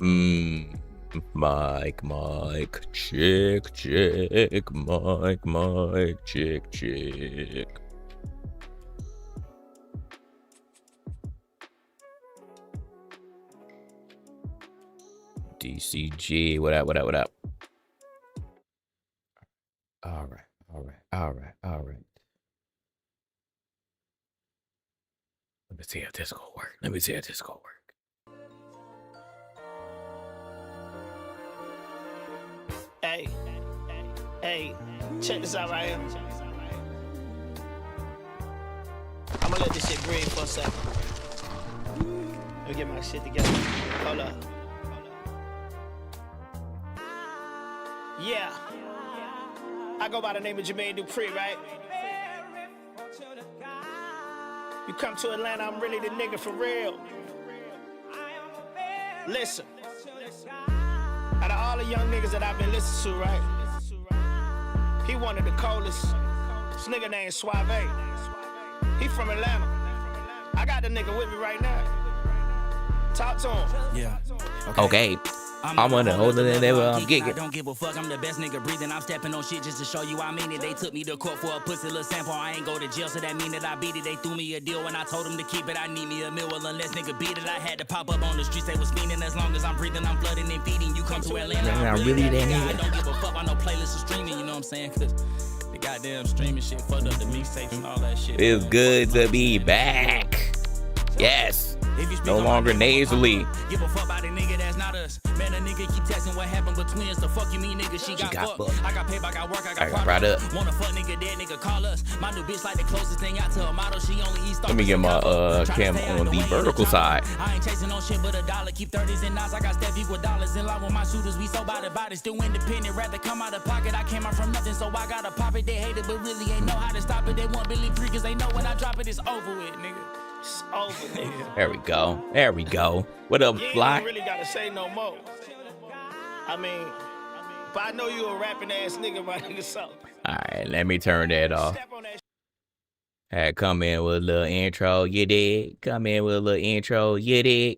Mic, check, mic, check. DCG, what up? All right. Let me see if this gonna work. Hey, check this out right here. I'm gonna let this shit breathe for a second. Let me get my shit together. Hold up. Yeah. I go by the name of Jermaine Dupree, right? You come to Atlanta, I'm really the nigga for real. Listen. Out of all the young niggas that I've been listening to, right? He one of the coldest. This nigga named Suave. He from Atlanta. I got the nigga with me right now. Talk to him. Yeah. Okay. I'm on the older than ever. I'm I gigging. don't give a fuck. I'm the best nigga breathing. I'm stepping on shit just to show you I mean it. They took me to court for a pussy little sample. I ain't go to jail, so that mean that I beat it. They threw me a deal when I told them to keep it. I need me a meal. Well, unless nigga beat it, I had to pop up on the streets. They was fiending. As long as I'm breathing, I'm flooding and feeding. You come to Atlanta, I'm really that nigga. I don't give a fuck. I know playlists are streaming. You know what I'm saying? Cause the goddamn streaming shit fucked up the mixtapes and all that shit. It's good to be back. Yes. No longer nasally. Give a fuck about a nigga that's not us. Man, a nigga keep texting what happened between us. The fuck you mean, nigga? She got fucked. I got paid, I got work, I got right up. Wanna fuck nigga, dead nigga, call us. My new bitch like the closest thing out to a model. She only eats. Let me get my cam on the vertical side. I ain't chasing no shit but a dollar. Keep 30s and knots. I got step equal dollars in line with my shooters. We so by the body, still independent. Rather come out of pocket. I came out from nothing, so I gotta pop it. They hate it, but really ain't know how to stop it. They want Billy free, cause they know when I drop it, it's over with, nigga. It's over, nigga. There we go. What up, You Fly? ain't really gotta say no more. I mean, but I know you a rapping ass nigga, my nigga, so. Alright, let me turn that off. Step on that Had come in with a little intro, you dig? Come in with a little intro, you dig?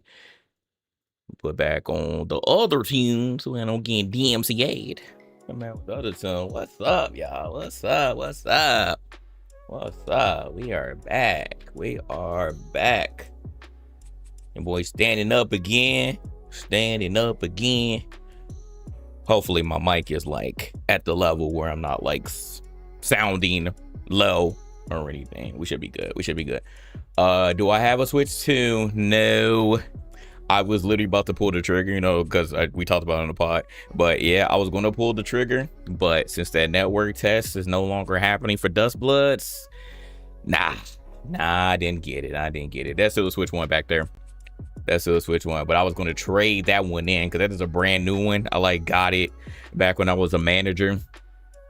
Put back on the other tune so I don't get DMCA'd. Come out with the other tune. What's up, y'all? What's up? We are back. And boy, standing up again. Hopefully my mic is like at the level where I'm not like sounding low or anything. We should be good. Do I have a switch to? No. I was literally about to pull the trigger, you know, because we talked about it on the pod. But yeah, I was going to pull the trigger. But since that network test is no longer happening for Dust Bloods, nah, I didn't get it. That's still a Switch 1 back there. But I was going to trade that one in because that is a brand new one. I like got it back when I was a manager.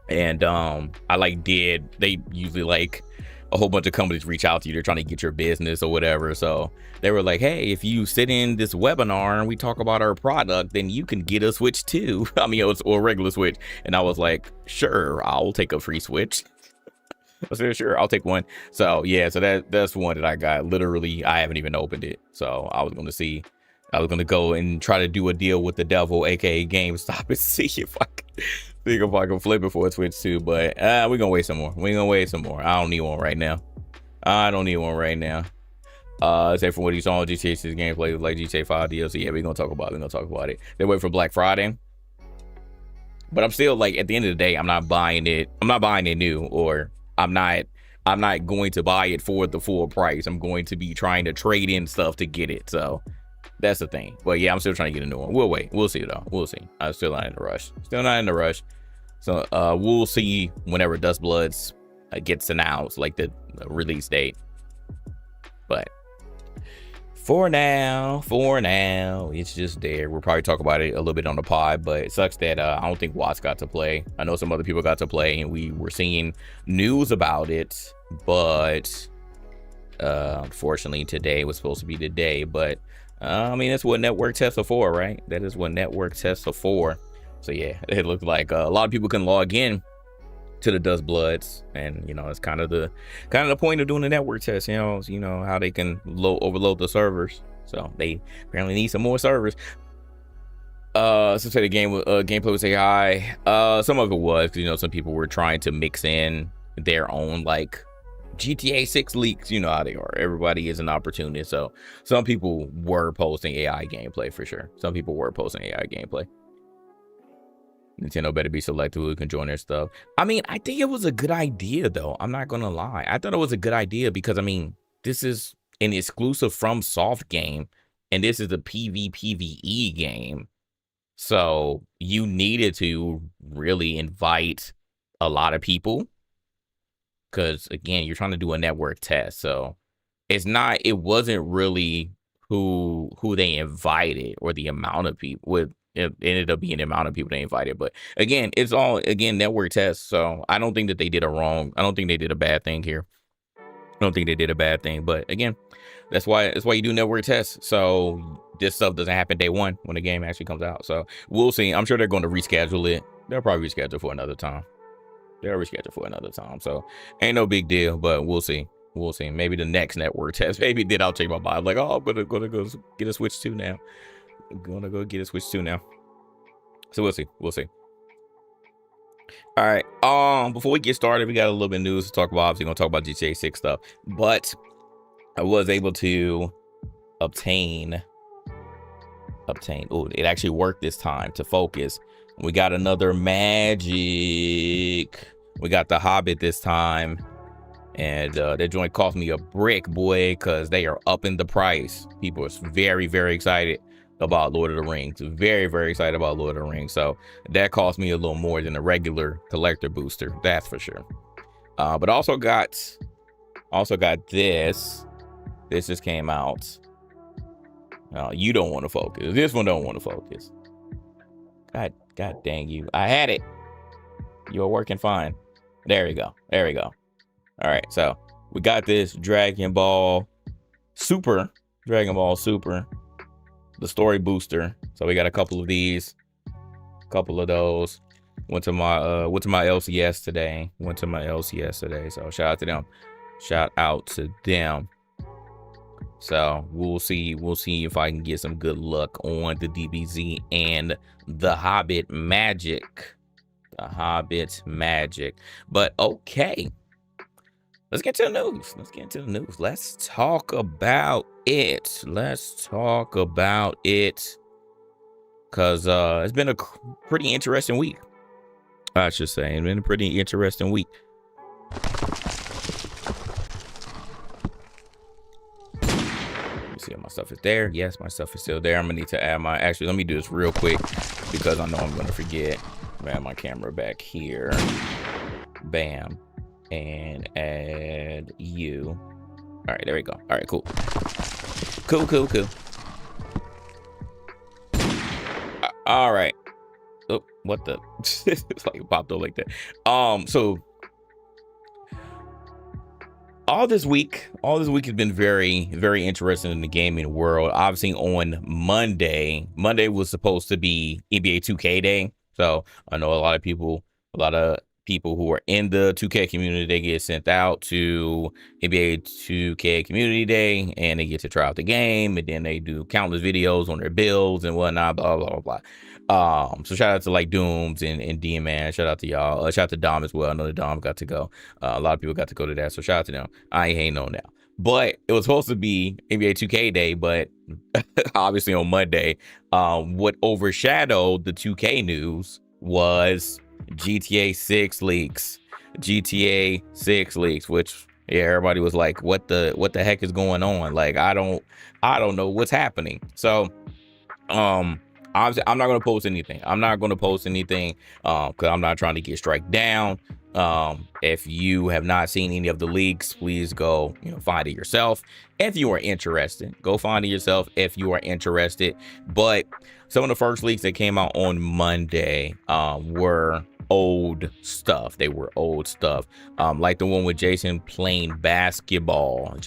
And they usually like a whole bunch of companies reach out to you. They're trying to get your business or whatever. So they were like, hey, if you sit in this webinar and we talk about our product, then you can get a Switch too. I mean, or a regular Switch. And I was like, sure, I'll take a free Switch. I said, sure, I'll take one. So yeah, so that's one that I got. Literally, I haven't even opened it. So I was going to go and try to do a deal with the devil, aka GameStop, and see if I can flip it for a Switch too. But we're gonna wait some more. I don't need one right now. Except for what you saw on GTA 6 gameplay, like GTA 5 DLC. Yeah, we're gonna talk about it. They wait for Black Friday. But I'm still like, at the end of the day, I'm not buying it new, or I'm not going to buy it for the full price. I'm going to be trying to trade in stuff to get it. So that's the thing. But yeah, I'm still trying to get a new one. We'll wait. We'll see though. I'm still not in a rush. So we'll see whenever Dust Bloods gets announced, like the release date. But for now, it's just there. We'll probably talk about it a little bit on the pod, but it sucks that I don't think Watts got to play. I know some other people got to play, and we were seeing news about it, but unfortunately today was supposed to be the day. But I mean, that's what network tests are for, right? That is what network tests are for. So yeah, it looked like a lot of people can log in to the Dust Bloods, and you know, it's kind of the point of doing the network test. You know how they can overload the servers. So they apparently need some more servers. Some say the gameplay was AI. Some of it was, 'cause, you know, some people were trying to mix in their own like GTA 6 leaks. You know how they are. Everybody is an opportunist, so some people were posting AI gameplay for sure. Some people were posting AI gameplay. Nintendo better be selective who can join their stuff. I mean, I think it was a good idea though. I'm not gonna lie. I thought it was a good idea because I mean, this is an exclusive from Soft game, and this is a PvPvE game. So you needed to really invite a lot of people because again, you're trying to do a network test. So it wasn't really who they invited or the amount of people. It ended up being the amount of people they invited. But again, it's all again network tests. So I don't think that they did a wrong. I don't think they did a bad thing here. I don't think they did a bad thing. But again, that's why you do network tests. So this stuff doesn't happen day one when the game actually comes out. So we'll see. I'm sure they're going to reschedule it. They'll probably reschedule for another time. So ain't no big deal, but we'll see. We'll see. Maybe the next network test. Maybe then I'll change my mind. I'm like, oh, I'm gonna go get a Switch 2 now. I'm gonna go get a Switch 2 now. So we'll see. We'll see. All right. Before we get started, we got a little bit of news to talk about. Obviously, gonna talk about GTA 6 stuff, but I was able to obtain. Oh, it actually worked this time to focus. We got another magic. We got the Hobbit this time, and that joint cost me a brick, boy, because they are upping the price. People are very, very excited about Lord of the Rings. Very, very excited about Lord of the Rings. So that cost me a little more than a regular collector booster. That's for sure. But also got this. This just came out. You don't want to focus. This one don't want to focus. God dang you. I had it. You are working fine. There we go. There we go. All right. So we got this Dragon Ball Super. The story booster. So we got a couple of these. Couple of those. Went to my LCS today. So shout out to them. So we'll see if I can get some good luck on the DBZ and the Hobbit magic. But okay, let's get to the news. Let's talk about it. Because it's been a pretty interesting week. I should say it's been a pretty interesting week. See if my stuff is there. Yes, my stuff is still there. I'm gonna need to add actually, let me do this real quick because I know I'm gonna forget. Add my camera back here. Bam. And add you. All right, there we go. All right, cool. All right. Oh, what the? It's like it popped up like that. So all this week has been very, very interesting in the gaming world. Obviously, on Monday was supposed to be NBA 2K Day. So I know a lot of people who are in the 2K community, they get sent out to NBA 2K Community Day, and they get to try out the game, and then they do countless videos on their builds and whatnot, blah blah blah. So shout out to like Dooms and D-Man. Shout out to y'all. Shout out to Dom as well. I know the Dom got to go. A lot of people got to go to that. So shout out to them. I ain't hating on now. But it was supposed to be NBA 2K Day, but obviously on Monday, what overshadowed the 2K news was GTA 6 leaks. Which everybody was like, what the heck is going on? Like, I don't know what's happening. So obviously, I'm not going to post anything. Because I'm not trying to get striked down. If you have not seen any of the leaks, please go, find it yourself. If you are interested, go find it yourself if you are interested. But some of the first leaks that came out on Monday were old stuff. Like the one with Jason playing basketball.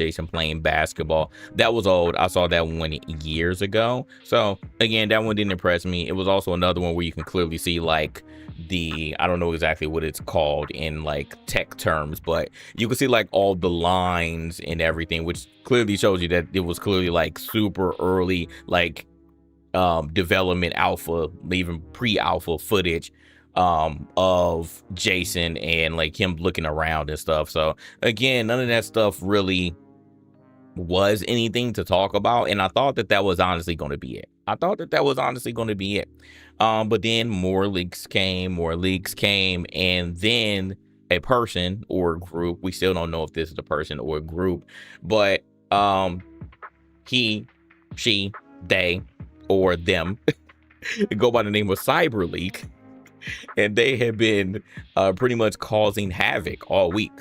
That was old. I saw that one years ago. So again, that one didn't impress me. It was also another one where you can clearly see like I don't know exactly what it's called in like tech terms, but you can see like all the lines and everything, which clearly shows you that it was clearly like super early, like development alpha, even pre-alpha footage of Jason and like him looking around and stuff. So again, none of that stuff really was anything to talk about, and I thought that was honestly going to be it. But then more leaks came, and then a person or a group, we still don't know if this is a person or a group, but he, she, they, or them go by the name of CyberLeak, and they have been pretty much causing havoc all week,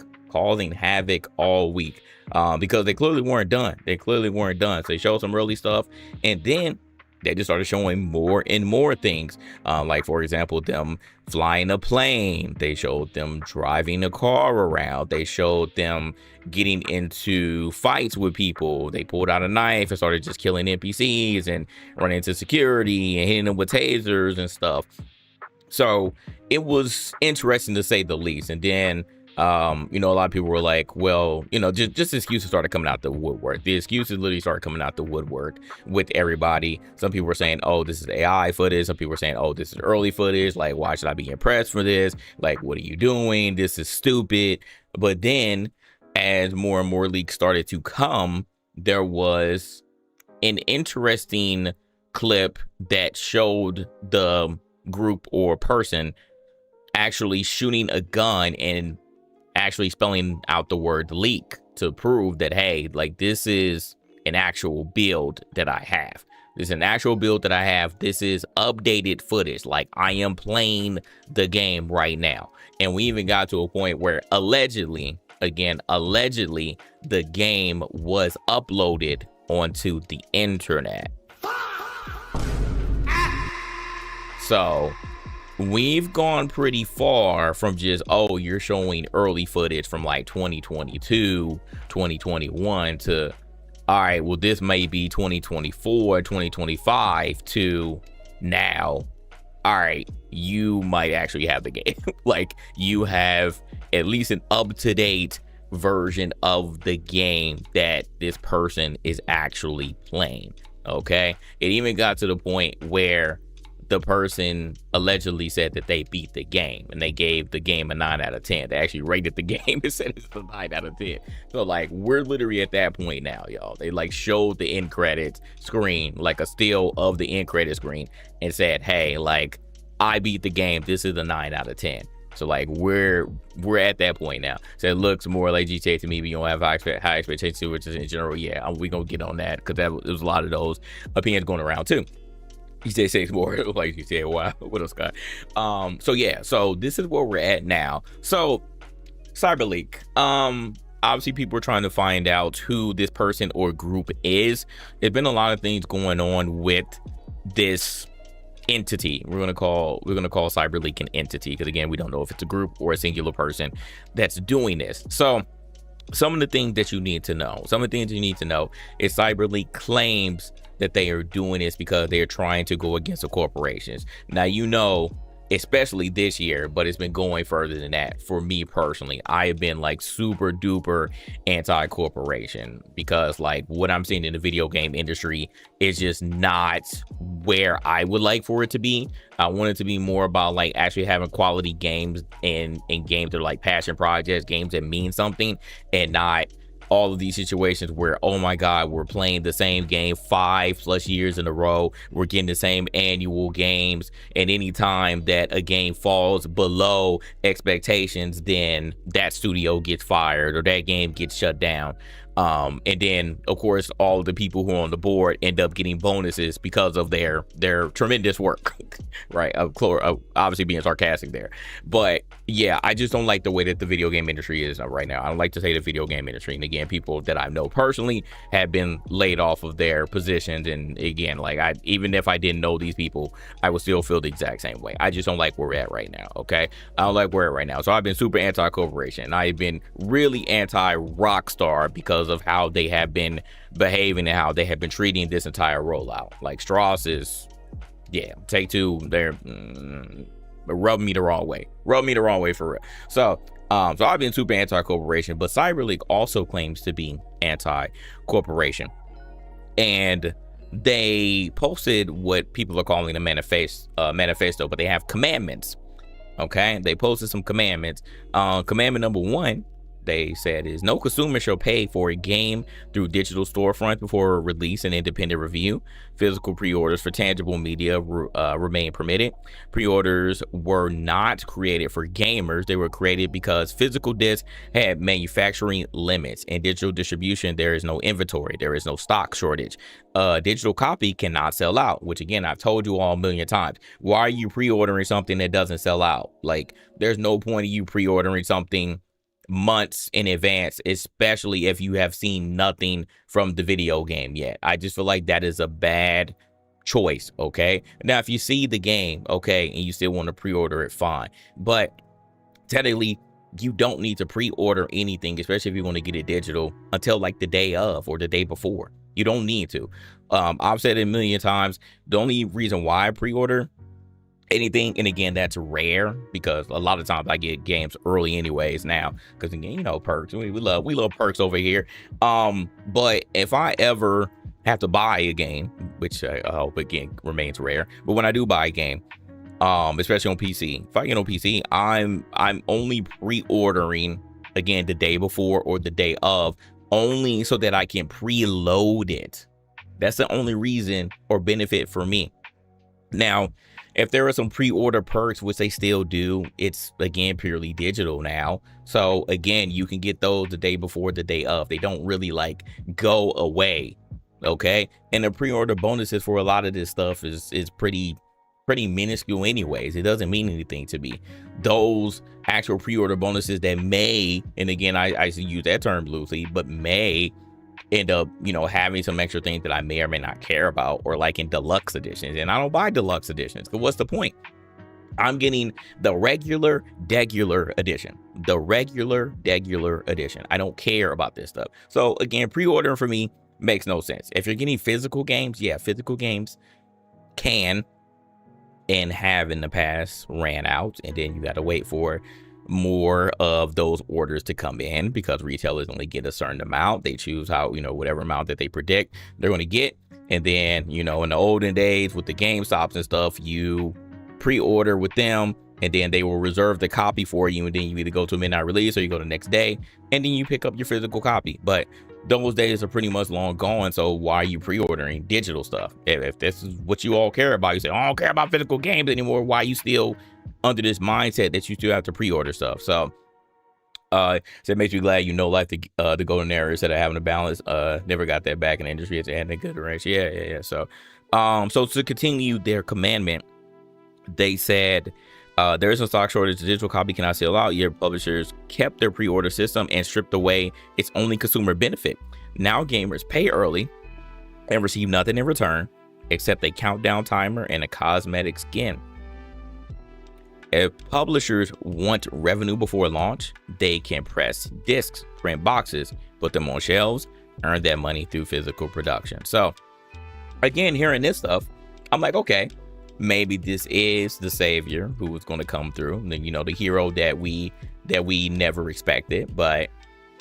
because they clearly weren't done. So they showed some early stuff, and then they just started showing more and more things. Like, for example, them flying a plane. They showed them driving a car around. They showed them getting into fights with people. They pulled out a knife and started just killing NPCs and running into security and hitting them with tasers and stuff. So it was interesting to say the least. And then a lot of people were like, well, just excuses started coming out the woodwork. The excuses literally started coming out the woodwork with everybody. Some people were saying, oh, this is AI footage. Some people were saying, oh, this is early footage. Like, why should I be impressed for this? Like, what are you doing? This is stupid. But then as more and more leaks started to come, there was an interesting clip that showed the group or person actually shooting a gun and actually spelling out the word leak to prove that, hey, like, this is an actual build that I have. This is updated footage. Like, I am playing the game right now. And we even got to a point where allegedly, the game was uploaded onto the internet. So we've gone pretty far from just, oh, you're showing early footage from like 2022, 2021 to, all right, well, this may be 2024, 2025 to now, all right, you might actually have the game. Like, you have at least an up-to-date version of the game that this person is actually playing, okay? It even got to the point where the person allegedly said that they beat the game, and they gave the game a 9 out of 10. They actually rated the game and said it's a 9 out of 10. So like, we're literally at that point now, y'all. They like showed the end credits screen, like a still of the end credit screen, and said, hey, like, I beat the game. This is a 9 out of 10. So like, we're at that point now. So it looks more like GTA to me, but you don't have high expectations, which is in general, yeah, we gonna get on that, because there was a lot of those opinions going around too. He said 6 more, like you said. Wow, what else, Scott? So yeah, so this is where we're at now. So CyberLeak, obviously people are trying to find out who this person or group is. There's been a lot of things going on with this entity. We're gonna call CyberLeak an entity, because again, we don't know if it's a group or a singular person that's doing this. So some of the things that you need to know is CyberLeak claims that they are doing this because they are trying to go against the corporations. Now, especially this year, but it's been going further than that. For me personally, I have been like super duper anti-corporation, because like what I'm seeing in the video game industry is just not where I would like for it to be. I want it to be more about like actually having quality games and games that are like passion projects, games that mean something, and not all of these situations where, oh my God, we're playing the same game 5+ years in a row. We're getting the same annual games, and anytime that a game falls below expectations, then that studio gets fired or that game gets shut down. And then of course all of the people who are on the board end up getting bonuses because of their tremendous work. Right, obviously being sarcastic there, but yeah, I just don't like the way that the video game industry is right now. I don't like to say the video game industry, and again, people that I know personally have been laid off of their positions, and again, like, even if I didn't know these people, I would still feel the exact same way. I just don't like where we're at right now. Okay, I don't like where we're at right now. So I've been super anti-corporation. I've been really anti-Rockstar because of how they have been behaving and how they have been treating this entire rollout. Like, Strauss is, yeah, Take-Two, they're rubbing me the wrong way for real. So I've been super anti-corporation, but CyberLeak also claims to be anti-corporation. And they posted what people are calling a manifesto, but they have commandments. Okay, they posted some commandments. Commandment number 1, they said, is no consumer shall pay for a game through digital storefront before release and independent review. Physical pre-orders for tangible media remain permitted. Pre-orders were not created for gamers. They were created because physical discs had manufacturing limits. In digital distribution, there is no inventory. There is no stock shortage. Digital copy cannot sell out, which again, I've told you all a million times. Why are you pre-ordering something that doesn't sell out? Like, there's no point of you pre-ordering something months in advance, especially if you have seen nothing from the video game yet. I just feel like that is a bad choice. Okay, now if you see the game, okay, and you still want to pre-order it, fine, but technically you don't need to pre-order anything, especially if you want to get it digital, until like the day of or the day before. You don't need to. I've said it a million times, the only reason why I pre-order anything, and again, that's rare because a lot of times I get games early anyways now, because again, you know, perks, we love perks over here. But if I ever have to buy a game, which I hope again remains rare, but when I do buy a game, especially on PC, if I get on PC, I'm only pre-ordering again the day before or the day of, only so that I can preload it. That's the only reason or benefit for me. Now, if there are some pre-order perks, which they still do, it's again purely digital now. So again, you can get those the day before, the day of. They don't really like go away. Okay, and the pre-order bonuses for a lot of this stuff is pretty minuscule anyways. It doesn't mean anything to me. Those actual pre-order bonuses that may, and again, I use that term loosely, but may end up, you know, having some extra things that I may or may not care about, or like in deluxe editions. And I don't buy deluxe editions, because what's the point? I'm getting the regular edition. The regular edition. I don't care about this stuff. So again, pre-ordering for me makes no sense. If you're getting physical games, yeah, physical games can and have in the past ran out, and then you got to wait for more of those orders to come in, because retailers only get a certain amount. They choose how, you know, whatever amount that they predict they're going to get. And then, you know, in the olden days with the GameStops and stuff, you pre-order with them, and then they will reserve the copy for you, and then you either go to a midnight release or you go the next day, and then you pick up your physical copy. But those days are pretty much long gone. So why are you pre-ordering digital stuff? If this is what you all care about, you say, oh, I don't care about physical games anymore, why are you still under this mindset that you still have to pre-order stuff? So so it makes me glad, you know, like the golden era, instead of having to balance, never got that back in the industry. It's adding a good range. Yeah. So so to continue their commandment, they said there is a stock shortage. The digital copy cannot sell out. Your publishers kept their pre-order system and stripped away its only consumer benefit. Now gamers pay early and receive nothing in return except a countdown timer and a cosmetic skin. If publishers want revenue before launch, they can press discs, print boxes, put them on shelves, earn that money through physical production. So again, hearing this stuff, I'm like, okay, maybe this is the savior who is going to come through, you know, the hero that we never expected, but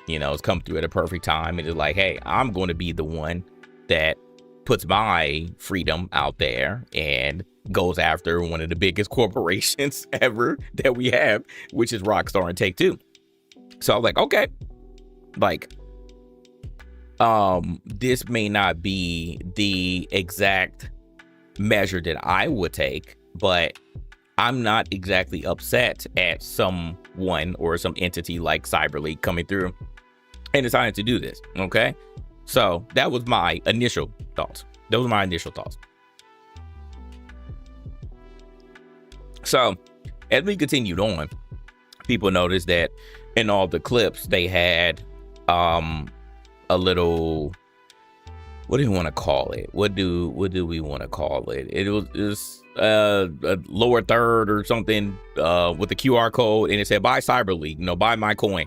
you know, it's come through at a perfect time. And it's like, hey, I'm going to be the one that puts my freedom out there and goes after one of the biggest corporations ever that we have, which is Rockstar and Take-Two. So I was like, okay, like, this may not be the exact measure that I would take, but I'm not exactly upset at someone or some entity like CyberLeak coming through and deciding to do this. Okay, so that was my initial thoughts. So as we continued on, people noticed that in all the clips they had a little, what do you want to call it? What do we want to call it? It was a lower third or something with the QR code, and it said buy CyberLeak, you know, buy my coin.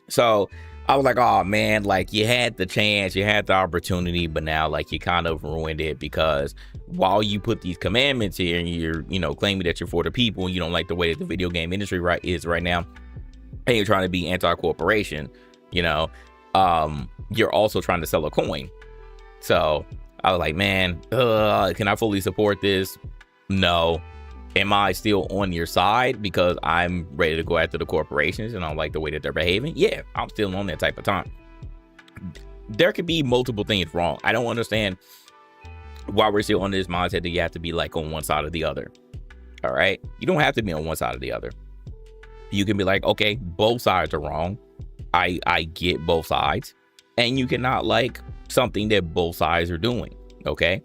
So I was like, oh man, like you had the chance, you had the opportunity, but now like you kind of ruined it, because while you put these commandments here and you're, you know, claiming that you're for the people and you don't like the way that the video game industry is right now, and you're trying to be anti-corporation, you know, you're also trying to sell a coin. So I was like, man, can I fully support this? No. Am I still on your side because I'm ready to go after the corporations and I don't like the way that they're behaving? Yeah, I'm still on that type of time. There could be multiple things wrong. I don't understand why we're still on this mindset that you have to be like on one side or the other. All right. You don't have to be on one side or the other. You can be like, okay, both sides are wrong. I get both sides. And you cannot like something that both sides are doing. Okay.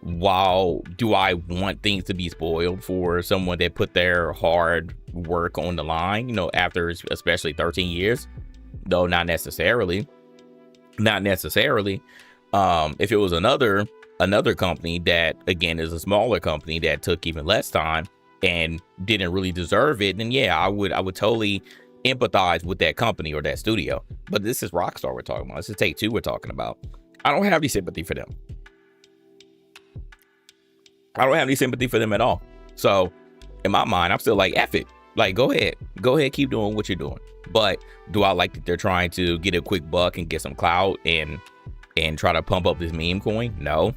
While do I want things to be spoiled for someone that put their hard work on the line, you know, after especially 13 years? No, not necessarily. Not necessarily. If it was another company that, again, is a smaller company that took even less time and didn't really deserve it, then yeah, I would totally empathize with that company or that studio. But this is Rockstar we're talking about. This is Take-Two we're talking about. I don't have any sympathy for them. I don't have any sympathy for them at all. So in my mind, I'm still like, F it. Like, go ahead, keep doing what you're doing. But do I like that they're trying to get a quick buck and get some clout and try to pump up this meme coin? No.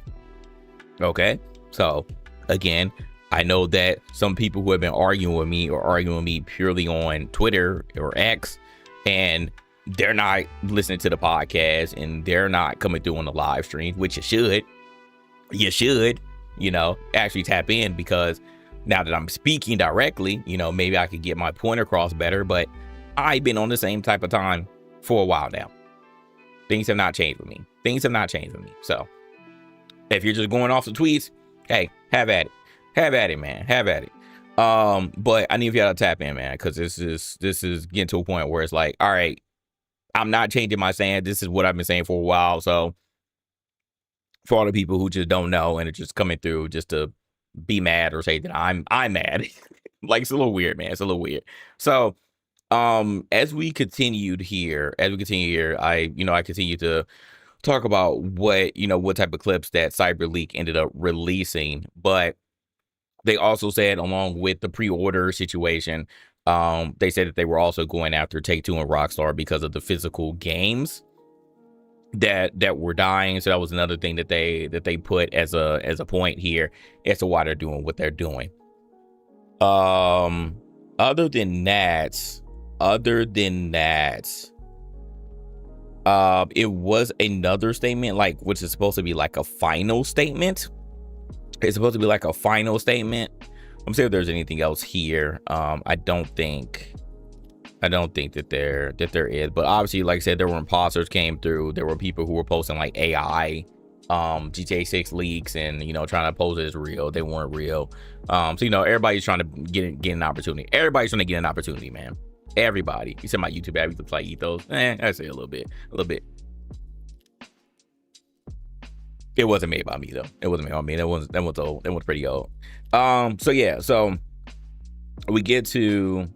Okay. So again, I know that some people who have been arguing with me purely on Twitter or X, and they're not listening to the podcast and they're not coming through on the live stream, which you should, you know, actually tap in, because now that I'm speaking directly, you know, maybe I could get my point across better. But I've been on the same type of time for a while now. Things have not changed with me. So if you're just going off the tweets, hey, have at it, man. Have at it. But I need for y'all to tap in, man, because this is getting to a point where it's like, all right, I'm not changing my stance. This is what I've been saying for a while. So for all the people who just don't know and are just coming through just to be mad or say that I'm mad, like, it's a little weird, man. It's a little weird. So as we continue here, I continue to talk about what type of clips that CyberLeak ended up releasing. But they also said, along with the pre-order situation, they said that they were also going after Take-Two and Rockstar because of the physical games that were dying. So that was another thing that they put as a point here as to why they're doing what they're doing. Other than that, it was another statement, like, which is supposed to be like a final statement. It's supposed to be like a final statement. I'm seeing if there's anything else here. I don't think that there is, but obviously, like I said, there were imposters came through. There were people who were posting like AI GTA 6 leaks and, you know, trying to pose it as real. They weren't real. So, you know, everybody's trying to get an opportunity. Everybody's trying to get an opportunity, man. Everybody. You said my YouTube app, you can play Ethos. I say a little bit. It wasn't made by me though. It wasn't made by me. That was old. That was pretty old. So yeah. So we get to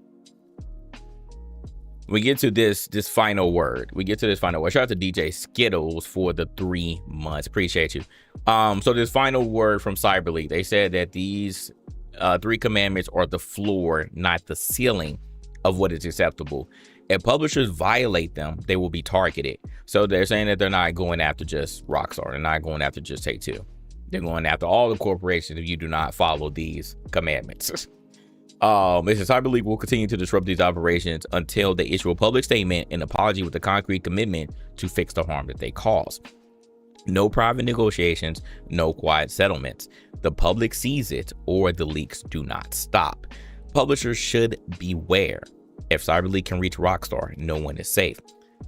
this final word. Shout out to DJ Skittles for the 3 months. Appreciate you. So this final word from CyberLeak. They said that these 3 commandments are the floor, not the ceiling of what is acceptable. If publishers violate them, they will be targeted. So they're saying that they're not going after just Rockstar. They're not going after just Take-Two. They're going after all the corporations if you do not follow these commandments. It says CyberLeak will continue to disrupt these operations until they issue a public statement and apology with a concrete commitment to fix the harm that they cause. No private negotiations, no quiet settlements. The public sees it or the leaks do not stop. Publishers should beware. If CyberLeak can reach Rockstar, no one is safe.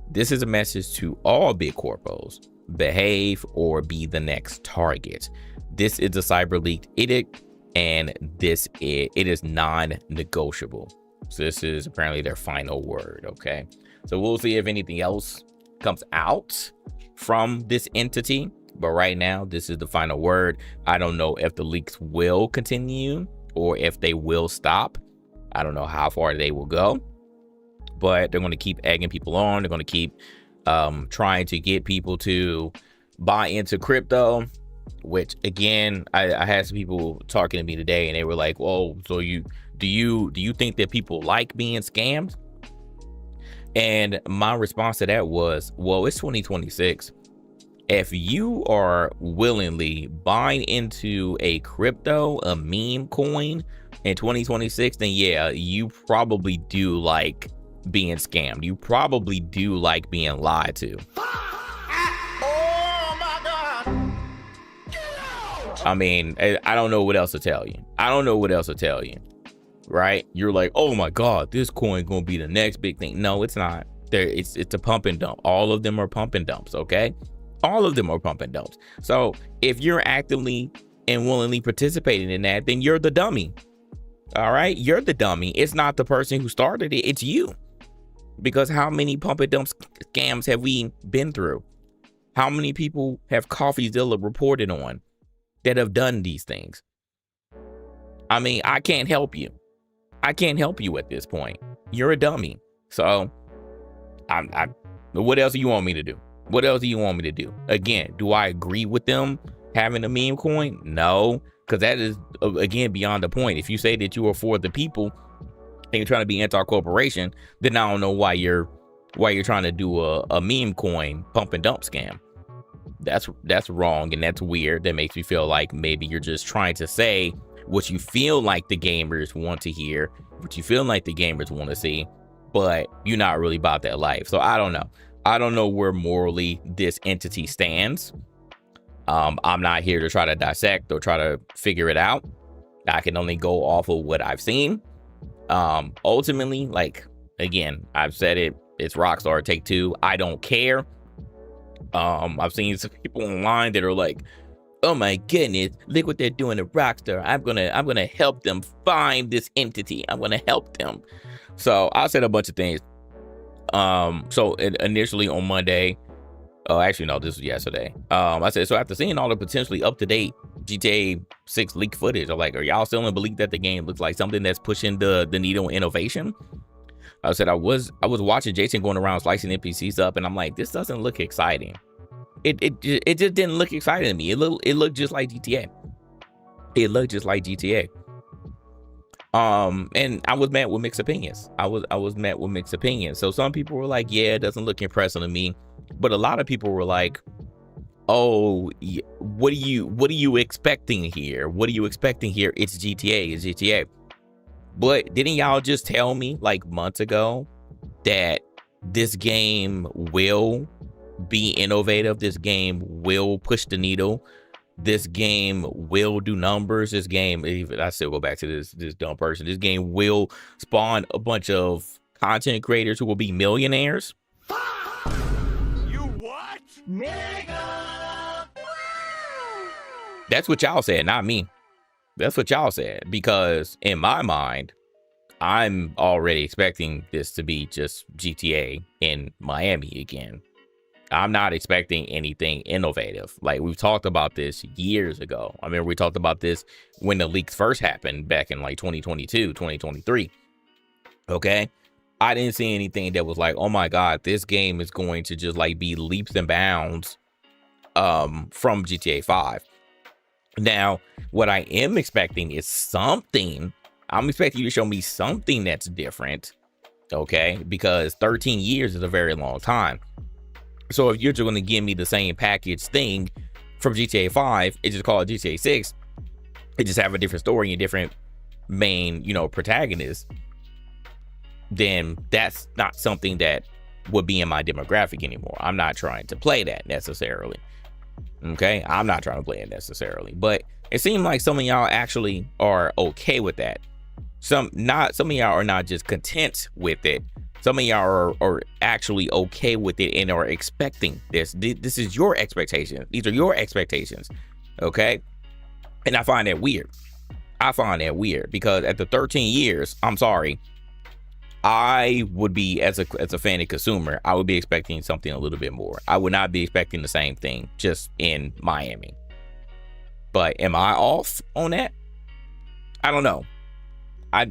This is a message to all big corpos. Behave or be the next target. This is a CyberLeak edict, and it is non-negotiable. So this is apparently their final word. Okay, so we'll see if anything else comes out from this entity, but right now this is the final word. I don't know if the leaks will continue or if they will stop. I don't know how far they will go, but they're going to keep egging people on. They're going to keep trying to get people to buy into crypto, which again, I had some people talking to me today and they were like, well, so do you think that people like being scammed? And my response to that was, well, it's 2026 if you are willingly buying into a crypto, a meme coin in 2026, then yeah, you probably do like being scammed. You probably do like being lied to. Oh my God. I mean, I don't know what else to tell you. I don't know what else to tell you, right? You're like, oh my God, this coin gonna be the next big thing. No, it's not. It's a pump and dump. All of them are pump and dumps, okay? All of them are pump and dumps. So if you're actively and willingly participating in that, then you're the dummy. All right, you're the dummy. It's not the person who started it, it's you. Because how many pump and dump scams have we been through? How many people have CoffeeZilla reported on that have done these things? I mean, I can't help you. I can't help you at this point. You're a dummy. So what else do you want me to do? What else do you want me to do? Again, do I agree with them having a meme coin? No, because that is, again, beyond the point. If you say that you are for the people and you're trying to be anti-corporation, then I don't know why you're trying to do a meme coin pump and dump scam. That's wrong, and that's weird. That makes me feel like maybe you're just trying to say what you feel like the gamers want to hear, what you feel like the gamers want to see, but you're not really about that life. So I don't know. I don't know where morally this entity stands. I'm not here to try to dissect or try to figure it out. I can only go off of what I've seen. Ultimately, like, again, I've said it, it's Rockstar, Take-Two. I don't care. I've seen some people online that are like, oh my goodness, look what they're doing to Rockstar. I'm gonna help them find this entity. I'm gonna help them. So I said a bunch of things. So initially on Monday, actually no, this was yesterday. I said, so after seeing all the potentially up-to-date GTA 6 leak footage, I'm like, are y'all still in belief that the game looks like something that's pushing the needle in innovation? I said I was watching Jason going around slicing NPCs up, and I'm like, this doesn't look exciting. It just didn't look exciting to me. It looked just like GTA. It looked just like GTA. And I was met with mixed opinions. I was met with mixed opinions. So some people were like, yeah, it doesn't look impressive to me. But a lot of people were like, oh, what are you expecting here? What are you expecting here? It's GTA, it's GTA. But didn't y'all just tell me like months ago that this game will be innovative? This game will push the needle. This game will do numbers. This game, even I still go back to this dumb person. This game will spawn a bunch of content creators who will be millionaires. You what? Nigga! That's what y'all said, not me. That's what y'all said, because in my mind, I'm already expecting this to be just GTA in Miami again. I'm not expecting anything innovative. Like, we've talked about this years ago. I mean, we talked about this when the leaks first happened back in like 2022, 2023. Okay. I didn't see anything that was like, oh my God, this game is going to just like be leaps and bounds from GTA 5. Now, what I am expecting is something. I'm expecting you to show me something that's different. Okay. Because 13 years is a very long time. So if you're just going to give me the same package thing from GTA 5, it just call it GTA 6. It just have a different story and different main, protagonist. Then that's not something that would be in my demographic anymore. I'm not trying to play that necessarily. Okay, I'm not trying to play it necessarily. But it seemed like some of y'all actually are okay with that. Some of y'all are not just content with it. Some of y'all are actually okay with it and are expecting this. This is your expectation. These are your expectations. Okay. And I find that weird. I find that weird because after 13 years, I'm sorry, I would be, as a fan and consumer, I would be expecting something a little bit more. I would not be expecting the same thing just in Miami. But am I off on that? I don't know. A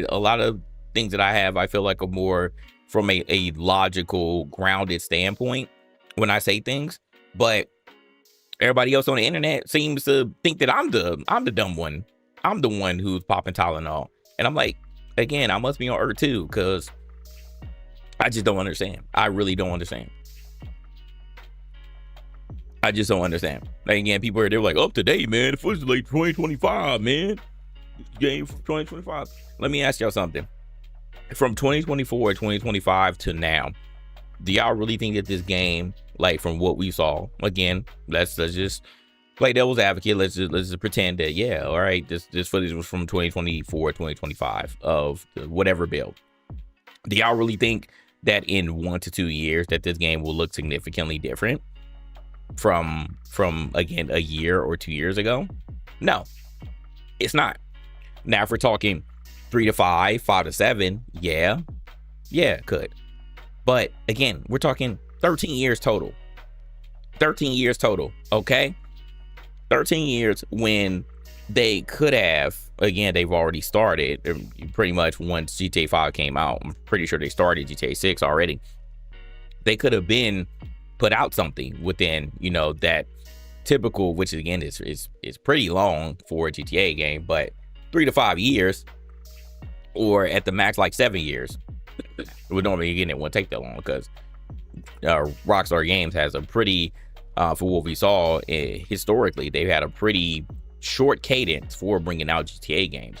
lot of things that I have, I feel like are more from a logical, grounded standpoint when I say things. But everybody else on the internet seems to think that I'm the dumb one. I'm the one who's popping Tylenol. And I'm like, again, I must be on Earth too, because I just don't understand. I really don't understand. I just don't understand. Like, again, people are, they're like, up to date, man. The footage is like 2025, man. Game from 2025. Let me ask y'all something. From 2024, 2025 to now, do y'all really think that this game, like from what we saw, again, let's just play devil's advocate. Let's just pretend that, yeah, all right, this footage was from 2024, 2025 of whatever build. Do y'all really think that in 1 to 2 years that this game will look significantly different from again a year or 2 years ago? No, it's not. Now, if we're talking 3 to 5, 5 to 7, yeah, it could. But again, we're talking 13 years total. 13 years total, okay? 13 years when they could have, again, they've already started pretty much once GTA 5 came out. I'm pretty sure they started GTA 6 already. They could have been put out something within, you know, that typical, which again is pretty long for a GTA game, but 3 to 5 years, or at the max like 7 years. We normally, again, it won't take that long because Rockstar Games has a pretty, for what we saw historically, they've had a pretty short cadence for bringing out GTA games.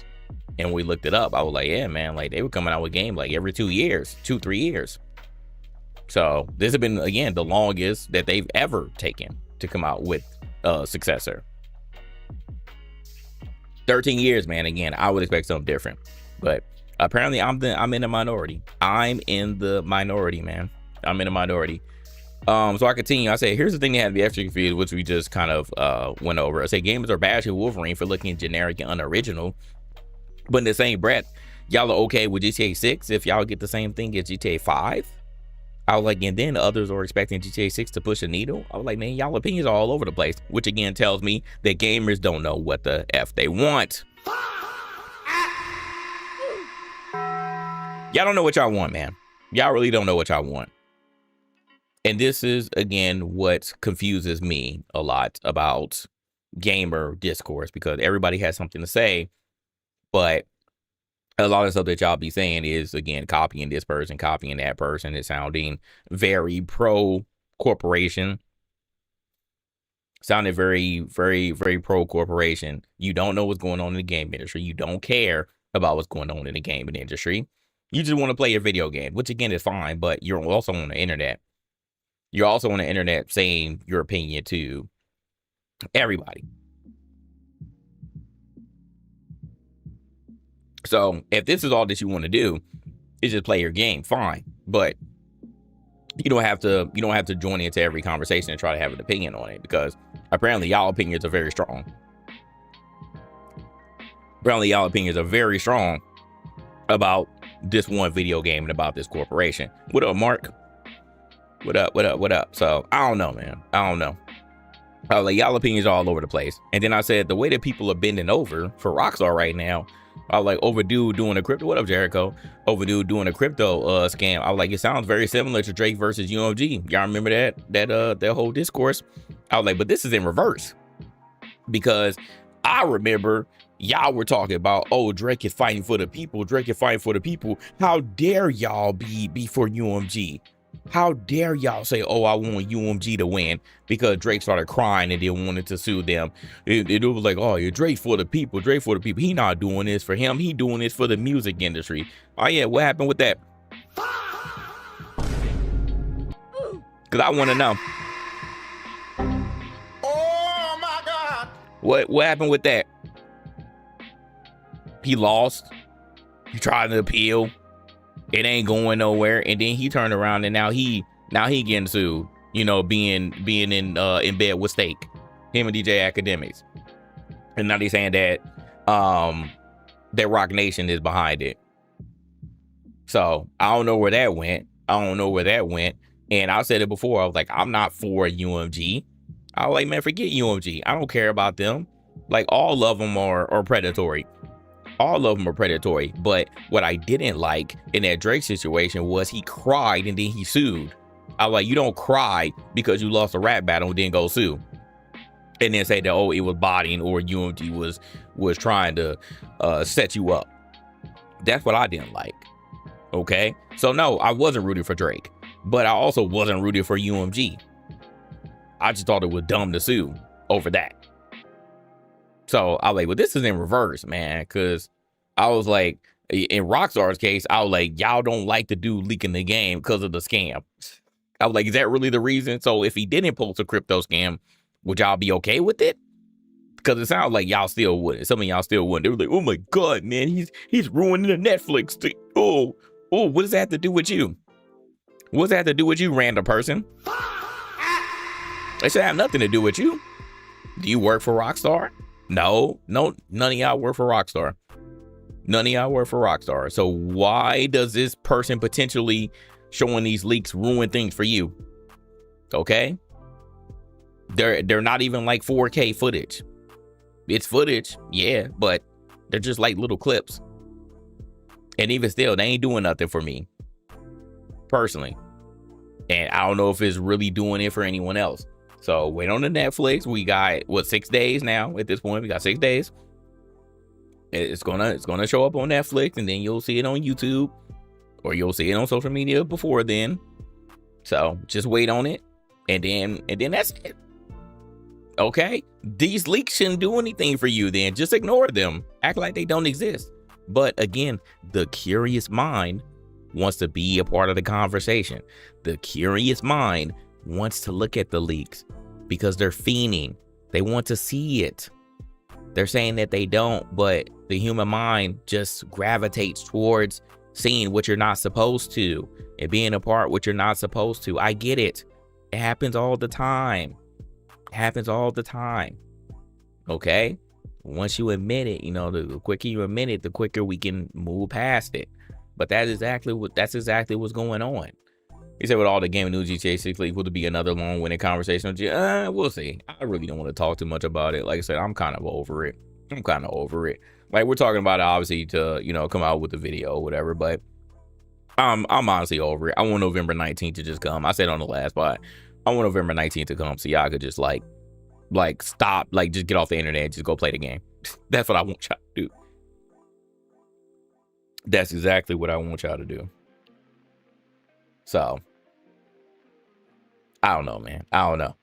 And when we looked it up, I was like, yeah, man, like they were coming out with games like every 2 years, 2-3 years. So this has been, again, the longest that they've ever taken to come out with a successor. 13 years, man. Again, I would expect something different, but apparently I'm in the minority. I'm in the minority, man. I'm in the minority. So I continue. I say, here's the thing they had the extra confused, which we just kind of went over. I say gamers are bashing Wolverine for looking generic and unoriginal, but in the same breath, y'all are okay with GTA 6 if y'all get the same thing as GTA 5. I was like, and then others are expecting GTA 6 to push a needle. I was like, man, y'all opinions are all over the place, which again tells me that gamers don't know what the F they want. Y'all don't know what y'all want, man. Y'all really don't know what y'all want. And this is, again, what confuses me a lot about gamer discourse, because everybody has something to say, but a lot of stuff that y'all be saying is, again, copying this person, copying that person. It's sounding very pro corporation. Sounded very, very, very pro corporation. You don't know what's going on in the game industry. You don't care about what's going on in the gaming industry. You just want to play your video game, which again is fine, but you're also on the internet. You're also on the internet saying your opinion to everybody. So if this is all that you want to do is just play your game, fine. But you don't have to join into every conversation and try to have an opinion on it, because apparently y'all opinions are very strong. Apparently y'all opinions are very strong about this one video game and about this corporation. What up, Mark? What up? So I don't know, man. I don't know. I was like, y'all opinions are all over the place. And then I said, the way that people are bending over for Rockstar right now, I was like, overdue doing a crypto. What up, Jericho? Overdue doing a crypto scam. I was like, it sounds very similar to Drake versus UMG. Y'all remember that whole discourse? I was like, but this is in reverse, because I remember y'all were talking about, oh, Drake is fighting for the people. Drake is fighting for the people. How dare y'all be for UMG? How dare y'all say, oh, I want UMG to win because Drake started crying and then wanted to sue them. It was like, oh, you're Drake for the people. Drake for the people. He not doing this for him. He doing this for the music industry. Oh, yeah. What happened with that? Because I want to know. Oh, my God. What happened with that? He lost. He tried to appeal. It ain't going nowhere, and then he turned around and now he getting sued. You know, being in bed with Steak, him and DJ Academics, and now they saying that that Rock Nation is behind it. So I don't know where that went. And I said it before. I was like, I'm not for UMG. I was like, man, forget UMG. I don't care about them. Like, all of them are predatory. All of them are predatory. But what I didn't like in that Drake situation was he cried and then he sued. I was like, you don't cry because you lost a rap battle and then go sue. And then say that, oh, it was botting or UMG was trying to set you up. That's what I didn't like. Okay? So no, I wasn't rooting for Drake. But I also wasn't rooting for UMG. I just thought it was dumb to sue over that. So I was like, well, this is in reverse, man. Cause I was like, in Rockstar's case, I was like, y'all don't like the dude leaking the game because of the scam. I was like, is that really the reason? So if he didn't post a crypto scam, would y'all be okay with it? Because it sounds like y'all still wouldn't. Some of y'all still wouldn't. They were like, oh my God, man, he's ruining the Netflix thing. Oh, what does that have to do with you? What does that have to do with you, random person? It should have nothing to do with you. Do you work for Rockstar? No, none of y'all work for Rockstar. None of y'all work for Rockstar. So why does this person potentially showing these leaks ruin things for you? Okay. They're not even like 4K footage. It's footage, yeah, but they're just like little clips. And even still, they ain't doing nothing for me personally. And I don't know if it's really doing it for anyone else. So wait on the Netflix. We got 6 days now at this point. We got 6 days. It's gonna show up on Netflix, and then you'll see it on YouTube, or you'll see it on social media before then. So just wait on it, and then that's it. Okay, these leaks shouldn't do anything for you. Then just ignore them, act like they don't exist. But again, the curious mind wants to be a part of the conversation. The curious mind wants to look at the leaks because they're fiending. They want to see it. They're saying that they don't, but the human mind just gravitates towards seeing what you're not supposed to and being a part of what you're not supposed to. I get it. It happens all the time. It happens all the time. Okay? Once you admit it, the quicker you admit it, the quicker we can move past it. But that's exactly what's going on. He said with all the gaming news, GTA 6 leaks, will there be another long-winded conversation? We'll see. I really don't want to talk too much about it. Like I said, I'm kind of over it. Like, we're talking about it, obviously, to, come out with the video or whatever, but I'm honestly over it. I want November 19th to just come. I said on the last spot, I want November 19th to come so y'all could just, like stop, just get off the internet and just go play the game. That's what I want y'all to do. That's exactly what I want y'all to do. So, I don't know, man. I don't know.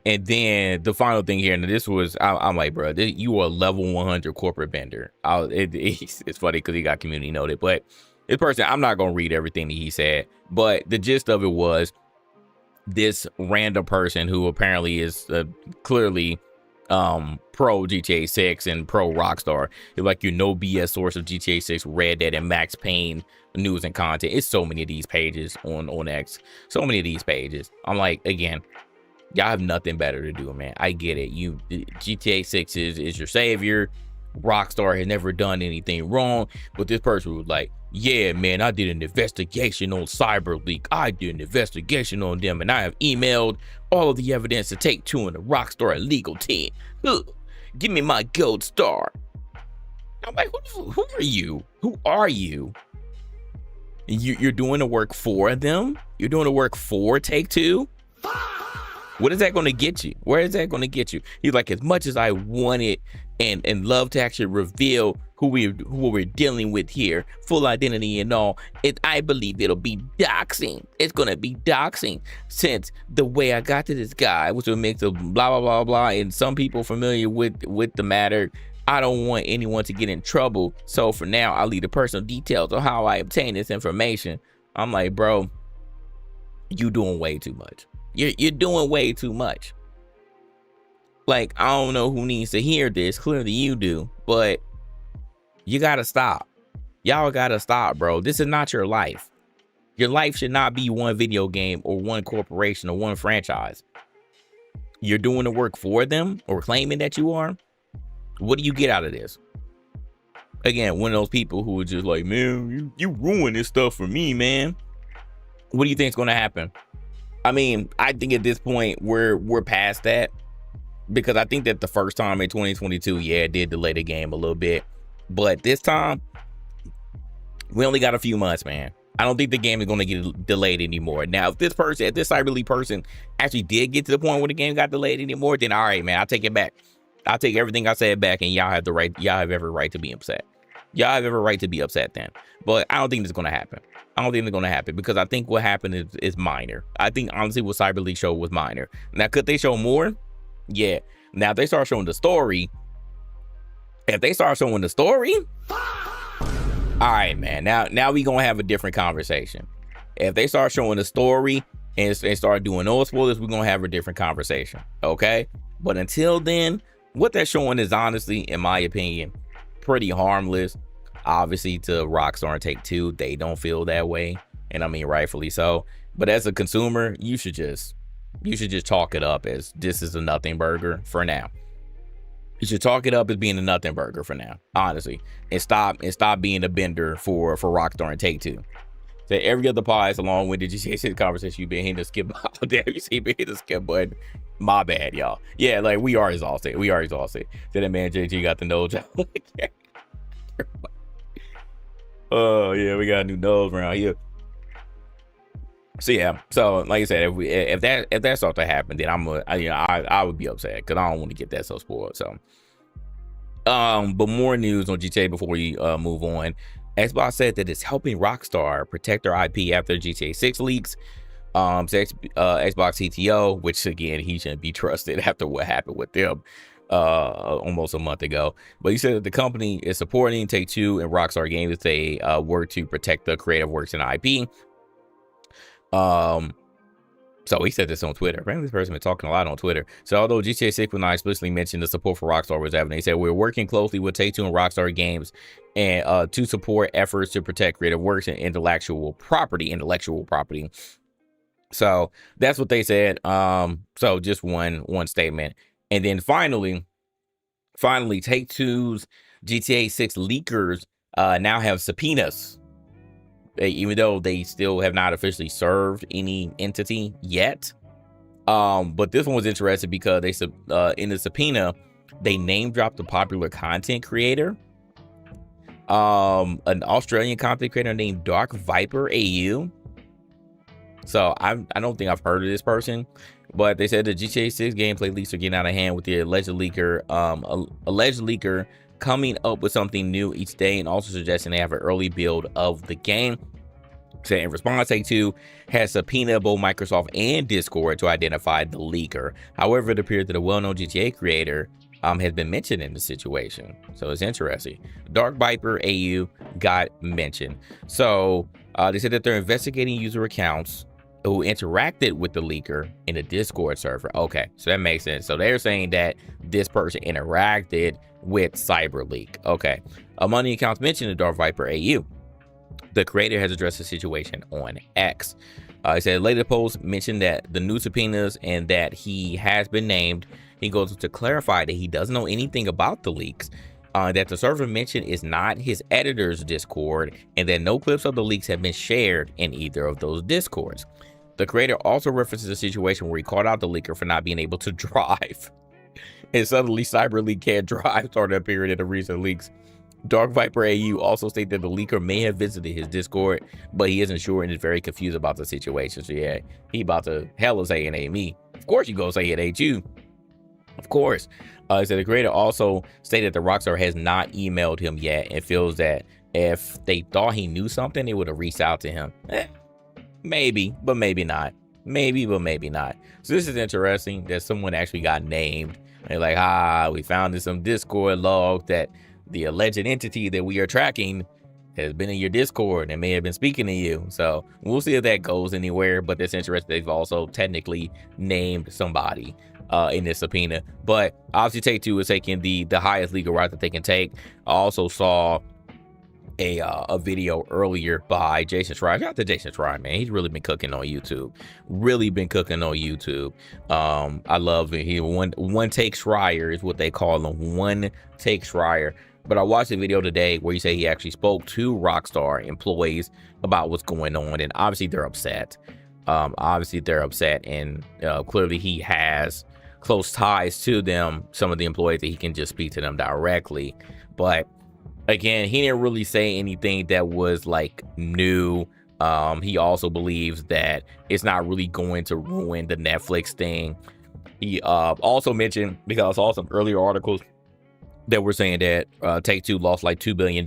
And then the final thing here, and this was, I'm like, bro, you are a level 100 corporate vendor. It's funny because he got community noted, but this person, I'm not going to read everything that he said, but the gist of it was this random person who apparently is clearly pro GTA 6 and pro Rockstar. You're like your no BS source of GTA 6, Red Dead, and Max Payne news and content. It's so many of these pages on X. So many of these pages. I'm like, again, y'all have nothing better to do, man. I get it. GTA 6 is your savior. Rockstar has never done anything wrong. But this person was like, yeah, man, I did an investigation on CyberLeak. I did an investigation on them, and I have emailed all of the evidence to Take-Two and the Rockstar legal team. Ugh, give me my gold star. I'm like, who are you? Who are you? You're doing the work for them? You're doing the work for Take-Two? What is that going to get you? Where is that going to get you? He's like, as much as I wanted and love to actually reveal who we're dealing with here, full identity and all, I believe it'll be doxing. It's going to be doxing, since the way I got to this guy was a mix of blah, blah, blah, blah, and some people familiar with the matter. I don't want anyone to get in trouble. So for now, I'll leave the personal details of how I obtain this information. I'm like, bro, you doing way too much. You're doing way too much. Like, I don't know who needs to hear this. Clearly you do, but you gotta stop. Y'all gotta stop, bro. This is not your life. Your life should not be one video game or one corporation or one franchise. You're doing the work for them or claiming that you are. What do you get out of this? Again, one of those people who are just like, man, you ruin this stuff for me, man. What do you think is going to happen? I mean, I think at this point we're past that, because I think that the first time in 2022, yeah, it did delay the game a little bit, but this time we only got a few months, man. I don't think the game is going to get delayed anymore. Now, if this CyberLeak person actually did get to the point where the game got delayed anymore, then all right, man, I'll take it back. I'll take everything I said back, and y'all have every right to be upset. y'all have every right to be upset then. But I don't think it's going to happen. I don't think it's going to happen because I think what happened is minor. I think honestly what Cyber League showed was minor. Now, could they show more? Yeah. Now, if they start showing the story, all right, man. Now we gonna have a different conversation. If they start showing the story and start doing no spoilers, we're gonna have a different conversation. Okay. But until then, what they're showing is honestly, in my opinion, pretty harmless. Obviously, to Rockstar and Take-Two, they don't feel that way, and I mean rightfully so. But as a consumer, you should just chalk it up as this is a nothing burger for now. You should chalk it up as being a nothing burger for now, honestly, and stop being a bender for Rockstar and Take-Two. So every other pod, along with the GTA 6 conversation, you've been hitting the skip. How dare you see me hit the skip button? My bad, y'all. Yeah, like we are exhausted. So that man JG got the nose job. Oh yeah, we got a new nose around here. So yeah, so like I said, if that starts to happen, then I would be upset because I don't want to get that so spoiled. So, but more news on GTA before we move on. Xbox said that it's helping Rockstar protect their IP after GTA 6 leaks. Xbox CTO, which again he shouldn't be trusted after what happened with them almost a month ago. But he said that the company is supporting Take-Two and Rockstar Games as they work to protect the creative works and IP. So he said this on Twitter. Apparently this person been talking a lot on Twitter. So although GTA 6 will not explicitly mention the support for Rockstar was evident, he said we're working closely with Take-Two and Rockstar Games and to support efforts to protect creative works and intellectual property. So that's what they said. So just one statement. And then finally Take-Two's GTA 6 leakers now have subpoenas. Even though they still have not officially served any entity yet. But this one was interesting because they in the subpoena, they name dropped a popular content creator. An Australian content creator named Dark Viper AU. So I don't think I've heard of this person, but they said the GTA 6 gameplay leaks are getting out of hand with the alleged leaker coming up with something new each day and also suggesting they have an early build of the game. So in response, Take-Two has subpoenaed both Microsoft and Discord to identify the leaker. However, it appears that a well-known GTA creator has been mentioned in the situation. So it's interesting. Dark Viper AU got mentioned. So they said that they're investigating user accounts who interacted with the leaker in a Discord server. Okay, so that makes sense. So they're saying that this person interacted with CyberLeak. Okay, among the accounts mentioned in Dark Viper AU, the creator has addressed the situation on X. He said later post mentioned that the new subpoenas and that he has been named. He goes to clarify that he doesn't know anything about the leaks, that the server mentioned is not his editor's Discord, and that no clips of the leaks have been shared in either of those Discords. The creator also references a situation where he called out the leaker for not being able to drive. And suddenly CyberLeak can't drive started appearing in the recent leaks. Dark Viper AU also stated that the leaker may have visited his Discord, but he isn't sure and is very confused about the situation. So yeah, he about to hella say it ain't me. Of course you go say it ain't you. Of course. So the creator also stated that Rockstar has not emailed him yet and feels that if they thought he knew something, they would have reached out to him. Maybe, but maybe not. Maybe, but maybe not. So this is interesting that someone actually got named. They're like, we found in some Discord log that the alleged entity that we are tracking has been in your Discord and may have been speaking to you. So we'll see if that goes anywhere. But that's interesting. They've also technically named somebody in this subpoena. But obviously Take-Two is taking the highest legal route that they can take. I also saw a video earlier by Jason Schreier. Shout out to Jason Schreier, man. He's really been cooking on YouTube. I love it. He one take Schreier is what they call him. One take Schreier. But I watched a video today where he said he actually spoke to Rockstar employees about what's going on, and obviously they're upset. And clearly he has close ties to them, some of the employees, that he can just speak to them directly. But again, he didn't really say anything that was like new. He also believes that it's not really going to ruin the Netflix thing. He also mentioned, because I saw some earlier articles that were saying that Take-Two lost like $2 billion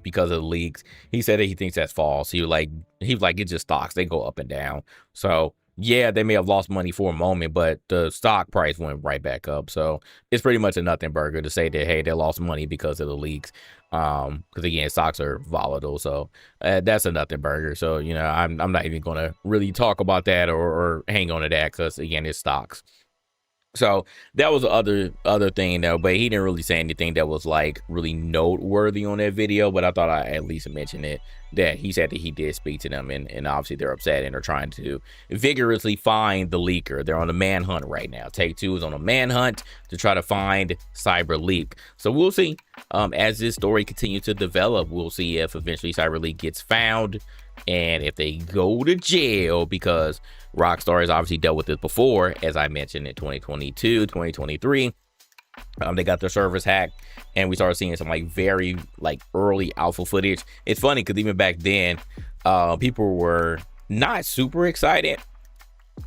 because of the leaks. He said that he thinks that's false. He was like, it's just stocks. They go up and down. So yeah, they may have lost money for a moment, but the stock price went right back up. So it's pretty much a nothing burger to say that, hey, they lost money because of the leaks. Because again, stocks are volatile. So that's a nothing burger. So, you know, I'm not even going to really talk about that or hang on to that because, again, it's stocks. So that was the other thing though, but he didn't really say anything that was like really noteworthy on that video, but I thought I at least mention it, that he said that he did speak to them, and obviously they're upset and are trying to vigorously find the leaker. They're on a manhunt right now. Take-Two is on a manhunt to try to find CyberLeak. So we'll see as this story continues to develop. We'll see if eventually CyberLeak gets found and if they go to jail, because Rockstar has obviously dealt with this before, as I mentioned, in 2022, 2023. They got their servers hacked, and we started seeing some like very like early alpha footage. It's funny because even back then, people were not super excited,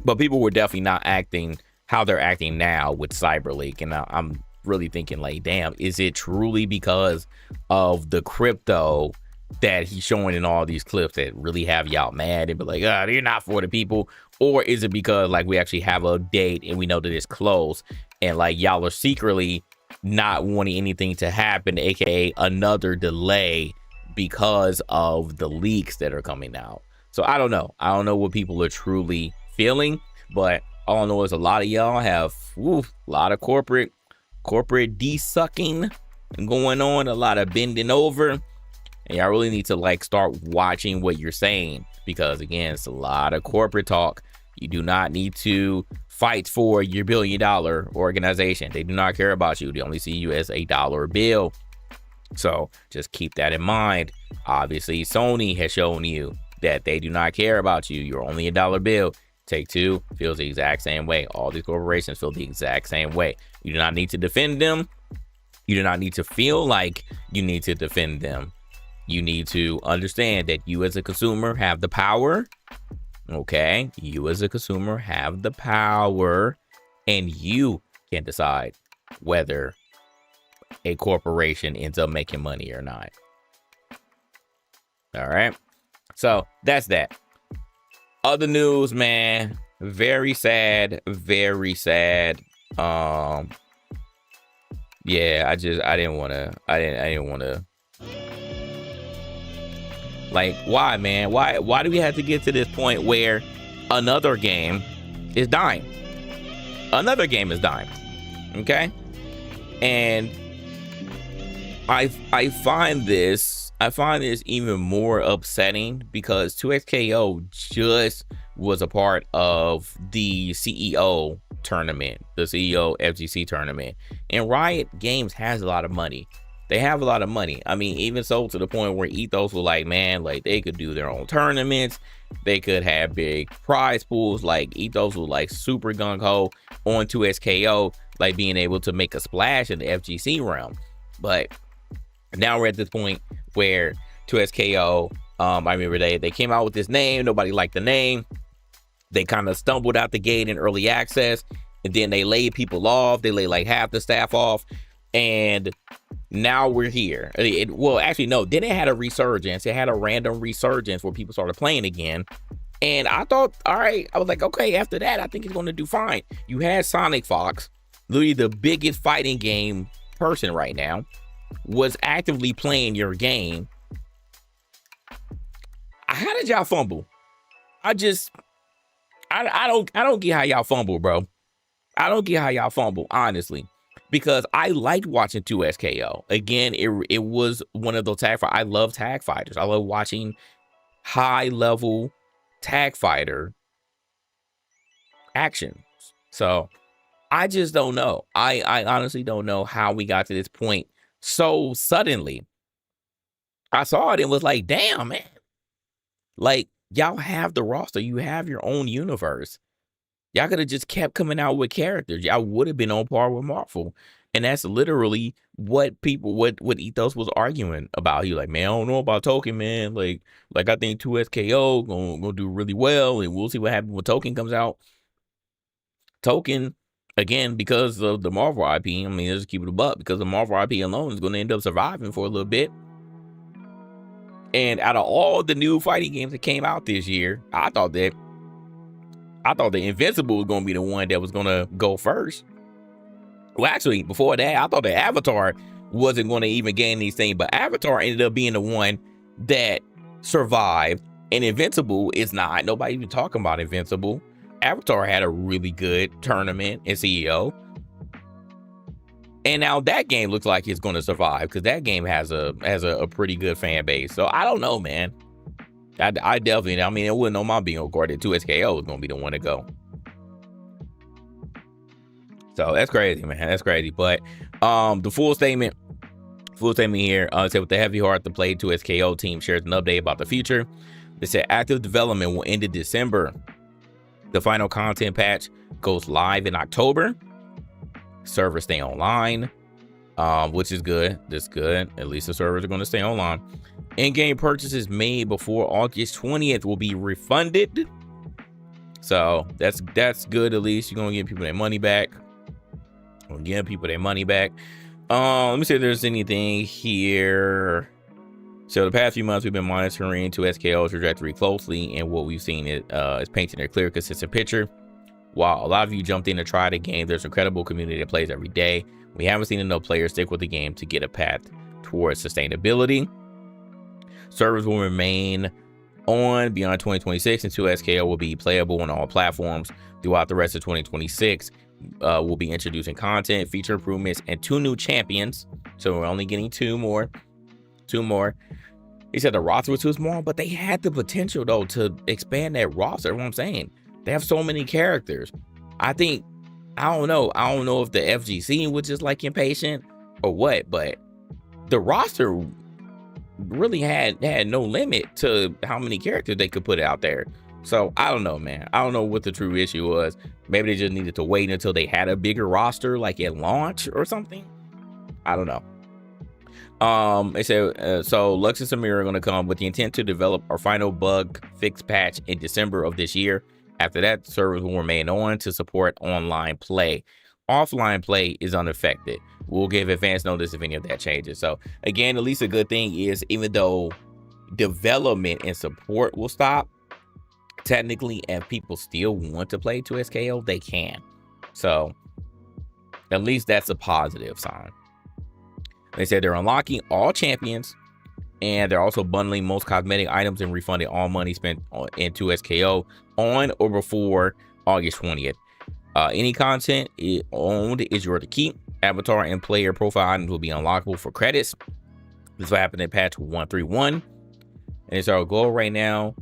but people were definitely not acting how they're acting now with CyberLeak. And I'm really thinking like, damn, is it truly because of the crypto that he's showing in all these clips that really have y'all mad and be like, you're not for the people? Or is it because like we actually have a date and we know that it's close and like y'all are secretly not wanting anything to happen, aka another delay because of the leaks that are coming out? So I don't know what people are truly feeling, but all I know is a lot of y'all have a lot of corporate de-sucking going on, a lot of bending over. And y'all really need to like start watching what you're saying, because again, it's a lot of corporate talk. You do not need to fight for your $1 billion organization. They do not care about you. They only see you as a dollar bill. So just keep that in mind. Obviously, Sony has shown you that they do not care about you. You're only a dollar bill. Take-Two feels the exact same way. All these corporations feel the exact same way. You do not need to defend them. You do not need to feel like you need to defend them. You need to understand that you as a consumer have the power. Okay, you as a consumer have the power, and you can decide whether a corporation ends up making money or not. All right, so that's that. Other news, man, very sad, very sad. Yeah, I didn't want to. Like, why, man? Why do we have to get to this point where another game is dying? Another game is dying. Okay? And I find this even more upsetting because 2xKO just was a part of the CEO tournament, the CEO FGC tournament. And Riot Games has a lot of money. They have a lot of money. I mean, even so to the point where Ethos was like, man, like they could do their own tournaments. They could have big prize pools. Like Ethos was like super gung-ho on 2xKO, like being able to make a splash in the FGC realm. But now we're at this point where 2xKO, I remember they came out with this name. Nobody liked the name. They kind of stumbled out the gate in early access, and then they laid people off. They laid like half the staff off. And now we're here. Well, actually, no. Then it had a resurgence. It had a random resurgence where people started playing again. And I thought, all right, I was like, okay, after that, I think it's going to do fine. You had Sonic Fox, literally the biggest fighting game person right now, was actively playing your game. How did y'all fumble? I don't get how y'all fumble, bro. I don't get how y'all fumble, honestly. Because I liked watching 2xKO. Again, it was one of those tag fighters. I love tag fighters. I love watching high level tag fighter action. So I just don't know. I honestly don't know how we got to this point so suddenly. I saw it and was like, damn, man. Like, y'all have the roster. You have your own universe. Y'all could have just kept coming out with characters. Y'all would have been on par with Marvel. And that's literally what Ethos was arguing about. He was like, man, I don't know about Token, man. Like I think 2xKO gonna do really well, and we'll see what happens when Token comes out. Token again, because of the Marvel IP, I mean, let's keep it a buck, because the Marvel IP alone is going to end up surviving for a little bit. And out of all the new fighting games that came out this year, I thought that Invincible was going to be the one that was going to go first. Well, actually, before that, I thought that Avatar wasn't going to even gain anything, but Avatar ended up being the one that survived, and Invincible is not. Nobody even talking about Invincible. Avatar had a really good tournament and CEO, and now that game looks like it's going to survive because that game has a pretty good fan base. So I don't know, man. I definitely, I mean, it wouldn't on my bingo card that 2SKO is going to be the one to go. So that's crazy, man. That's crazy. But the full statement here said, with the heavy heart, the Play 2SKO team shares an update about the future. They said active development will end in December. The final content patch goes live in October. Servers stay online, which is good. That's good. At least the servers are going to stay online. In-game purchases made before August 20th will be refunded. So that's good. At least you're going to give people their money back. Let me see if there's anything here. So the past few months, we've been monitoring 2SKO's trajectory closely, and what we've seen is painting a clear, consistent picture. While a lot of you jumped in to try the game, there's an incredible community that plays every day. We haven't seen enough players stick with the game to get a path towards sustainability. Servers will remain on beyond 2026, and 2SKO will be playable on all platforms throughout the rest of 2026. We'll be introducing content, feature improvements, and 2 new champions. So we're only getting 2 more. He said the roster was too small, but they had the potential though to expand that roster. What I'm saying, they have so many characters. I don't know if the FGC was just like impatient or what, but the roster really had no limit to how many characters they could put out there. So I don't know, man. I don't know what the true issue was. Maybe they just needed to wait until they had a bigger roster, like at launch or something. I don't know. They said so Lux and Samir are going to come with the intent to develop our final bug fix patch in December of this year. After that, servers will remain on to support online play. Offline play is unaffected. We'll give advance notice if any of that changes. So again, at least a good thing is, even though development and support will stop, technically, if people still want to play 2SKO, they can. So at least that's a positive sign. They said they're unlocking all champions, and they're also bundling most cosmetic items and refunding all money spent in 2SKO on or before August 20th. Any content owned is yours to keep. Avatar and player profile items will be unlockable for credits. This will happen in patch 131. And so our goal right now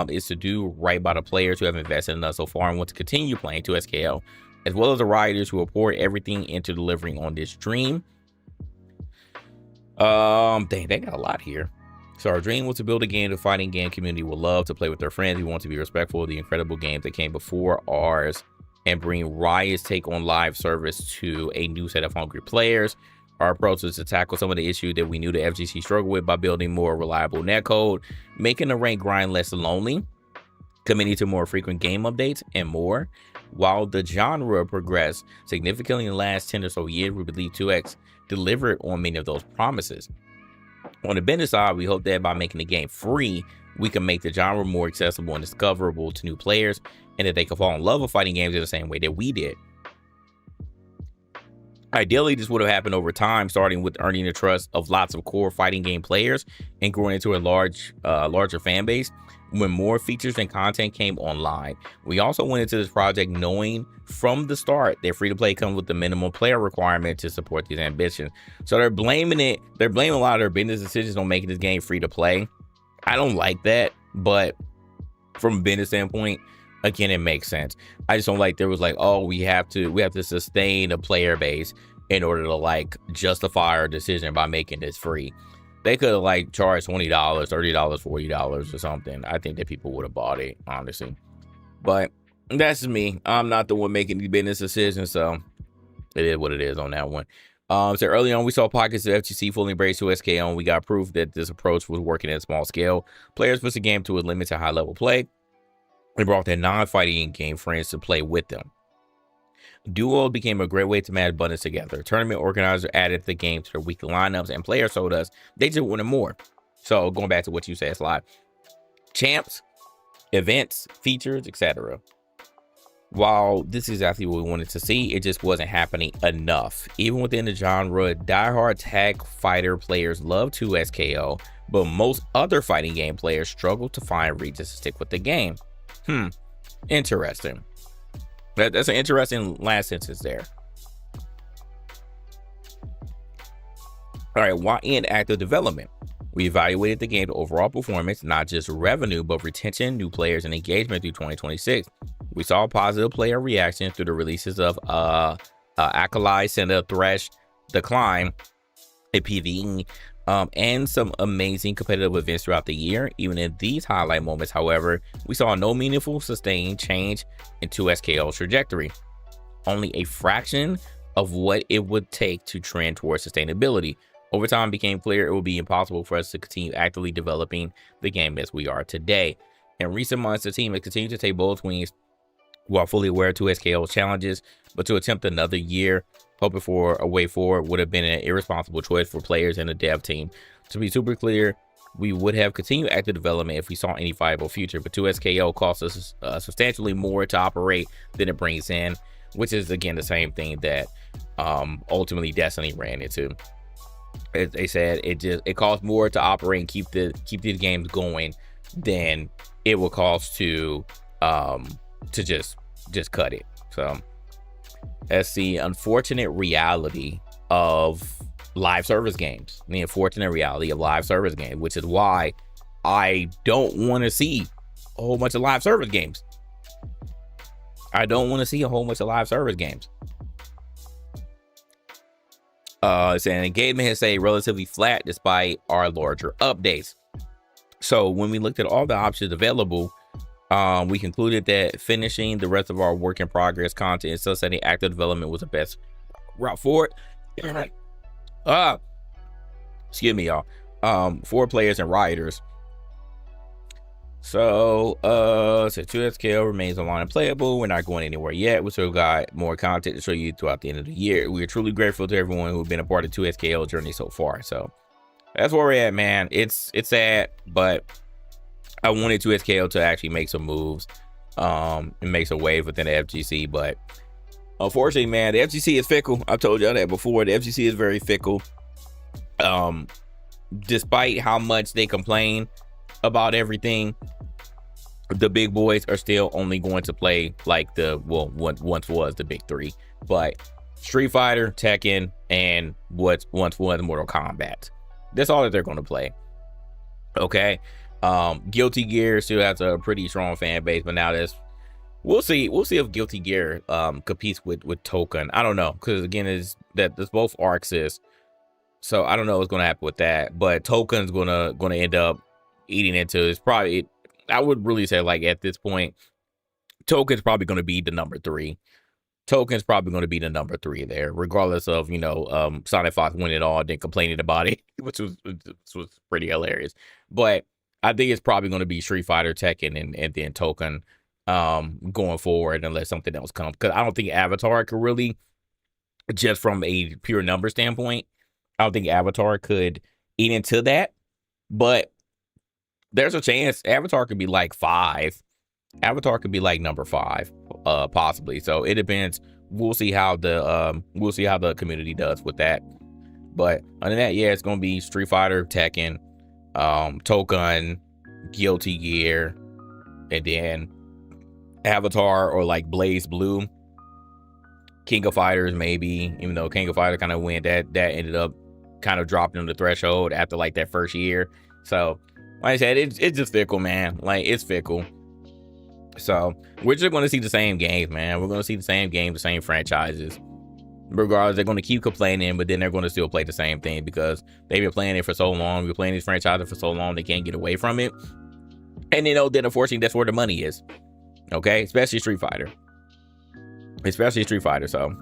is to do right by the players who have invested in us so far and want to continue playing 2SKO, as well as the rioters who will pour everything into delivering on this dream. Dang, they got a lot here. So our dream was to build a game the fighting game community will love, to play with their friends. We want to be respectful of the incredible games that came before ours, and bring Riot's take on live service to a new set of hungry players. Our approach is to tackle some of the issues that we knew the FGC struggled with by building more reliable netcode, making the rank grind less lonely, committing to more frequent game updates, and more. While the genre progressed significantly in the last 10 or so years, we believe 2X delivered on many of those promises. On the business side, we hope that by making the game free, we can make the genre more accessible and discoverable to new players, and that they can fall in love with fighting games in the same way that we did. Ideally, this would have happened over time, starting with earning the trust of lots of core fighting game players and growing into a larger fan base when more features and content came online. We also went into this project knowing from the start that free-to-play comes with the minimum player requirement to support these ambitions. So they're blaming a lot of their business decisions on making this game free-to-play. I don't like that, but from a business standpoint, again, it makes sense. I just don't like there was like, oh, we have to sustain a player base in order to like justify our decision by making this free. They could have like charged $20, $30, $40 or something. I think that people would have bought it, honestly. But that's just me. I'm not the one making these business decisions, so it is what it is on that one. So early on, we saw pockets of FGC fully embrace 2SKO, and we got proof that this approach was working at a small scale. Players pushed the game to a limit to high-level play. They brought their non-fighting game friends to play with them. Duo became a great way to match bundles together. Tournament organizer added the game to their weekly lineups, and players told us they just wanted more. So going back to what you said, Sly, champs, events, features, etc. While this is exactly what we wanted to see, it just wasn't happening enough. Even within the genre, diehard tag fighter players love 2SKO, but most other fighting game players struggle to find reasons to stick with the game. Interesting. That's an interesting last sentence there. All right, why end active development? We evaluated the game's overall performance, not just revenue, but retention, new players, and engagement through 2026. We saw positive player reaction through the releases of Acolyte, Cinder, Thresh, Decline, a PvE, and some amazing competitive events throughout the year. Even in these highlight moments, however, we saw no meaningful sustained change in 2SKO's trajectory. Only a fraction of what it would take to trend towards sustainability. Over time, it became clear it would be impossible for us to continue actively developing the game as we are today. In recent months, the team has continued to take bold swings while fully aware of 2SKO's challenges, but to attempt another year hoping for a way forward would have been an irresponsible choice for players and the dev team. To be super clear, we would have continued active development if we saw any viable future, but 2SKO costs us substantially more to operate than it brings in, which is again the same thing that ultimately Destiny ran into. They said it costs more to operate and keep these games going than it will cost to just cut it. So that's the unfortunate reality of live service games. The unfortunate reality of live service games, which is why I don't want to see a whole bunch of live service games. I don't want to see a whole bunch of live service games. Saying engagement has stayed relatively flat despite our larger updates. So when we looked at all the options available, we concluded that finishing the rest of our work in progress content and sunsetting active development was the best route forward. Excuse me, y'all. For players and rioters. So 2SKO remains online and playable. We're not going anywhere yet. We still got more content to show you throughout the end of the year. We are truly grateful to everyone who's been a part of 2SKO journey so far. So that's where we're at, man. It's sad, but I wanted 2SKO to actually make some moves and make some wave within the FGC, but unfortunately, man, the FGC is fickle. I've told y'all that before. The FGC is very fickle. Despite how much they complain about everything, the big boys are still only going to play like what once was the big three, but Street Fighter, Tekken, and what once was Mortal Kombat. That's all that they're going to play. Okay. Guilty Gear still has a pretty strong fan base, but now we'll see if Guilty Gear competes with Token. I don't know, because again, there's both arcs is, so I don't know what's going to happen with that, but Token's gonna end up eating into it's probably, I would really say, like, at this point, Token's probably going to be the number 3. Token's probably going to be the number 3 there, regardless of, Sonic Fox winning it all, then complaining about it, which was pretty hilarious. But I think it's probably going to be Street Fighter, Tekken, and then Token going forward, unless something else comes. Because I don't think Avatar could really, just from a pure number standpoint, I don't think Avatar could eat into that. But there's a chance Avatar could be like 5. Avatar could be like number 5, possibly. So it depends. We'll see how the community does with that. But other than that, yeah, it's gonna be Street Fighter, Tekken, Token, Guilty Gear, and then Avatar or like Blaze Blue. King of Fighters, maybe, even though King of Fighter kind of went, that ended up kind of dropping on the threshold after like that first year. So like I said, it's just fickle, man. Like, it's fickle. So we're just going to see the same games, man. We're going to see the same games, the same franchises. Regardless, they're going to keep complaining, but then they're going to still play the same thing because they've been playing it for so long. We've been playing these franchises for so long, they can't get away from it. And then unfortunately, that's where the money is. Okay, especially Street Fighter. So,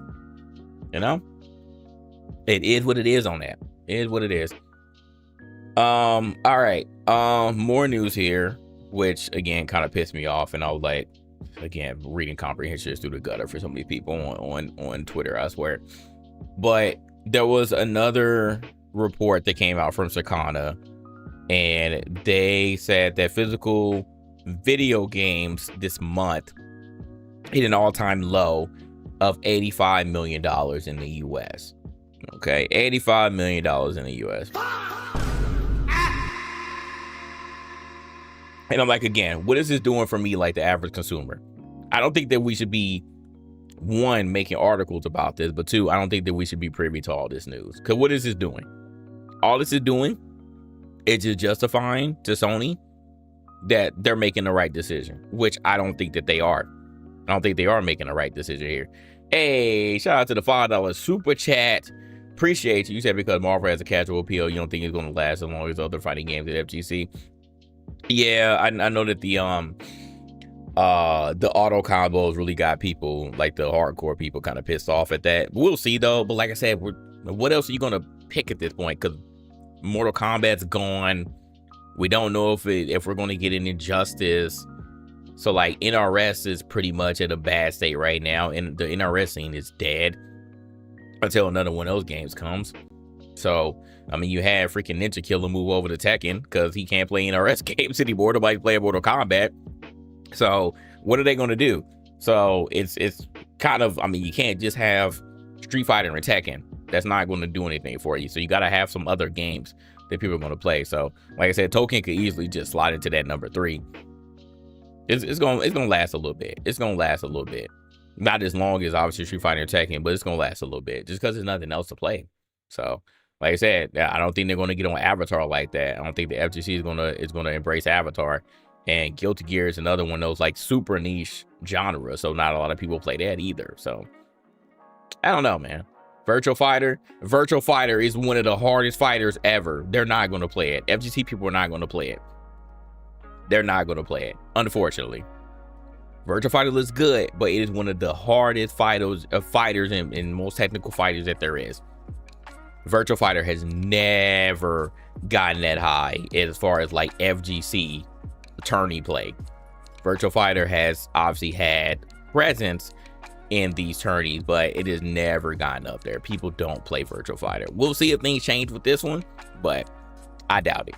it is what it is on that. It is what it is. All right. More news here, which again kind of pissed me off, and I was like, again, reading comprehensions through the gutter for so many people on Twitter, I swear. But there was another report that came out from Circana, and they said that physical video games this month hit an all-time low of $85 million in the US. Okay, $85 million in the US. And I'm like, again, what is this doing for me, like the average consumer? I don't think that we should be, one, making articles about this, but two, I don't think that we should be privy to all this news. Because what is this doing? All this is doing is just justifying to Sony that they're making the right decision, which I don't think that they are. I don't think they are making the right decision here. Hey, shout out to the $5 super chat. Appreciate you. You said because Marvel has a casual appeal, you don't think it's going to last as long as other fighting games at FGC. Yeah, I know that the auto combos really got people, like the hardcore people, kind of pissed off at that. We'll see though. But like I said, what else are you gonna pick at this point? Because Mortal Kombat's gone. We don't know if we're gonna get an Injustice. So like NRS is pretty much at a bad state right now, and the NRS scene is dead until another one of those games comes. So I mean, you had freaking Ninja Killer move over to Tekken because he can't play NRS games anymore. Nobody's playing Mortal Kombat. So what are they going to do? So it's kind of, I mean, you can't just have Street Fighter and Tekken. That's not going to do anything for you. So you got to have some other games that people are going to play. So like I said, Token could easily just slide into that number 3. It's going to last a little bit. It's going to last a little bit. Not as long as obviously Street Fighter and Tekken, but it's going to last a little bit just because there's nothing else to play. So like I said, I don't think they're going to get on Avatar like that. I don't think the FGC is going to embrace Avatar. And Guilty Gear is another one of those like super niche genres, so not a lot of people play that either. So I don't know, man. Virtual Fighter is one of the hardest fighters ever. They're not going to play it. FGC people are not going to play it. They're not going to play it, unfortunately. Virtual Fighter looks good, but it is one of the hardest fighters and most technical fighters that there is. Virtual Fighter has never gotten that high as far as like FGC tourney play. Virtual Fighter has obviously had presence in these tourneys, but it has never gotten up there. People don't play Virtual Fighter. We'll see if things change with this one, but I doubt it.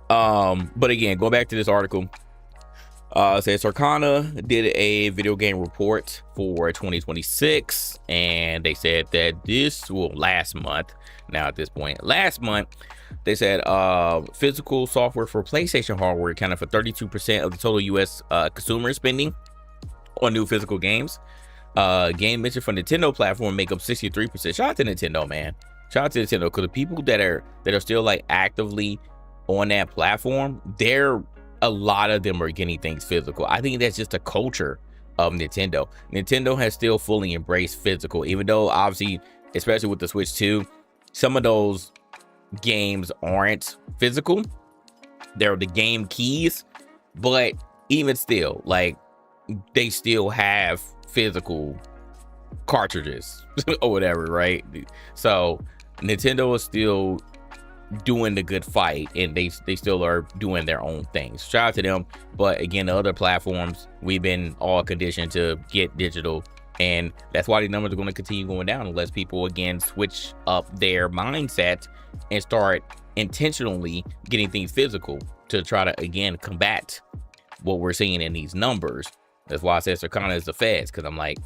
But again, going back to this article, says Circana did a video game report for 2026, and they said that last month, now at this point, last month, they said physical software for PlayStation hardware accounted for 32% of the total US consumer spending on new physical games. Game mentioned from Nintendo platform make up 63%. Shout out to Nintendo, man. Shout out to Nintendo, because the people that are still like actively on that platform, a lot of them are getting things physical. I think that's just a culture of Nintendo. Nintendo has still fully embraced physical, even though obviously, especially with the Switch 2, some of those games aren't physical. They're the game keys, but even still, like, they still have physical cartridges or whatever, right? So Nintendo is still doing the good fight, and they still are doing their own things. Shout out to them. But again, the other platforms, we've been all conditioned to get digital, and that's why the numbers are going to continue going down unless people again switch up their mindset and start intentionally getting things physical to try to again combat what we're seeing in these numbers. That's why I said Circana is the feds, because I'm like,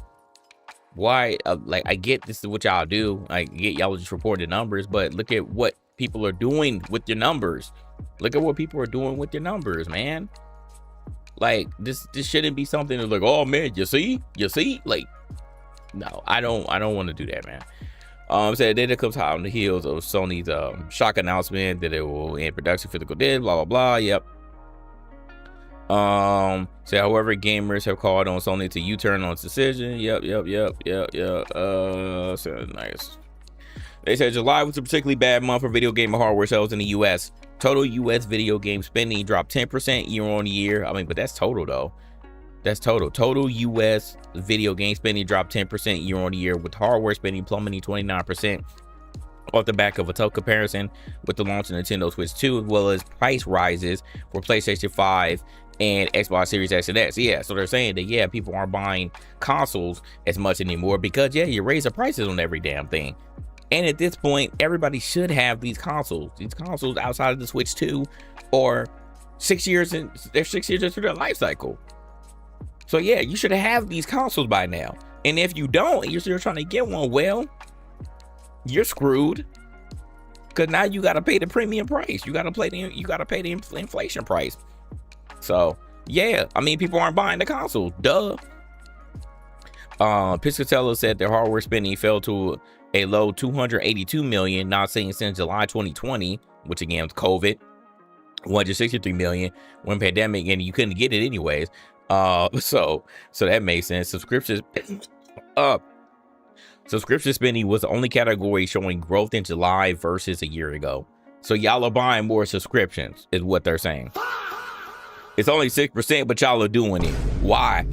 why? Like, I get this is what y'all do. I get y'all just report the numbers, but look at what people are doing with your numbers. Look at what people are doing with your numbers, man. Like, this shouldn't be something that's like, oh man, you see, like, no, I don't want to do that, man. Said data comes hot on the heels of Sony's shock announcement that it will end production physical disc, blah blah blah. Yep. So however, gamers have called on Sony to U-turn on its decision. Yep. So nice. They said July was a particularly bad month for video game hardware sales in the US. Total US video game spending dropped 10% year on year. I mean, but that's total though. That's total. Total US video game spending dropped 10% year on year, with hardware spending plummeting 29% off the back of a tough comparison with the launch of Nintendo Switch 2, as well as price rises for PlayStation 5 and Xbox Series X and S. Yeah, so they're saying that, yeah, people aren't buying consoles as much anymore because, yeah, you raise the prices on every damn thing. And at this point, everybody should have these consoles. These consoles outside of the Switch 2 or 6 years in, they're 6 years into their life cycle. So yeah, you should have these consoles by now. And if you don't, and you're still trying to get one, well, you're screwed. Because now you got to pay the premium price. You got to pay the inflation price. So yeah, I mean, people aren't buying the console. Duh. Piscatella said their hardware spending fell to a low 282 million, not seen since July 2020, which again was COVID. 163 million when pandemic, and you couldn't get it anyways. So that makes sense. Subscription spending was the only category showing growth in July versus a year ago. So y'all are buying more subscriptions, is what they're saying. It's only 6%, but y'all are doing it. Why?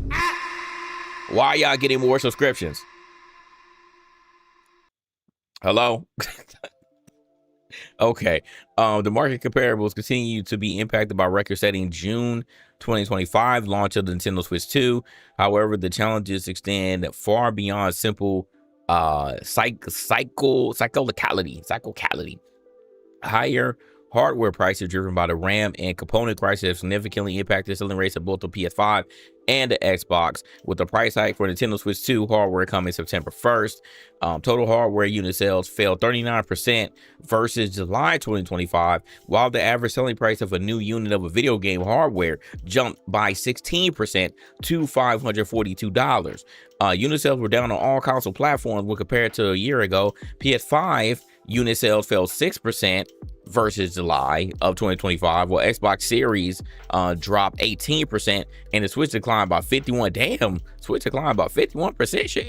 Why y'all getting more subscriptions? Hello? Okay. The market comparables continue to be impacted by record-setting June 2025 launch of the Nintendo Switch 2. However, the challenges extend far beyond simple cyclicality. Higher hardware prices driven by the RAM and component crisis have significantly impacted selling rates of both the PS5 and the Xbox, with the price hike for Nintendo Switch 2 hardware coming September 1st. Total hardware unit sales fell 39% versus July 2025, while the average selling price of a new unit of a video game hardware jumped by 16% to $542. Unit sales were down on all console platforms when compared to a year ago. PS5 unit sales fell 6% versus July of 2025, while Xbox Series dropped 18%, and the Switch declined by 51%. Damn, Switch declined by 51%. Shit.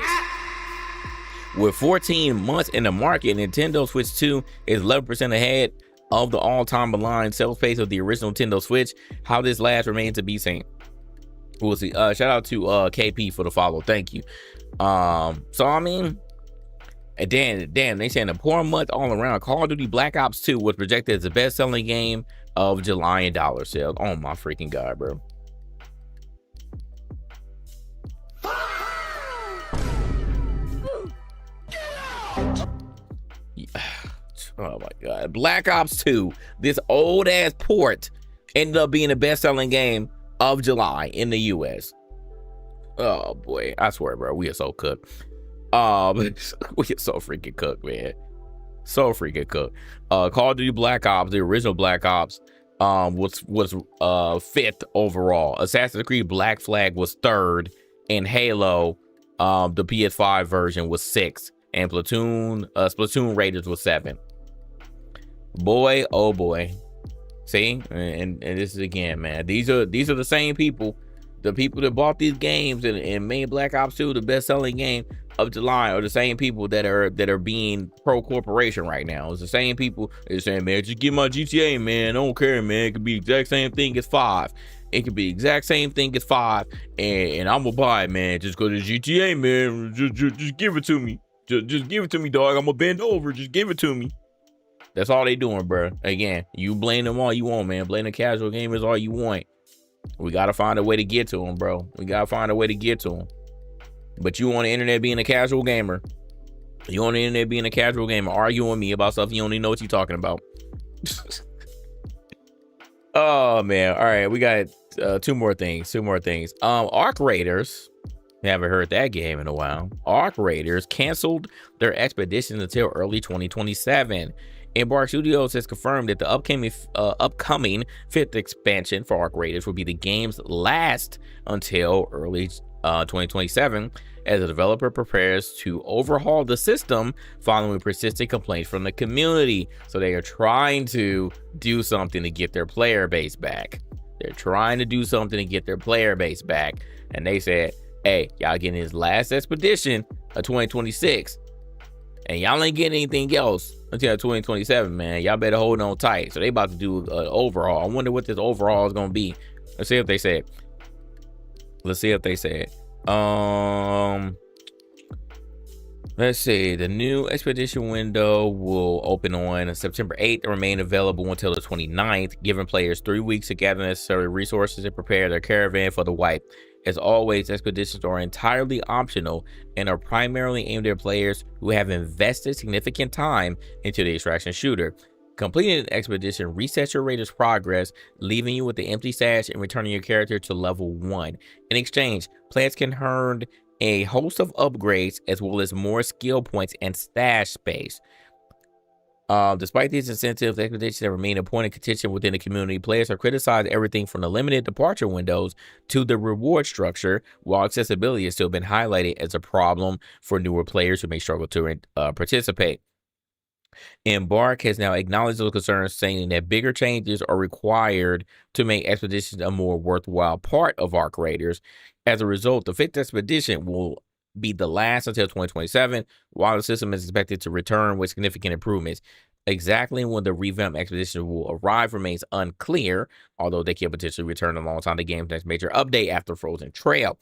With 14 months in the market, Nintendo Switch 2 is 11% ahead of the all-time aligned sales pace of the original Nintendo Switch. How this last remains to be seen. We'll see. Shout out to KP for the follow. Thank you. So I mean, and damn, they saying a poor month all around. Call of Duty Black Ops 2 was projected as the best-selling game of July in dollar sales. Oh my freaking god, bro. Oh my god. Black Ops 2, this old ass port, ended up being the best-selling game of July in the US. Oh boy, I swear, bro, we are so cooked. We are so freaking cooked, man. So freaking cooked. Call of Duty Black Ops, the original Black Ops, was fifth overall. Assassin's Creed Black Flag was third, and Halo, the PS5 version, was sixth, and Splatoon Raiders was seventh. Boy, oh boy. See, and this is again, man. These are the same people, the people that bought these games and made Black Ops 2 the best-selling game of July, are the same people that are being pro-corporation right now. It's the same people that are saying, man, just get my GTA, man. I don't care, man. It could be the exact same thing as 5. It could be the exact same thing as 5, and I'm gonna buy it, man. Just go to GTA, man. Just give it to me. Just give it to me, dog. I'm gonna bend over. Just give it to me. That's all they doing, bro. Again, you blame them all you want, man. Blame the casual gamers all you want. We gotta find a way to get to them, bro. We gotta find a way to get to them. But you on the internet being a casual gamer. You on the internet being a casual gamer, arguing with me about stuff you don't even know what you're talking about. Oh man. All right, we got two more things. Arc Raiders. Haven't heard that game in a while. Arc Raiders canceled their expedition until early 2027. Embark Studios has confirmed that the upcoming fifth expansion for Arc Raiders will be the game's last until early 2027, as the developer prepares to overhaul the system following persistent complaints from the community. So they are trying to do something to get their player base back. And they said, hey, y'all getting his last expedition of 2026, and y'all ain't getting anything else until 2027, man. Y'all better hold on tight. So they about to do an overhaul. I wonder what this overhaul is gonna be. Let's see if they say it. Let's see. The new expedition window will open on September 8th and remain available until the 29th, giving players 3 weeks to gather necessary resources and prepare their caravan for the wipe. As always, expeditions are entirely optional and are primarily aimed at players who have invested significant time into the extraction shooter. Completing an expedition resets your rater's progress, leaving you with the empty stash and returning your character to level 1. In exchange, players can earn a host of upgrades as well as more skill points and stash space. Despite these incentives, expeditions have remained a point of contention within the community. Players have criticized everything from the limited departure windows to the reward structure, while accessibility has still been highlighted as a problem for newer players who may struggle to participate. Embark has now acknowledged those concerns, saying that bigger changes are required to make expeditions a more worthwhile part of ARC Raiders. As a result, the 5th expedition will be the last until 2027, while the system is expected to return with significant improvements. Exactly when the revamped expedition will arrive remains unclear, although they can potentially return alongside the game's next major update after Frozen Trail.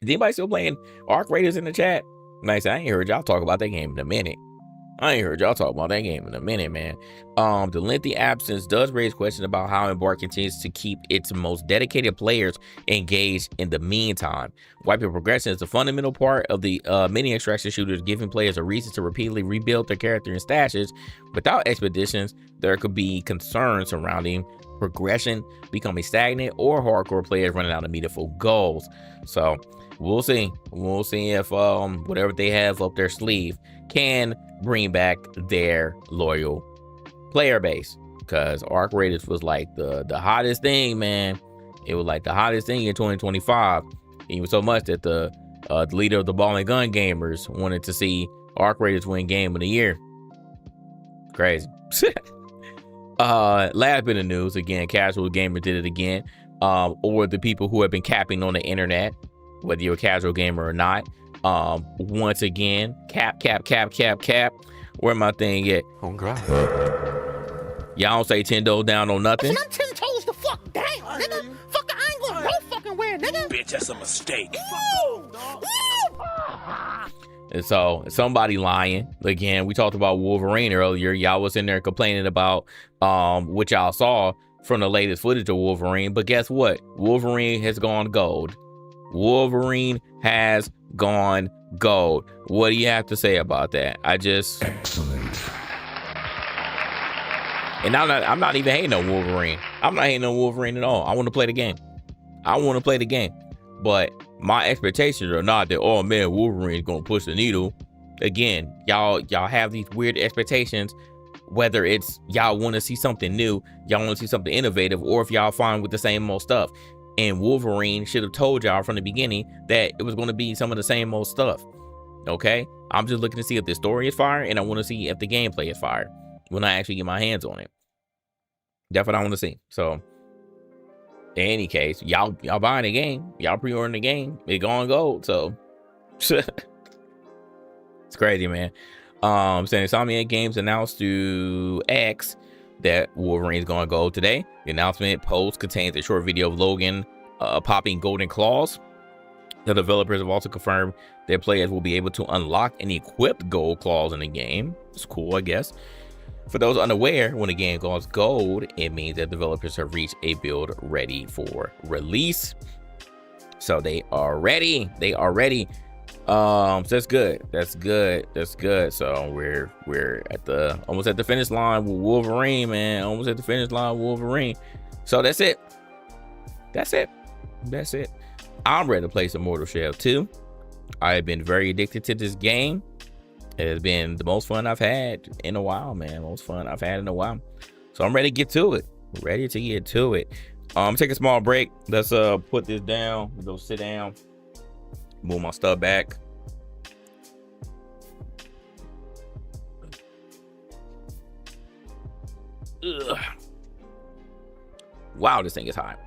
Is anybody still playing ARC Raiders in the chat? Nice, I ain't heard y'all talk about that game in a minute. I ain't heard y'all talk about that game in a minute, man. The lengthy absence does raise questions about how Embark continues to keep its most dedicated players engaged in the meantime. Wiping progression is a fundamental part of the mini extraction shooters, giving players a reason to repeatedly rebuild their character and stashes. Without expeditions, there could be concerns surrounding progression becoming stagnant or hardcore players running out of meaningful goals. So we'll see. We'll see if whatever they have up their sleeve can bring back their loyal player base, because ARC Raiders was like the hottest thing, man. It was like the hottest thing in 2025, even so much that the leader of the Ball and Gun Gamers wanted to see ARC Raiders win Game of the Year. Crazy. Last bit of news, again, Casual Gamer did it again, or the people who have been capping on the internet, whether you're a casual gamer or not. Once again, cap. Where my thing at? Oh, God. Y'all don't say 10 toes down on nothing. Listen, I'm 10 toes the fuck down, nigga. Fuck, I ain't going no fucking where, nigga. Bitch, that's a mistake. And so somebody lying again. We talked about Wolverine earlier. Y'all was in there complaining about what y'all saw from the latest footage of Wolverine. But guess what? Wolverine has gone gold. Wolverine has gone gold. What do you have to say about that? Excellent. And I'm not even hating on Wolverine. I'm not hating on Wolverine at all. I want to play the game. But my expectations are not that, oh man, Wolverine's gonna push the needle. Again, y'all have these weird expectations, whether it's y'all want to see something new, y'all want to see something innovative, or if y'all fine with the same old stuff. And Wolverine should have told y'all from the beginning that it was going to be some of the same old stuff. Okay? I'm just looking to see if the story is fire, and I want to see if the gameplay is fire when I actually get my hands on it. That's what I want to see. So, in any case, y'all buying the game, y'all pre-ordering the game, it going gold. So, it's crazy, man. Saying Insomniac Games announced to X that Wolverine's going gold today. The announcement post contains a short video of Logan popping golden claws. The developers have also confirmed that players will be able to unlock and equip gold claws in the game. It's cool, I guess. For those unaware, when a game goes gold, it means that developers have reached a build ready for release. So they are ready. So that's good. So we're at the almost at the finish line with Wolverine, man. So that's it. I'm ready to play some Mortal Shell 2. I have been very addicted to this game. It has been the most fun I've had in a while, man. So I'm ready to get to it. Take a small break. Let's put this down. Go sit down. Move my stuff back. Ugh. Wow, this thing is hot.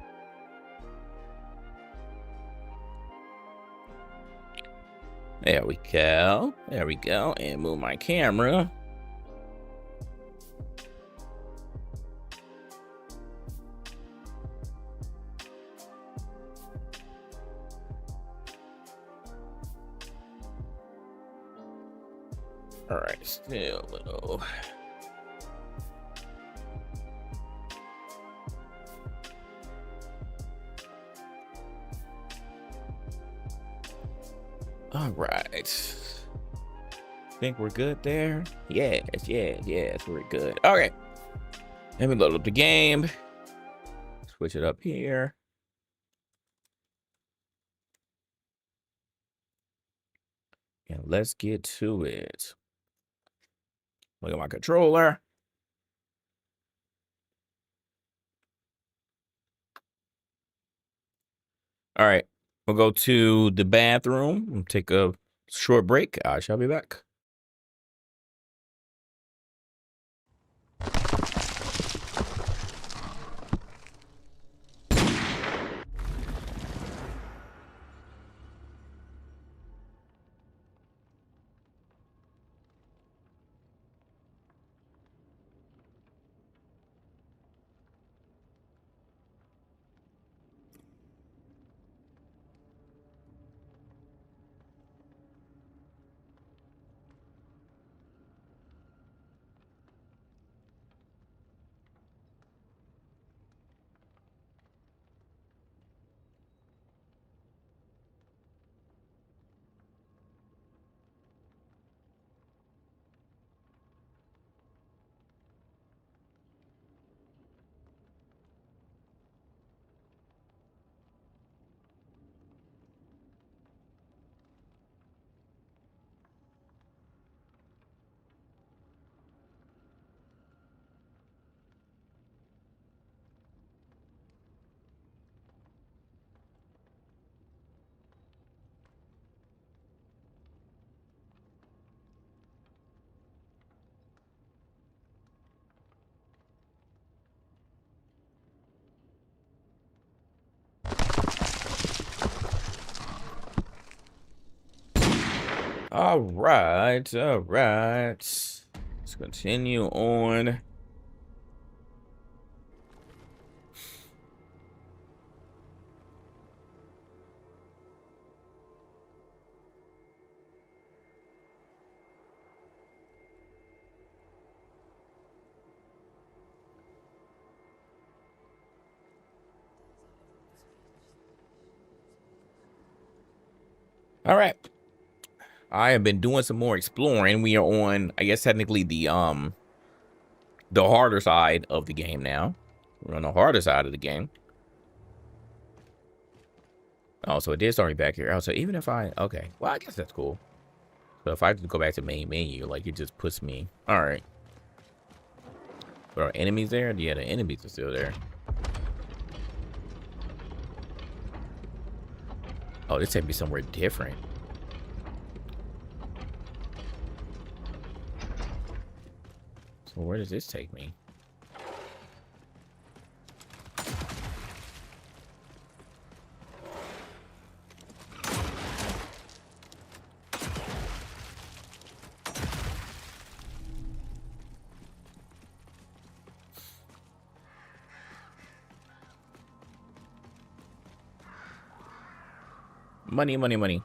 There we go. And move my camera. All right, still a little. All right. Think we're good there? Yes, we're good. Okay. Let me load up the game. Switch it up here. And let's get to it. Look at my controller. All right. We'll go to the bathroom and take a short break. I shall be back. All right. Let's continue on. All right. I have been doing some more exploring. We are on, I guess, technically the harder side of the game now. We're on the harder side of the game. Oh, so it did start me back here. Oh, so even if okay, well, I guess that's cool. So if I just go back to main menu, like it just puts me, all right. But are enemies there? Yeah, the enemies are still there. Oh, this takes me somewhere different. So where does this take me? Money, money, money.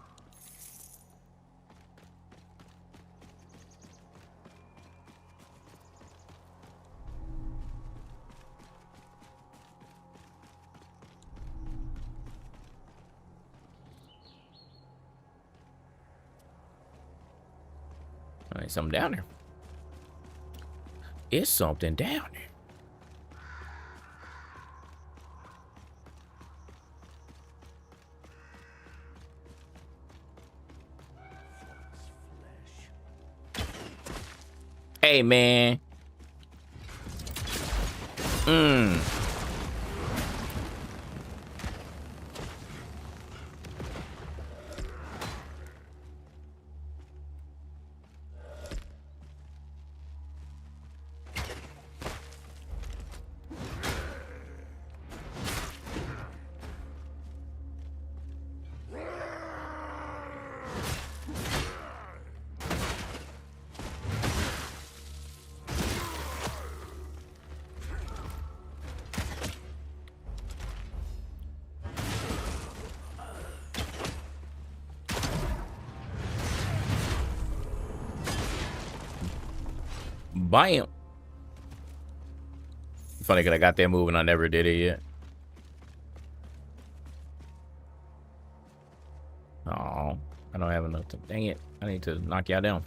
All right, something down there. It's something down there. Hey, man. Bam. Funny because I got that move and I never did it yet. Oh, I don't have enough to. Dang it. I need to knock y'all down.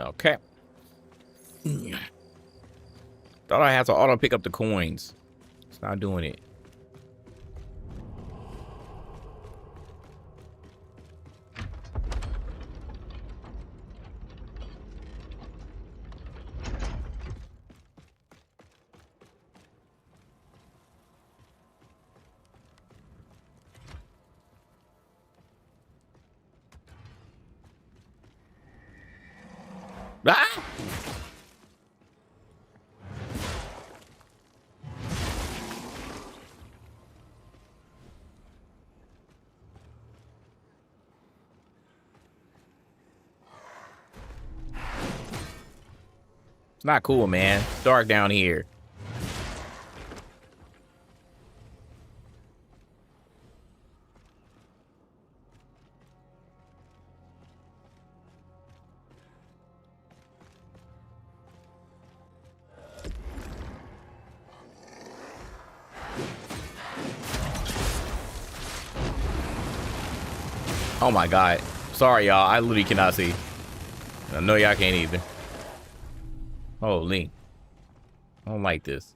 Okay. Thought I had to auto pick up the coins. It's not doing it. Ah! It's not cool, man. It's dark down here. Oh my god. Sorry, y'all. I literally cannot see. I know y'all can't even. Holy. I don't like this.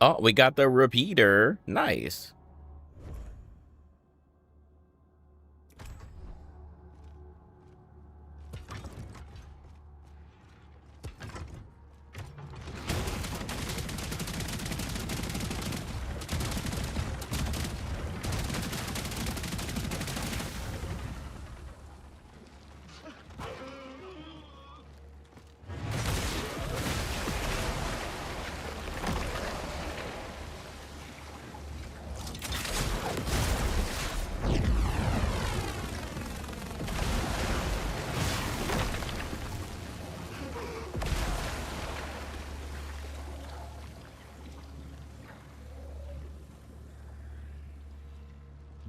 Oh, we got the repeater. Nice.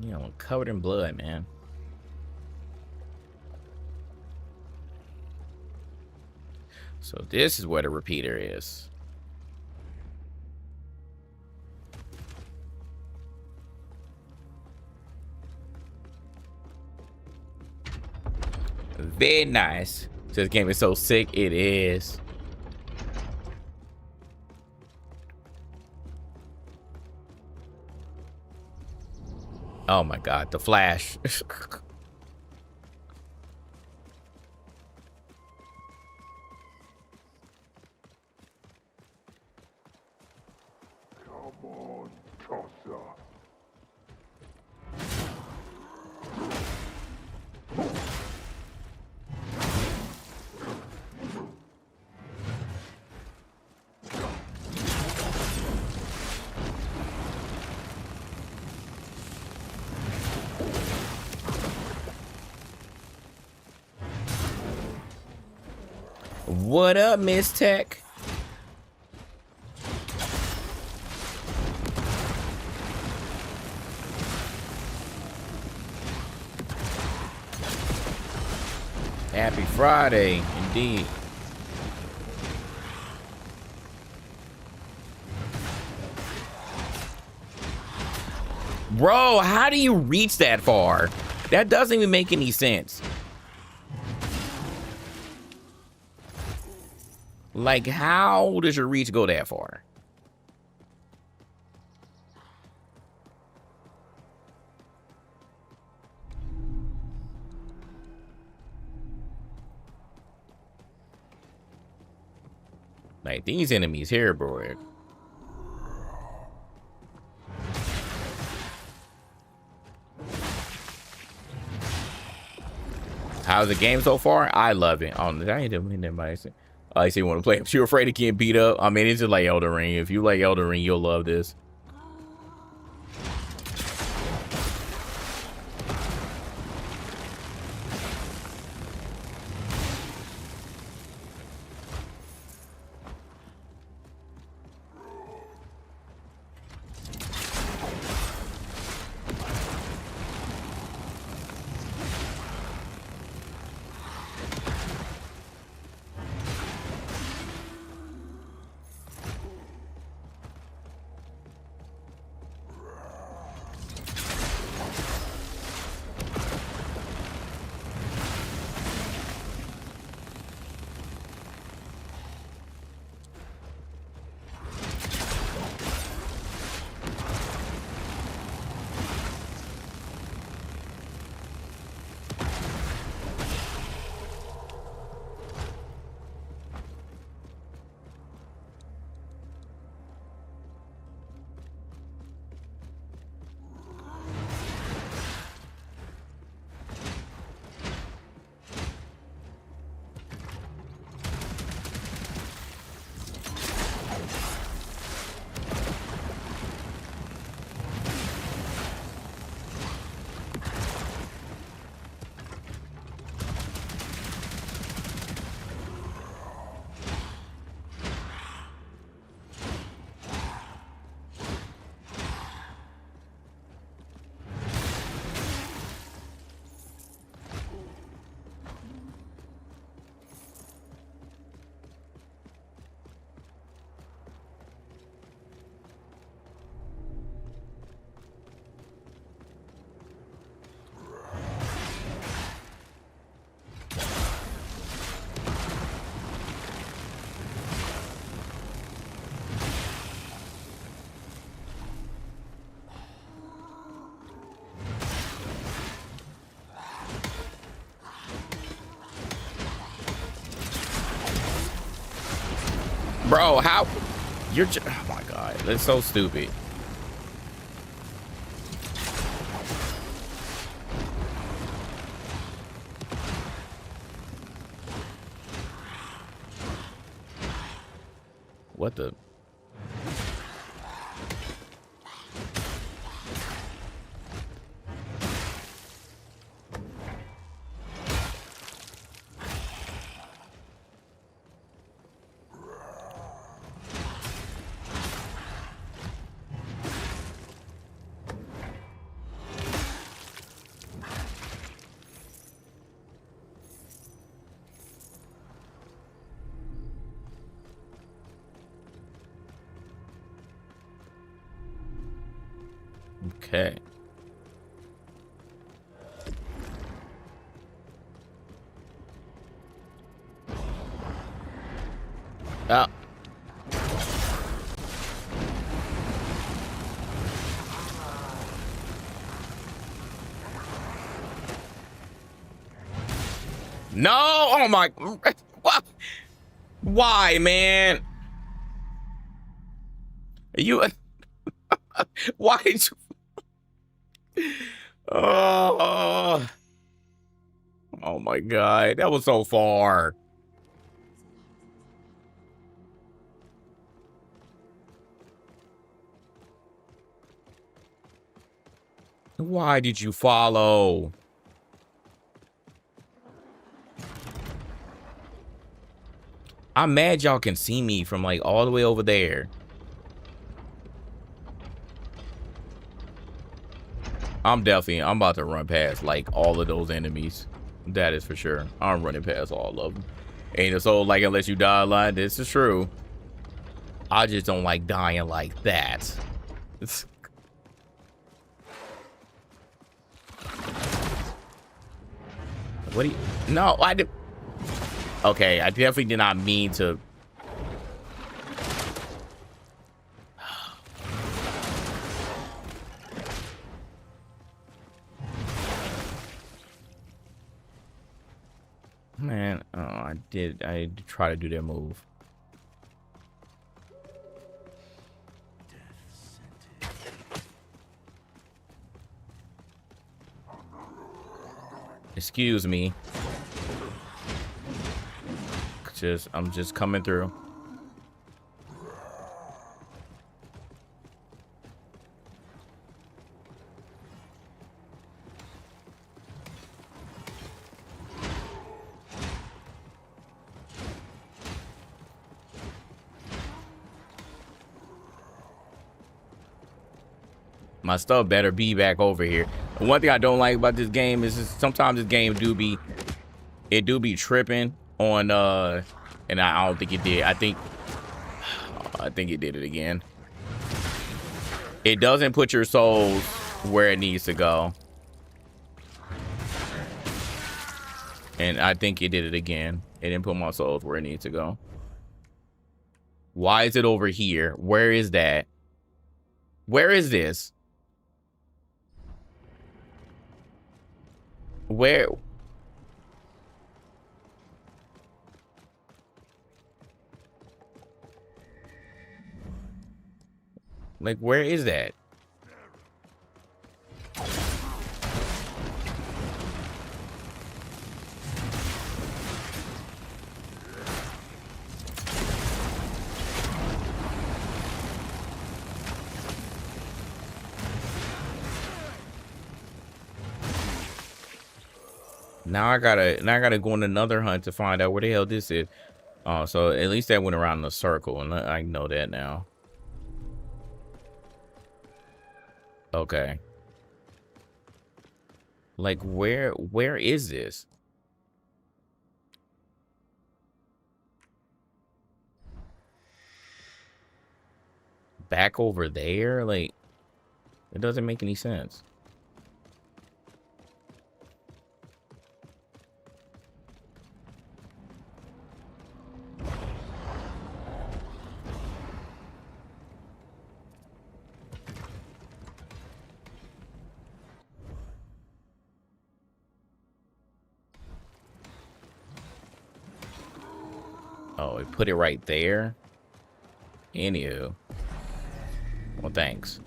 You know, covered in blood, man. So this is where the repeater is. Very nice. This game is so sick. It is. Oh my god, the flash. Come on, tosser. What up, Miss Tech? Friday, indeed. Bro, how do you reach that far? That doesn't even make any sense. Like, how does your reach go that far? Like, these enemies here, bro. How's the game so far? I love it. Oh, I ain't doing anybody. I see you want to play. If you're afraid of getting beat up, I mean, it's just like Elden Ring. If you like Elden Ring, you'll love this. Bro, how? You're just, oh my God, that's so stupid. What the? Okay. Oh. No! Oh my! What? Why, man? Are you? Why did you? Oh, oh my God, that was so far. Why did you follow? I'm mad y'all can see me from like all the way over there. I'm about to run past like all of those enemies. That is for sure. I'm running past all of them. Ain't it so like unless you die a lot? This is true. I just don't like dying like that. It's... What do you... No, I did... Okay, I definitely did not mean to... Man, oh, I did try to do their move. Excuse me. I'm just coming through. My stuff better be back over here. And one thing I don't like about this game is sometimes this game do be tripping on and I don't think it did. I think it did it again. It doesn't put your souls where it needs to go. And I think it did it again. It didn't put my souls where it needs to go. Why is it over here? Where is that? Where is this? Where? Like, where is that? Now I gotta go on another hunt to find out where the hell this is. Oh, so at least that went around in a circle, and I know that now. Okay. Like, where is this? Back over there? Like, it doesn't make any sense. Oh, it put it right there. Anywho. Well, thanks.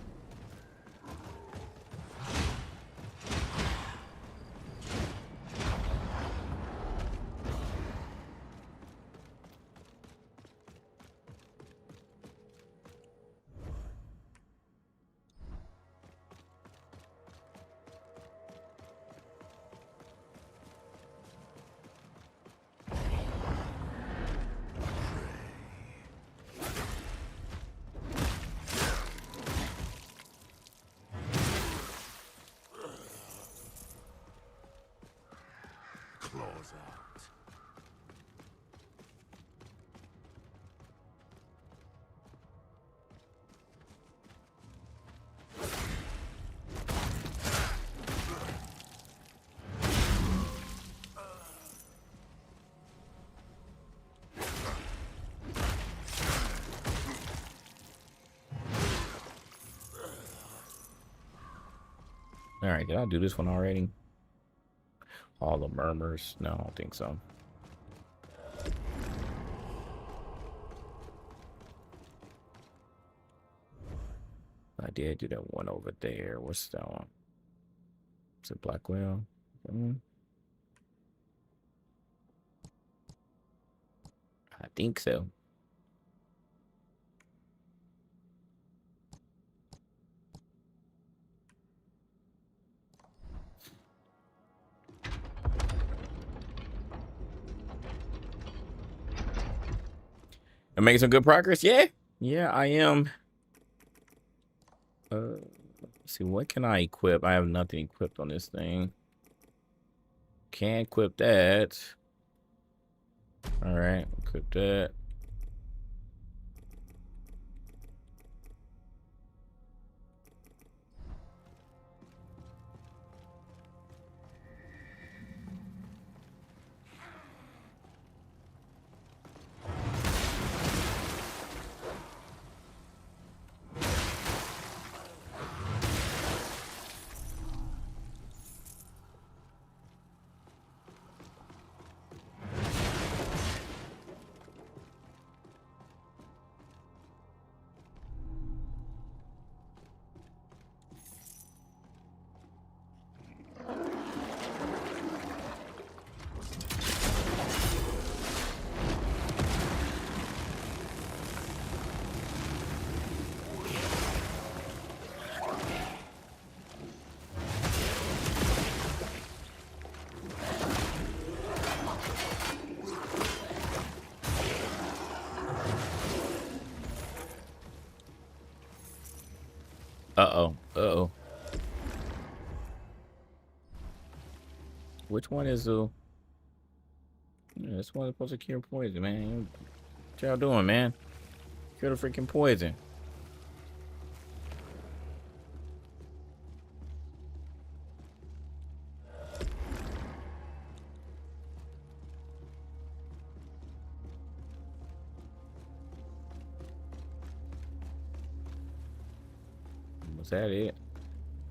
All right, did I do this one already? All the murmurs? No, I don't think so. I did do that one over there. What's that one? Is it Blackwell? I think so. I'm making some good progress. Yeah, I am. Let's see, what can I equip? I have nothing equipped on this thing. can't equip that. All right, equip that. Uh-oh. Uh-oh. Which one is the... Yeah, this one's supposed to cure poison, man. What y'all doing, man? Cure the freaking poison. Was that it?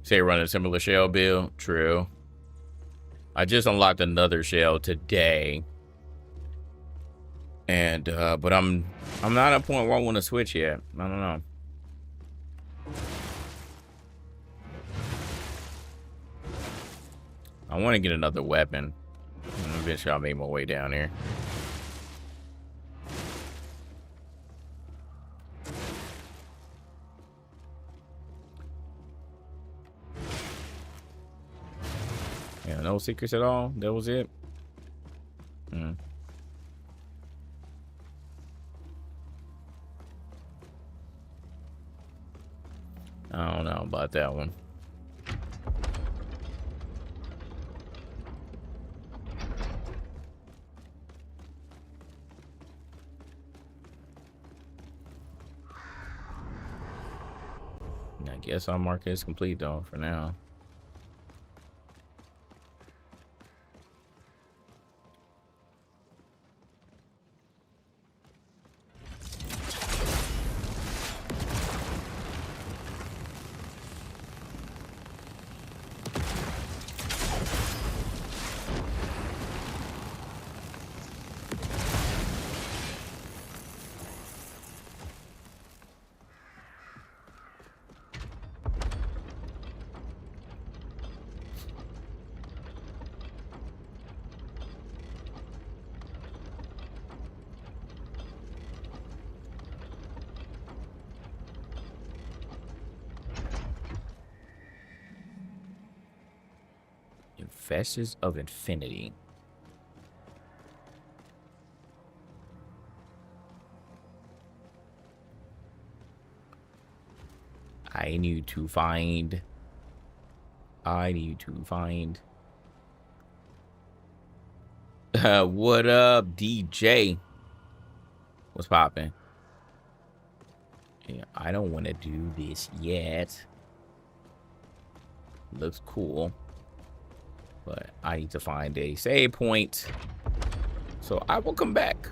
Say running a similar shell build. True. I just unlocked another shell today. And but I'm not at a point where I want to switch yet. I don't know. I want to get another weapon. Eventually I'll make my way down here. Yeah, no secrets at all. That was it. I don't know about that one. I guess I'll mark it as complete though for now. Infestors of Infinity. I need to find. What up, DJ? What's poppin'? Yeah, I don't want to do this yet. Looks cool. But I need to find a save point. So I will come back.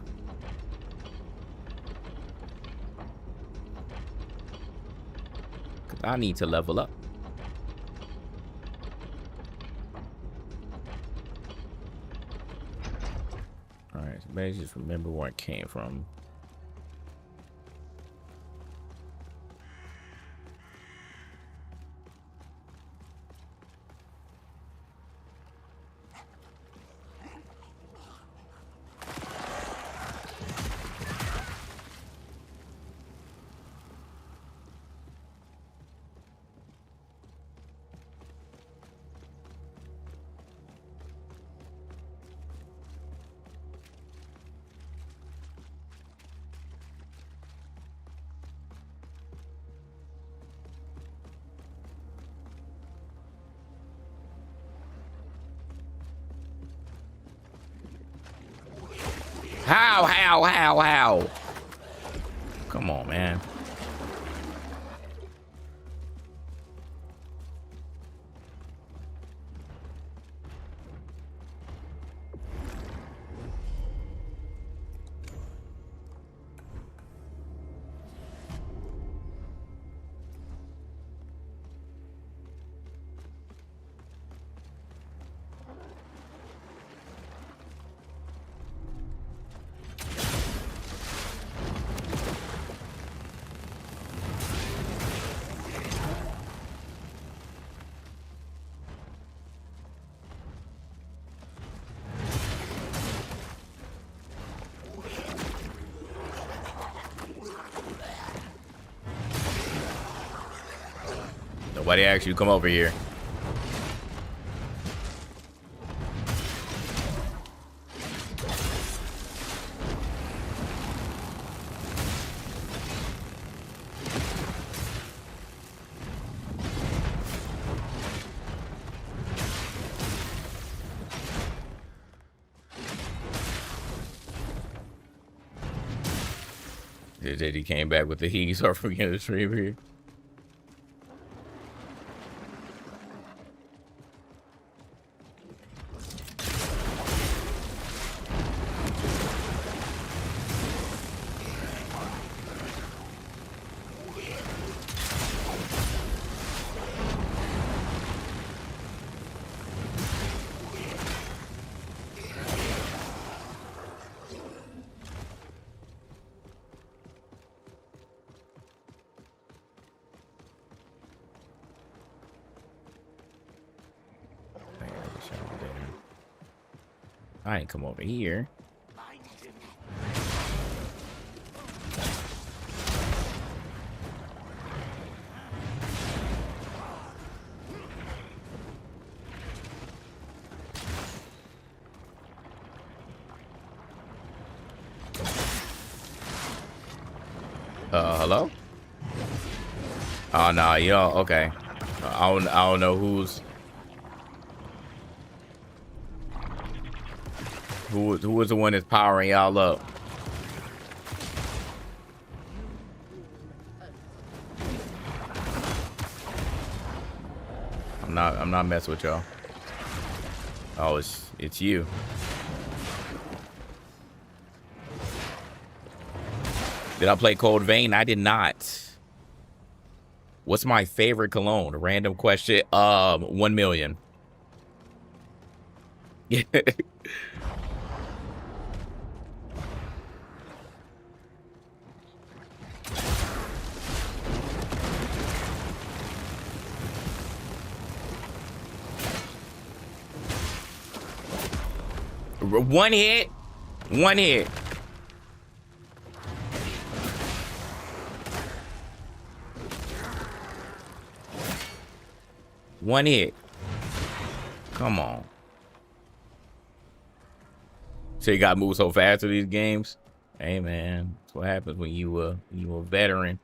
Cause I need to level up. Alright, so maybe just remember where I came from. How? Come on, man. Nobody asked you to come over here. He came back with the heat. Start forgetting the stream here. I ain't come over here. Hello? Oh no, yo, okay. I don't know who was the one that's powering y'all up. I'm not messing with y'all. Oh, it's you. Did I play Cold Vein? I did not. What's my favorite cologne? Random question. 1 million. Yeah. One hit. One hit. One hit. Come on. So you gotta move so fast to these games. Hey man, that's what happens when you a veteran.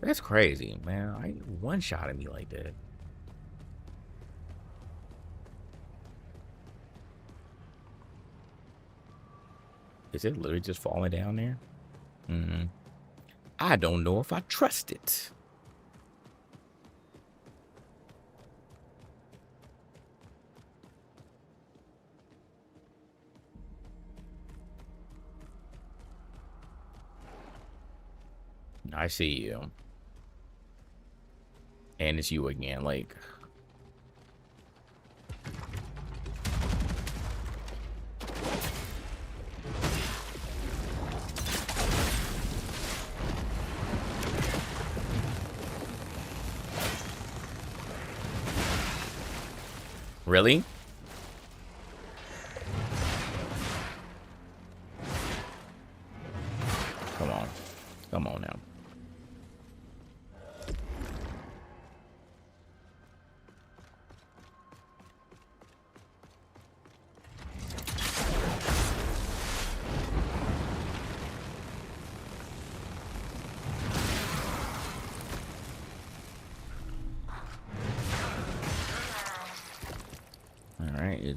That's crazy, man. I one shot at me like that. Is it literally just falling down there? I don't know if I trust it. I see you. And it's you again, like... Really? Come on. Come on now.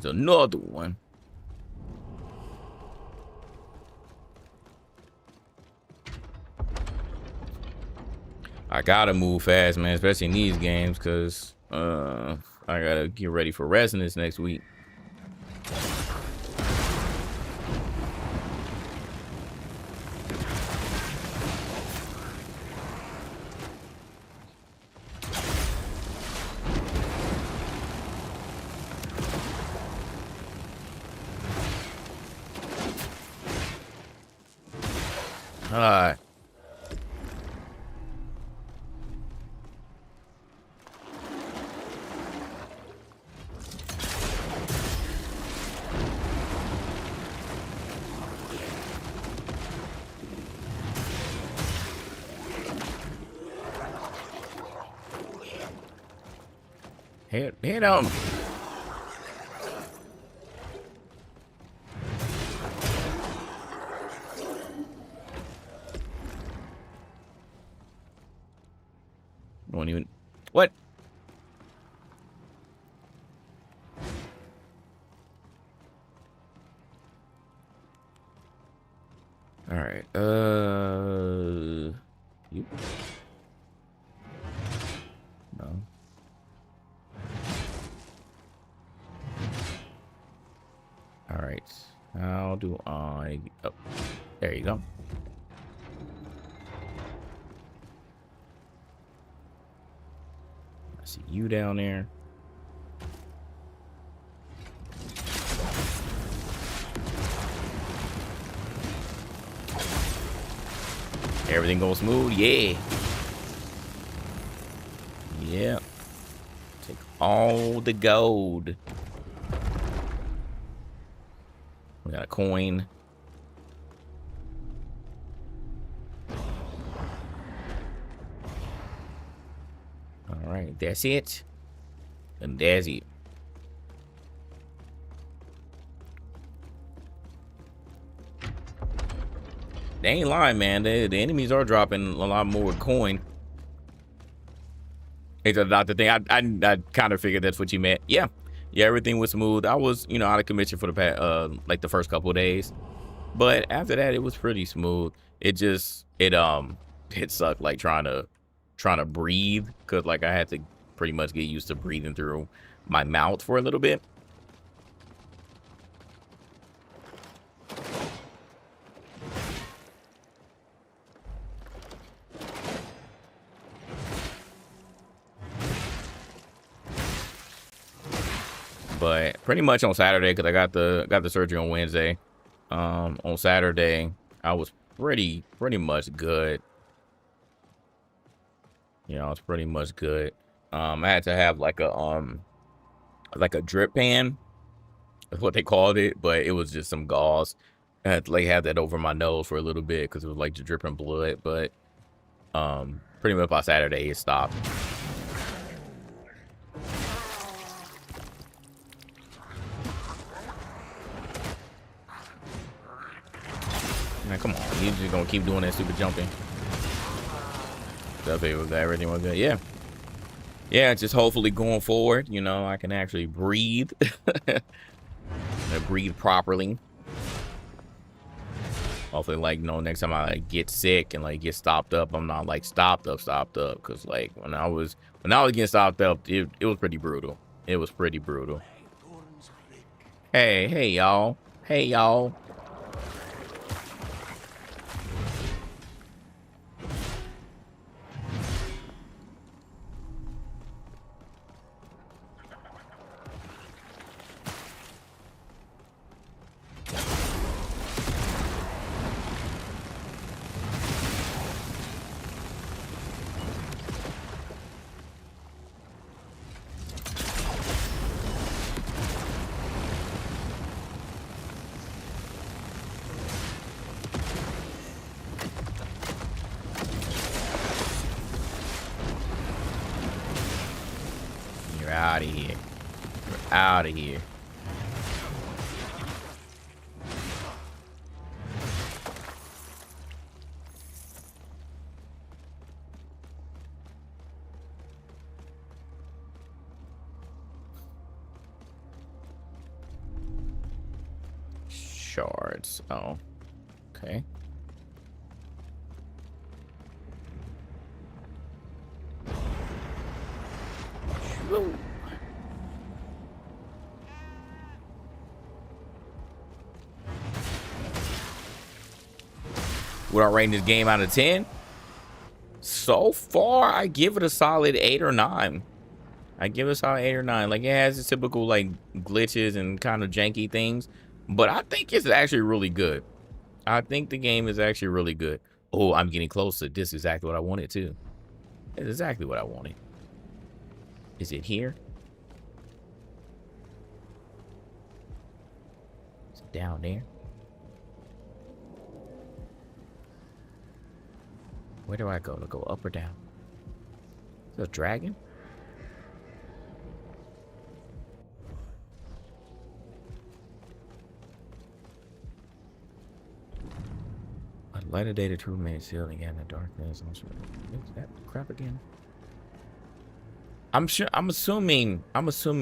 There's another one. I gotta move fast, man, especially in these games, because I gotta get ready for Resonance next week. All right. Head on. Won't even. What? All right. You. No. All right. How do I? Oh, there you go. I see you down there. Everything goes smooth. Yeah. Yeah. Take all the gold. We got a coin. All right, that's it. And that's it. They ain't lying, man. The enemies are dropping a lot more coin. It's not the thing. I kind of figured that's what you meant. Yeah. Yeah, everything was smooth. I was, you know, out of commission for the past, like the first couple of days. But after that, it was pretty smooth. It just, it sucked, like trying to breathe, because like I had to pretty much get used to breathing through my mouth for a little bit. But pretty much on Saturday, because I got the surgery on Wednesday. On Saturday, I was pretty much good. You know, I was pretty much good. I had to have like a drip pan. That's what they called it, but it was just some gauze. I had to like have that over my nose for a little bit because it was like just dripping blood. But pretty much by Saturday it stopped. Man, come on. You just gonna keep doing that stupid jumping. Stuff was everything was good. Yeah. Yeah, just hopefully going forward, you know, I can actually breathe. Breathe properly. Hopefully, like, you know, next time I like, get sick and like get stopped up, I'm not like stopped up. Cause like when I was getting stopped up, it was pretty brutal. It was pretty brutal. Hey y'all. Hey y'all. Out of here. We're out of here. shards. Oh, okay. Whoa. Would I rate this game out of 10? So far, I give it a solid 8 or 9. I give it a solid 8 or 9. Like, it has its typical, like, glitches and kind of janky things. But I think it's actually really good. I think the game is actually really good. Oh, I'm getting closer. This is exactly what I wanted, too. It's exactly what I wanted. Is it here? Is it down there? Where do I go? To go up or down? Is it a dragon? A light of day, the true remains sealed again in the darkness. What's that crap again? I'm assuming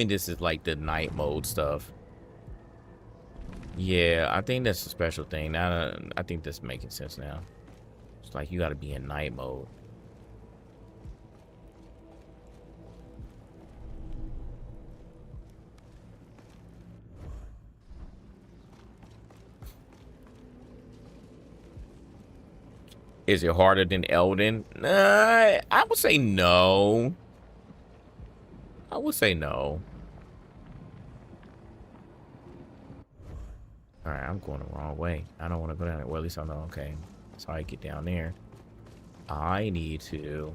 this is like the night mode stuff. Yeah, I think that's a special thing. Now, I think that's making sense now. It's like you got to be in night mode. Is it harder than Elden? I would say no. I would say no. All right, I'm going the wrong way. I don't want to go down there. Well, at least I know. Okay, that's how I get down there. I need to.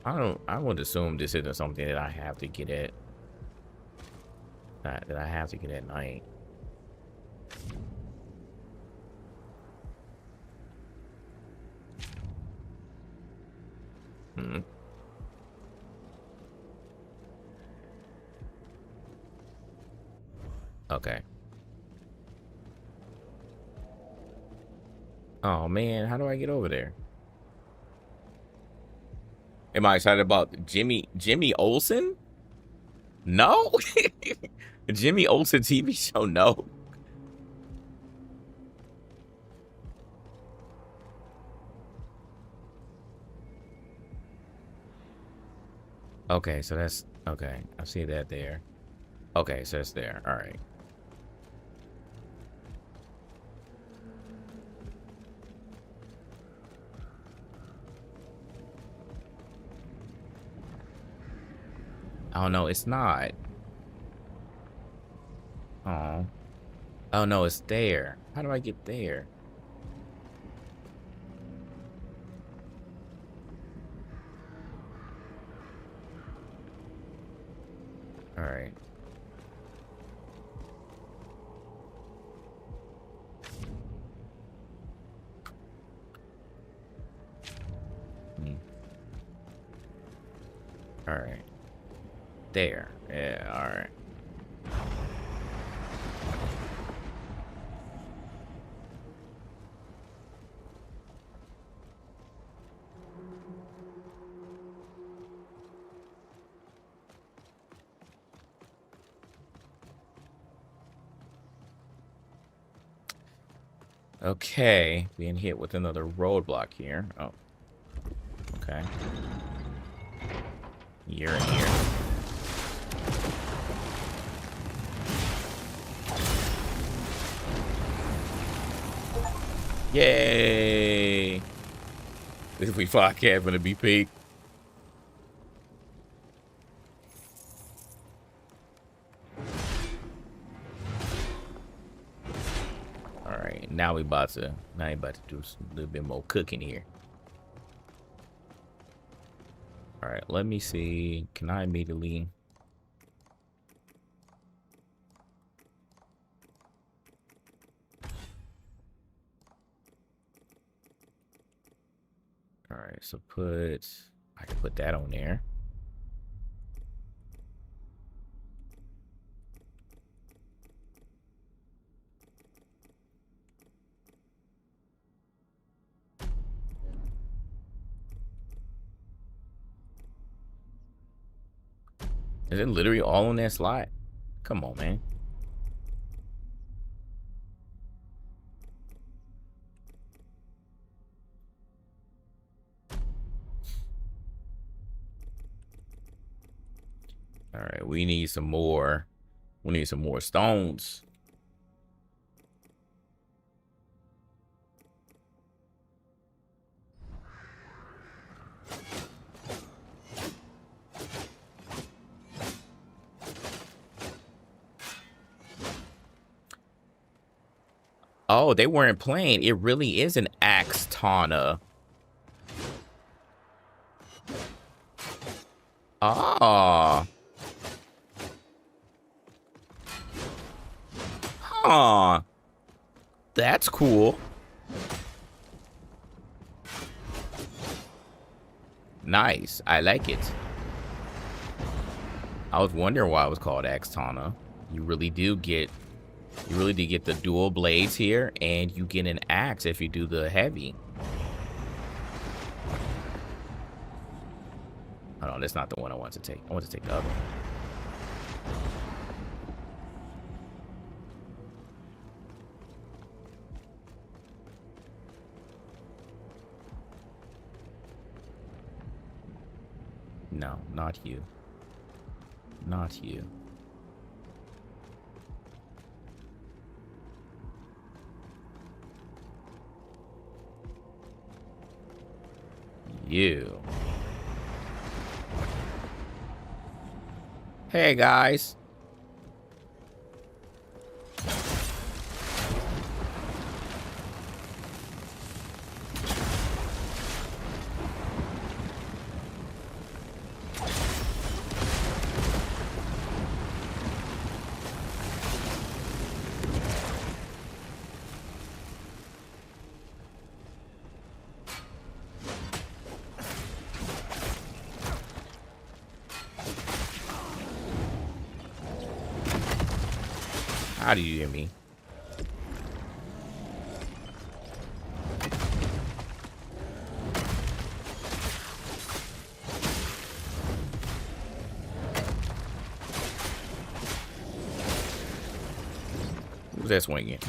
I would assume this isn't something that I have to get at. That I have to get at night. Hmm. Okay. Oh man, how do I get over there? Am I excited about Jimmy Olsen? No. Jimmy Olsen TV show? No. Okay, so that's okay. I see that there. Okay, so it's there. All right. Oh no, it's not. Oh. Oh no, it's there. How do I get there? All right. All right. There. Yeah, all right. Okay, being hit with another roadblock here. Oh, okay. You're in here. Yay! If we fuck having to be peak. Alright, now we about to do a little bit more cooking here. Alright, let me see. Can I immediately Alright, so I can put that on there. Is it literally all on that slide? Come on, man. All right, we need some more. We need some more stones. Oh, they weren't playing. It really is an axe Tana. Ah. Huh. That's cool. Nice. I like it. I was wondering why it was called axe Tana. You really do get the dual blades here, and you get an axe if you do the heavy. Oh no, that's not the one I want to take. I want to take the other one. No, not you. Not you. You. Hey, guys. How do you hear me? Who's that swinging?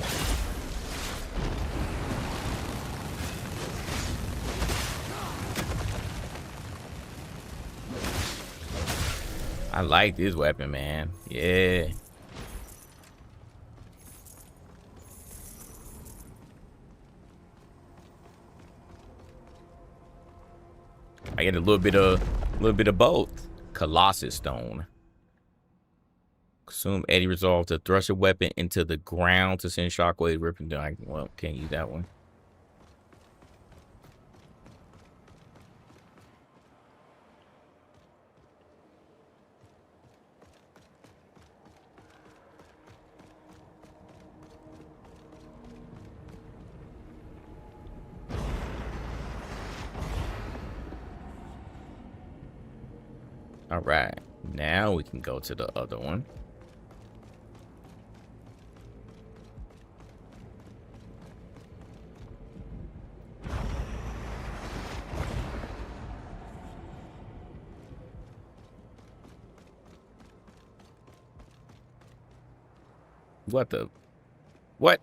I like this weapon, man. Yeah. I get a little bit of both. Colossus Stone. Consume Eddie resolve to thrust a weapon into the ground to send shockwave ripping down. Well, can't use that one. All right, now we can go to the other one. What the? What?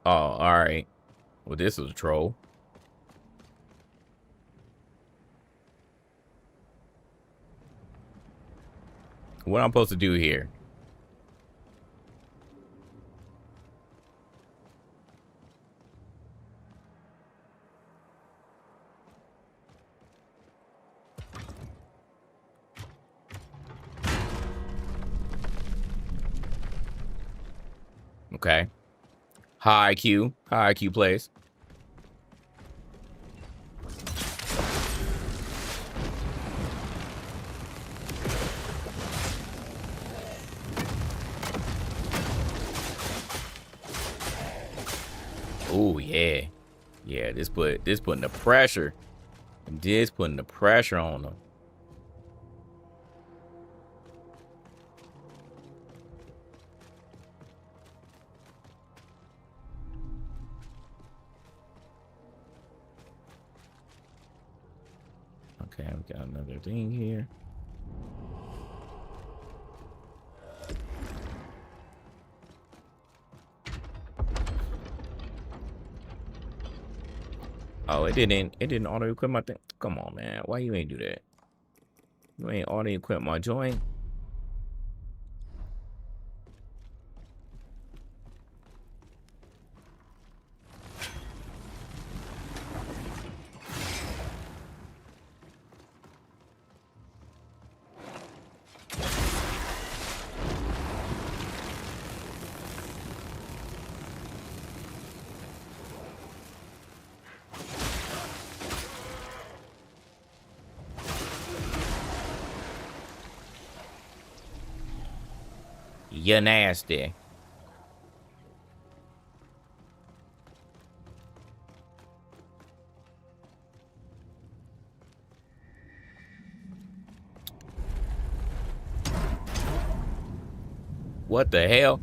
Oh, all right. Well, this was a troll. What I'm supposed to do here? Okay. High IQ. High IQ plays. Oh yeah. Yeah, this putting the pressure. This putting the pressure on them. Okay, we got another thing here. Oh, it didn't auto equip my thing. Come on, man. Why you ain't do that? You ain't auto equip my joint. You're nasty. What the hell?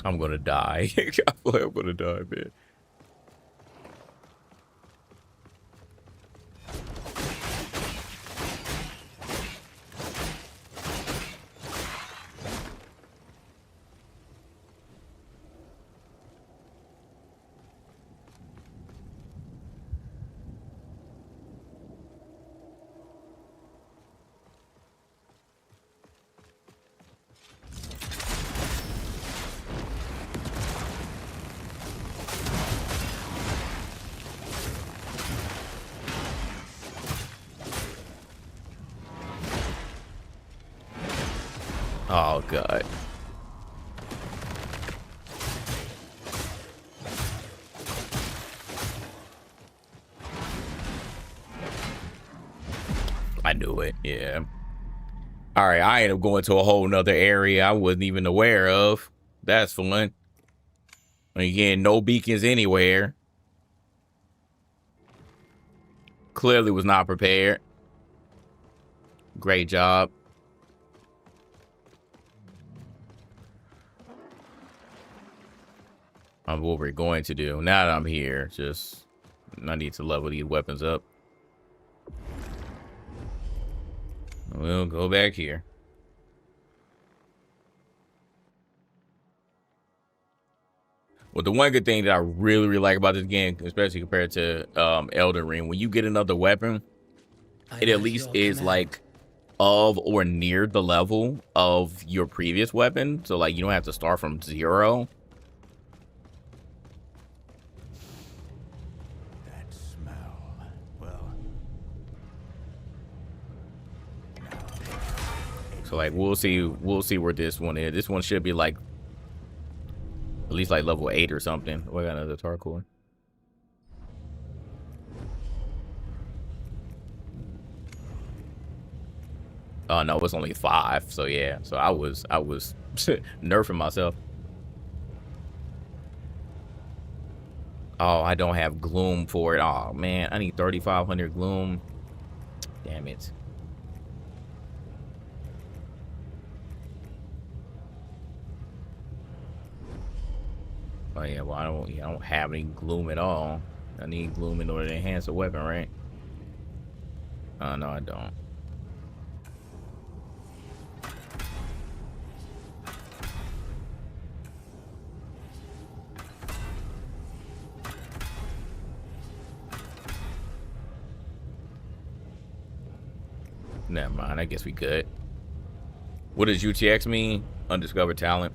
I'm gonna die. I feel like I'm gonna die, man. Oh god. I knew it, yeah. All right, I ended up going to a whole nother area I wasn't even aware of. That's fun. Again, no beacons anywhere. Clearly was not prepared. Great job. What we're going to do now that I'm here, just I need to level these weapons up. We'll go back here. Well, the one good thing that I really like about this game, especially compared to Elden Ring, when you get another weapon, it at least is like of or near the level of your previous weapon. So like you don't have to start from 0. That smell. Well. So like we'll see where this one is. This one should be like at least like level 8 or something. We got another Tarkor. Oh no, it's only 5. So yeah. So I was nerfing myself. Oh, I don't have gloom for it. Oh man, I need 3,500 gloom. Damn it. Oh yeah, well I don't have any gloom at all. I need gloom in order to enhance a weapon, right? Oh no, I don't. Never mind, I guess we good. What does UTX mean? Undiscovered talent.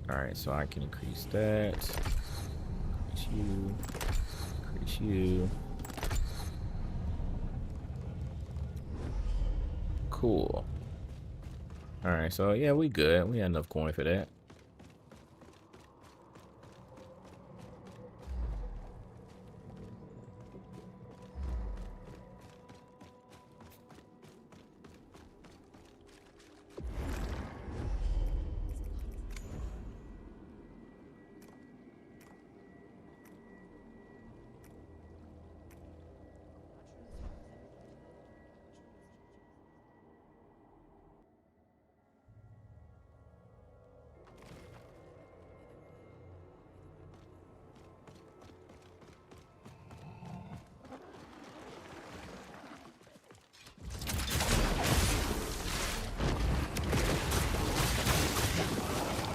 All right, so I can increase that. Increase you. Increase you. Cool. All right, so yeah, we good. We had enough coin for that.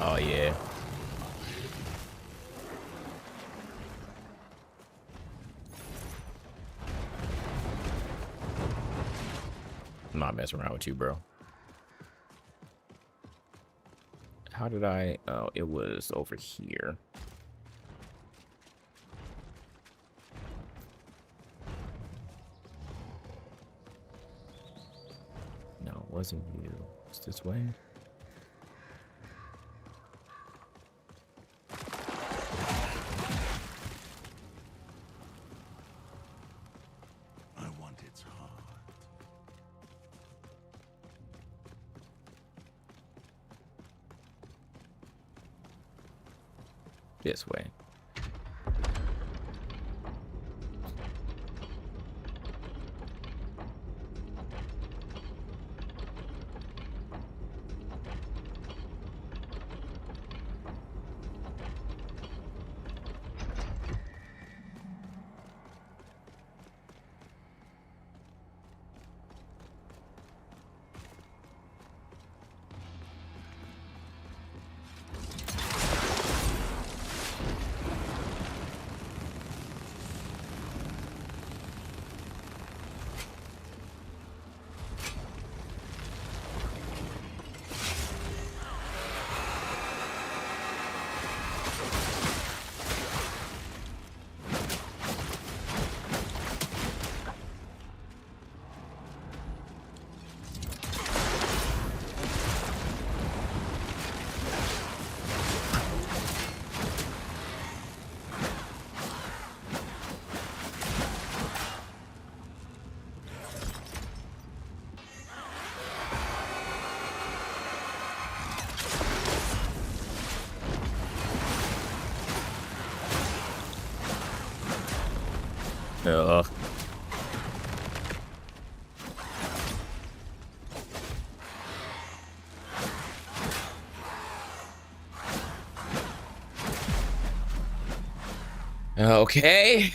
Oh yeah. I'm not messing around with you, bro. How did I? Oh, it was over here. No, it wasn't you. It's this way. I want its heart. This way. Ugh. Okay.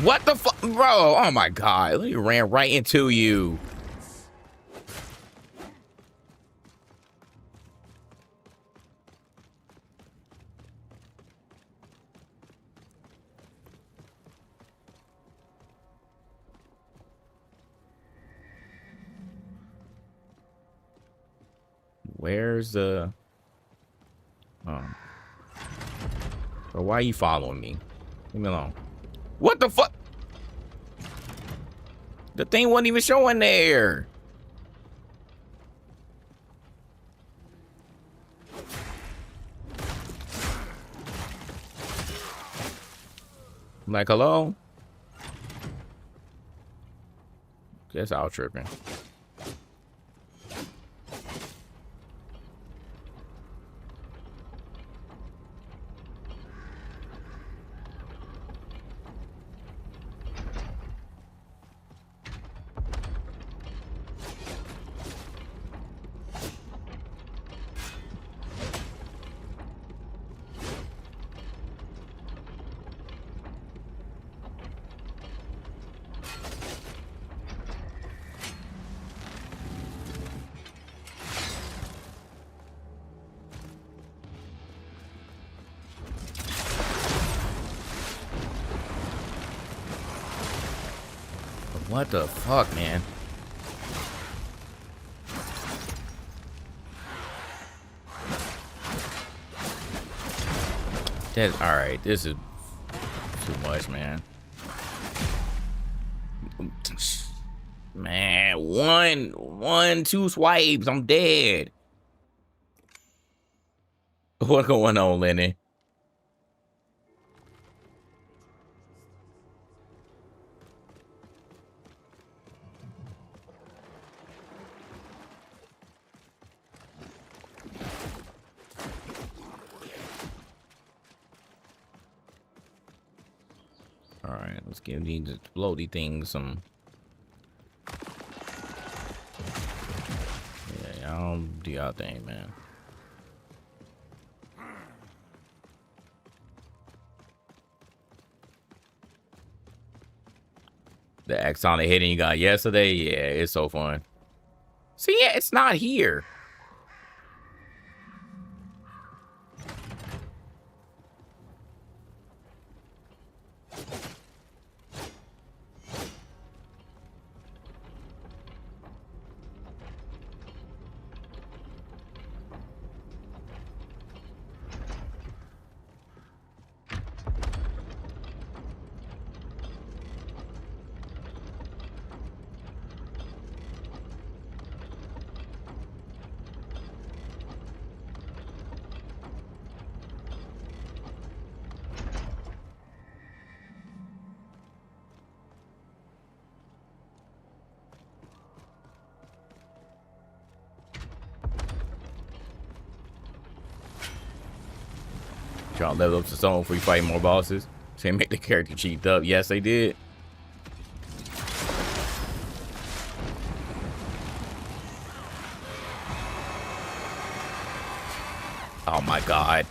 What the fuck, bro? Oh my god, he ran right into you. Where's the? Oh. Bro, why are you following me? Leave me alone. What the fuck? The thing wasn't even showing there. I'm like, hello? Guess I was tripping. What the fuck, man? That's all right. This is too much, man. Man, two swipes. I'm dead. What's going on, Lenny? All right, let's give these explodey things some. Yeah, y'all do y'all thing, man. The Axonic hitting you got yesterday, yeah, it's so fun. See, yeah, it's not here. Trying to level up to someone before you fight more bosses. So they make the character cheaped up. Yes, they did. Oh my god.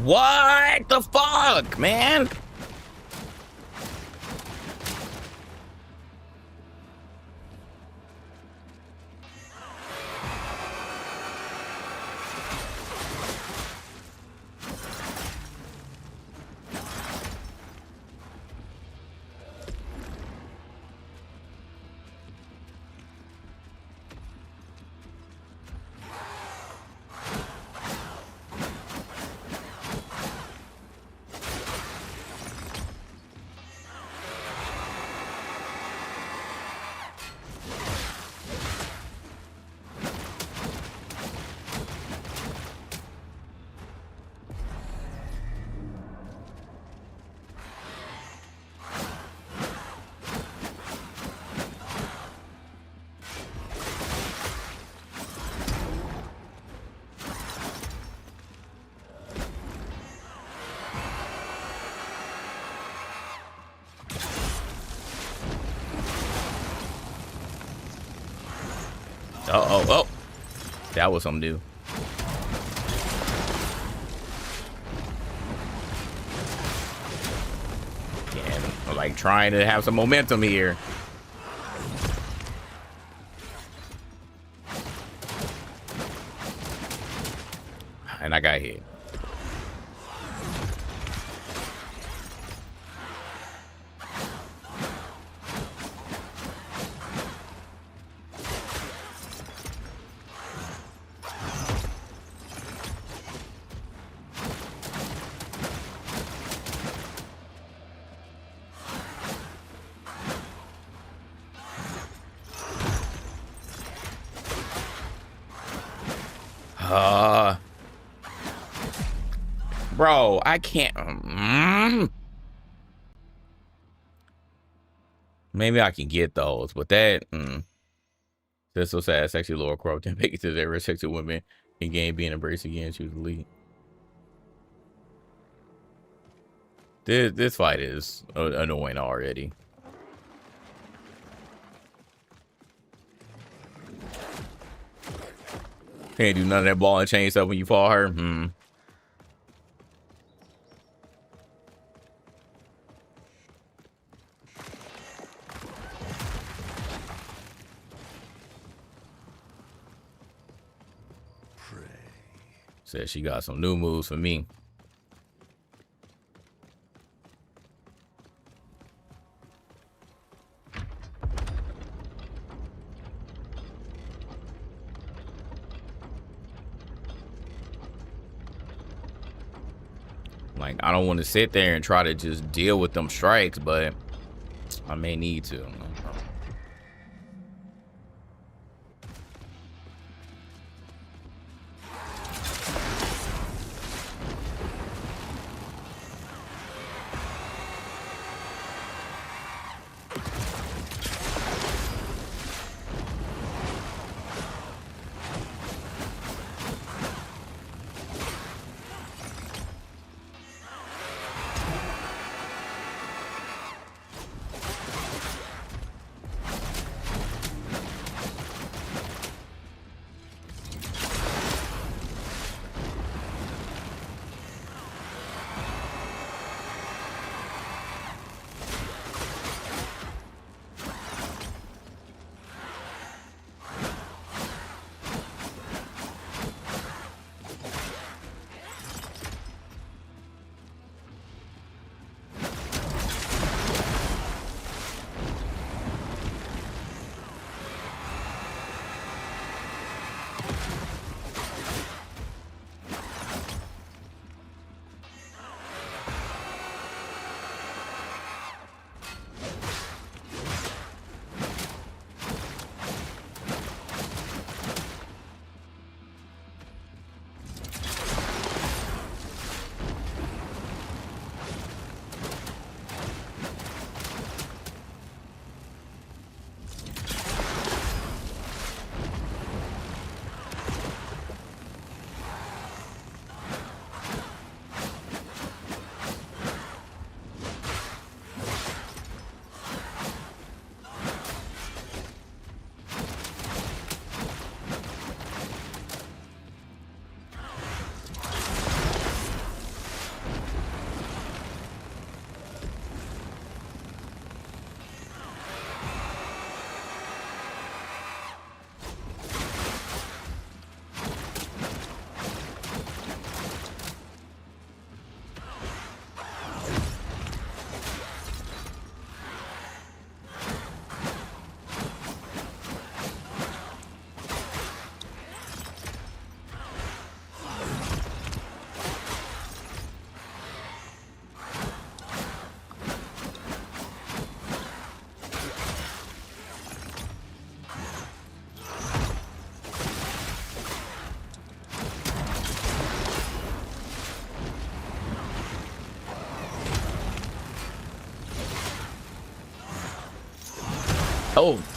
What the fuck, man? Oh. That was something new. Yeah, I'm like trying to have some momentum here. And I got hit. Bro, I can't. Maybe I can get those, but that. That's so sad. Sexy Laura Croft didn't make it to the ever sexy women in game being embraced again. She was the lead. This fight is annoying already. Can't do none of that ball and chain stuff when you fall her. Said she got some new moves for me. Like, I don't want to sit there and try to just deal with them strikes, but I may need to.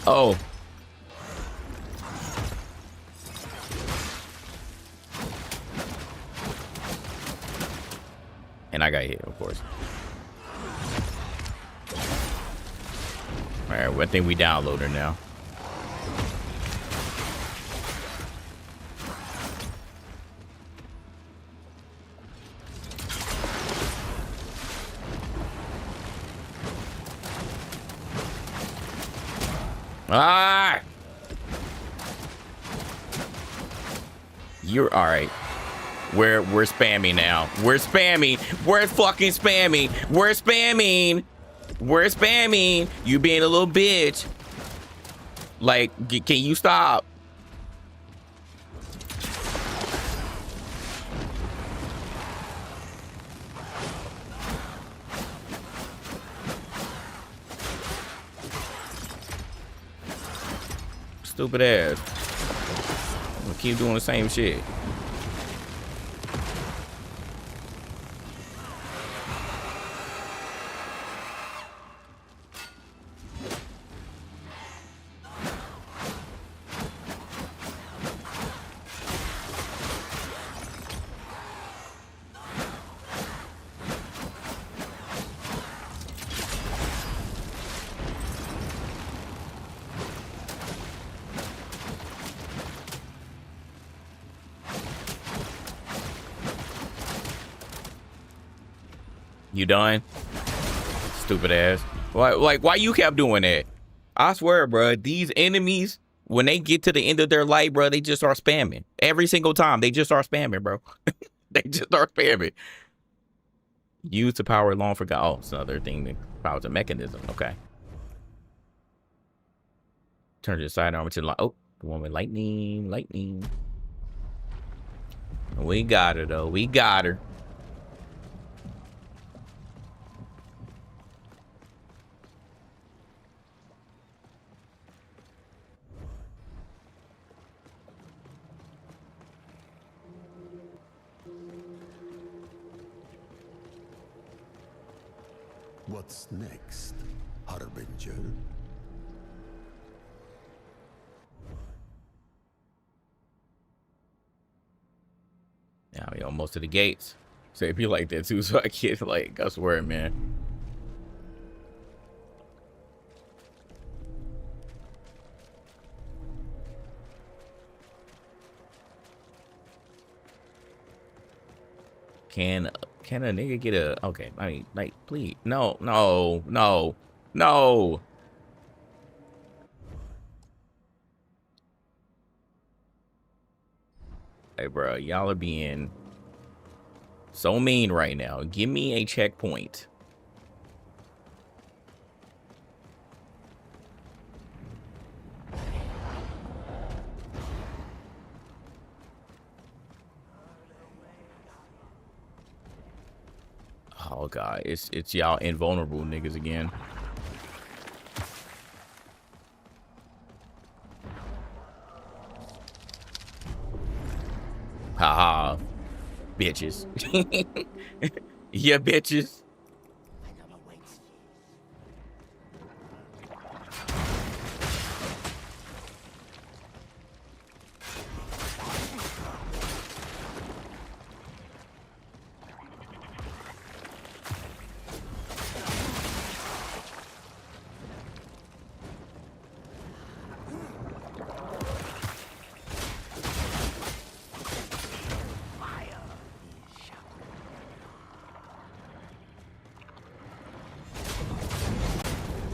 Oh. And I got hit, of course. All right, well, I think we downloaded now. Ah! You're all right. We're spamming now. We're spamming. We're fucking spamming. We're spamming. We're spamming. You being a little bitch. Like, can you stop? Stupid ass. I'm gonna keep doing the same shit. You done? Stupid ass. Why you kept doing that? I swear, bro, these enemies, when they get to the end of their life, bro, they just start spamming. Every single time, they just start spamming, bro. They just start spamming. Use the power long forgot. Oh, it's another thing that powers the mechanism. Okay. Turn your side armor to oh, the one with lightning. We got her though. We got her. What's next, Harbinger? Now we almost to the gates. So if you like that too, so I get like, I swear, man. Can a nigga get a okay? I mean, like, please, no. Hey, bro, y'all are being so mean right now. Give me a checkpoint. Oh god, it's y'all invulnerable niggas again. Haha, bitches. Yeah, bitches.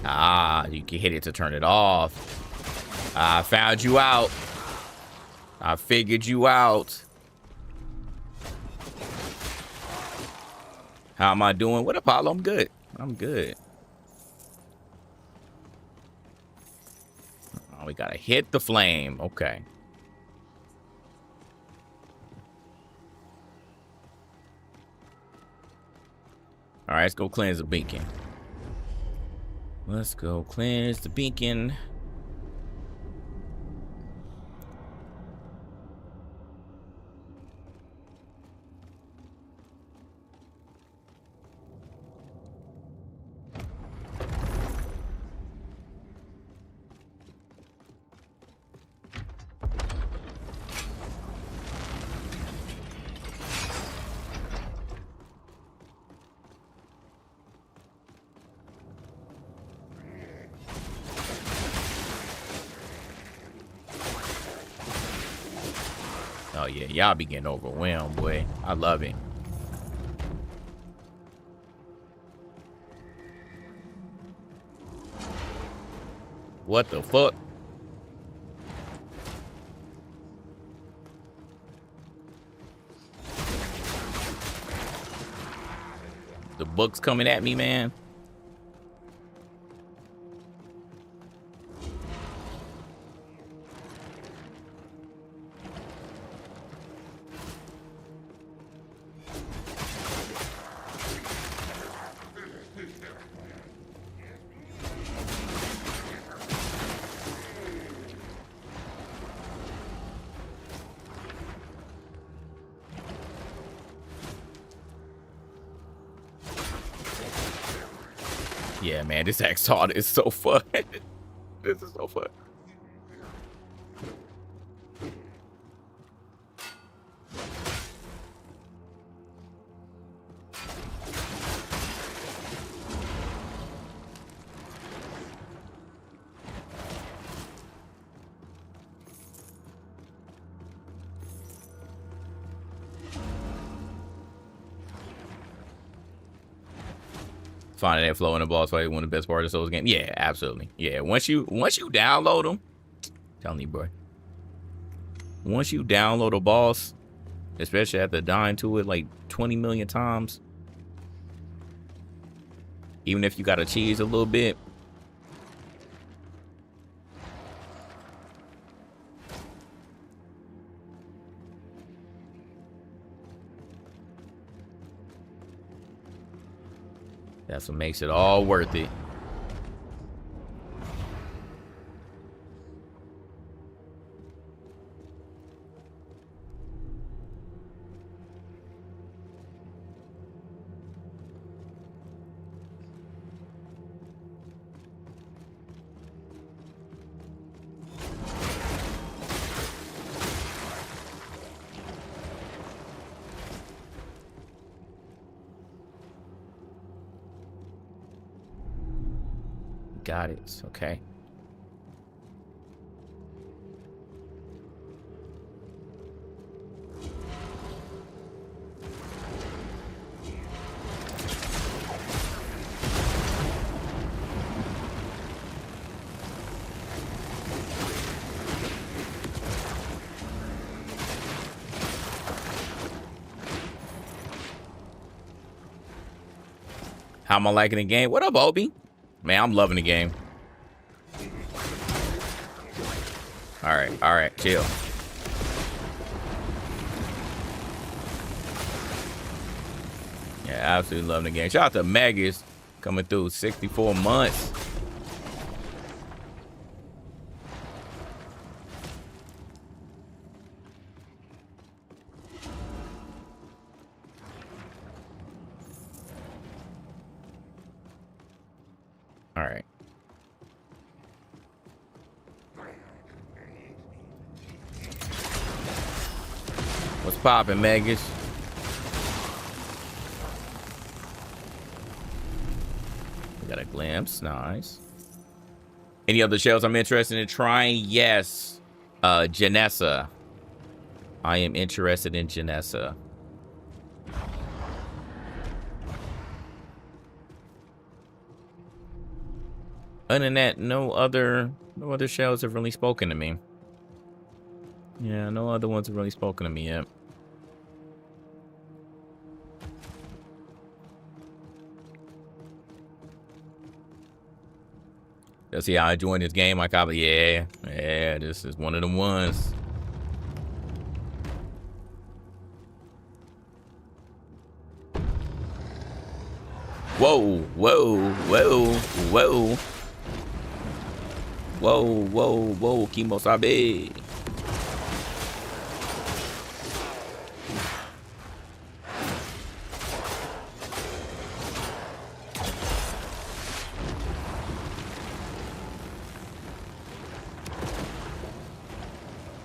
Ah, you can hit it to turn it off. I found you out. I figured you out. How am I doing? What, Apollo? I'm good. I'm good. Oh, we gotta hit the flame. Okay. All right, let's go cleanse the beacon. Let's go cleanse the beacon. Oh yeah, y'all be getting overwhelmed, boy. I love it. What the fuck? The book's coming at me, man. Yeah, man, this Axon is so fun. This is so fun. Finding that flow in the boss fight, one of the best parts of Souls game. Yeah, absolutely. Yeah, once you download them, telling you, bro. Once you download a boss, especially after dying to it like 20 million times, even if you gotta cheese a little bit, that's what makes it all worth it. Got it. Okay. How am I liking the game? What up, Obi? Man, I'm loving the game. All right, chill. Yeah, absolutely loving the game. Shout out to Magus coming through 64 months. All right. What's poppin', Magus? We got a glimpse. Nice. Any other shells I'm interested in trying? Yes. Janessa. I am interested in Janessa. Other than that, no other shells have really spoken to me. Yeah, no other ones have really spoken to me yet. See how I joined this game? I copy. Yeah, this is one of them ones. Whoa, whoa, whoa, whoa. Whoa, whoa, whoa, Kimosabe.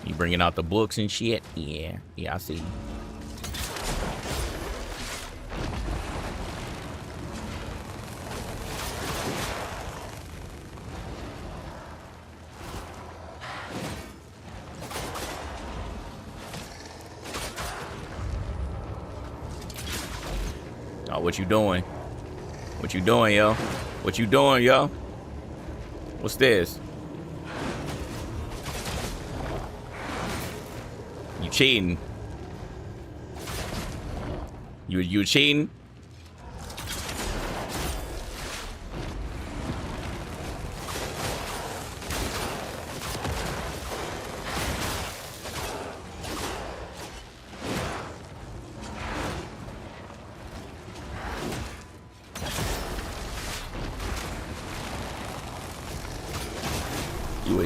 You bringing out the books and shit? Yeah, I see. Oh, what you doing? What you doing, yo? What you doing, yo? What's this? You cheating? You cheating?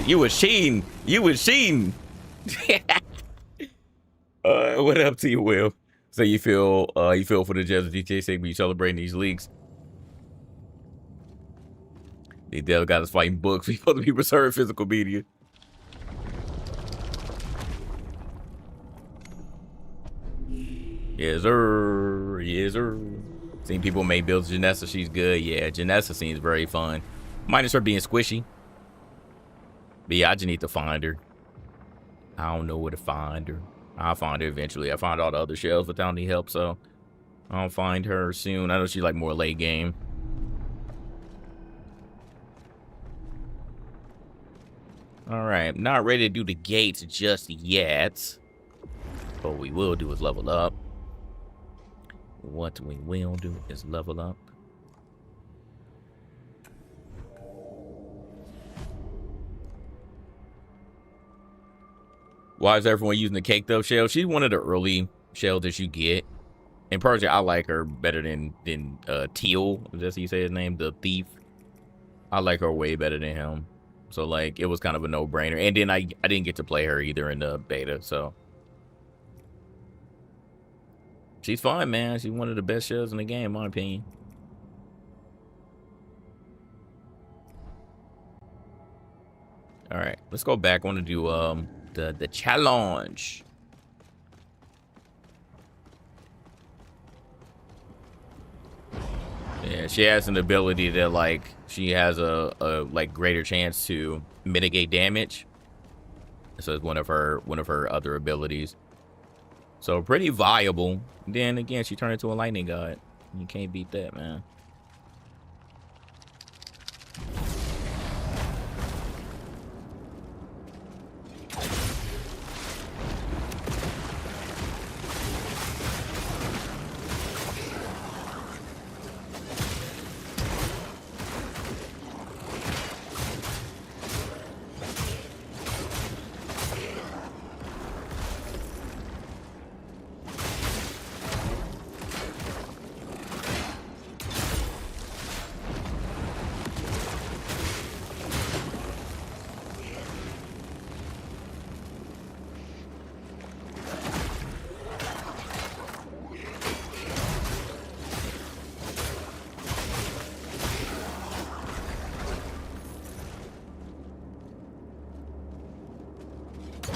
You was cheating. You was cheating. What up to you, Will? So you feel for the Jets of GTA 6, but you celebrating these leagues. The devil got us fighting books. We supposed to be reserved physical media. Yes, sir. Yes, sir. Seen people make builds. Janessa, she's good. Yeah, Janessa seems very fun. Minus her being squishy. But yeah, I just need to find her. I don't know where to find her. I'll find her eventually. I find all the other shells without any help, so I'll find her soon. I know she's like more late game. All right, not ready to do the gates just yet. What we will do is level up. What we will do is level up. Why is everyone using the caked up shell? She's one of the early shells that you get. And personally, I like her better than Teal. Is that how you say his name? The thief. I like her way better than him. So like it was kind of a no-brainer. And then I didn't get to play her either in the beta, so she's fine, man. She's one of the best shells in the game, in my opinion. All right, let's go back. I want to do the challenge. Yeah, she has an ability that like she has a like greater chance to mitigate damage. So it's one of her other abilities. So pretty viable. Then again, she turned into a lightning god. You can't beat that, man.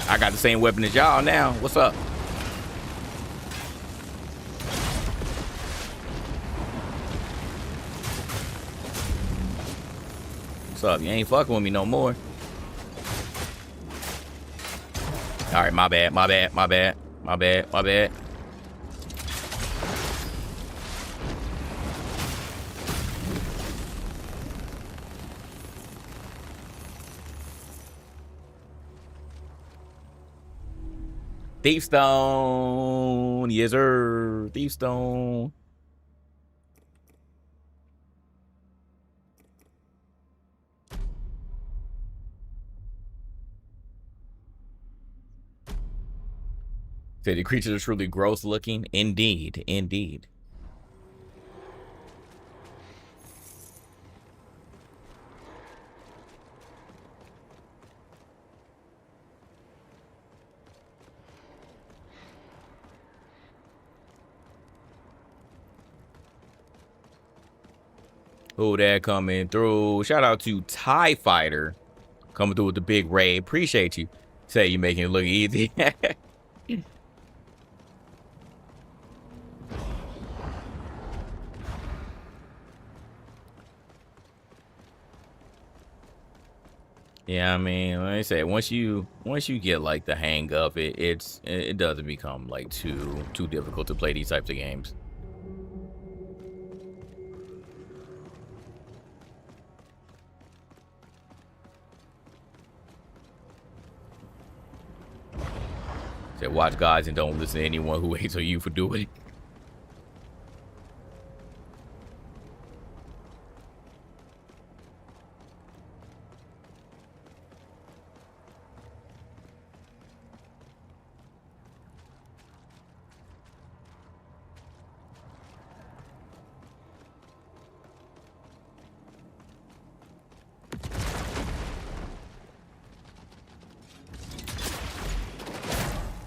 I got the same weapon as y'all now. What's up? What's up? You ain't fucking with me no more. All right, my bad, my bad, my bad, my bad, my bad. Thiefstone, yes sir, Thiefstone. Say the creatures are truly gross looking. Indeed, indeed. Who that coming through? Shout out to TIE Fighter coming through with the big raid. Appreciate you. Say you making it look easy. Yeah, I mean, like I say, once you get like the hang of it, it doesn't become like too difficult to play these types of games. Say, watch guys and don't listen to anyone who hates on you for doing it.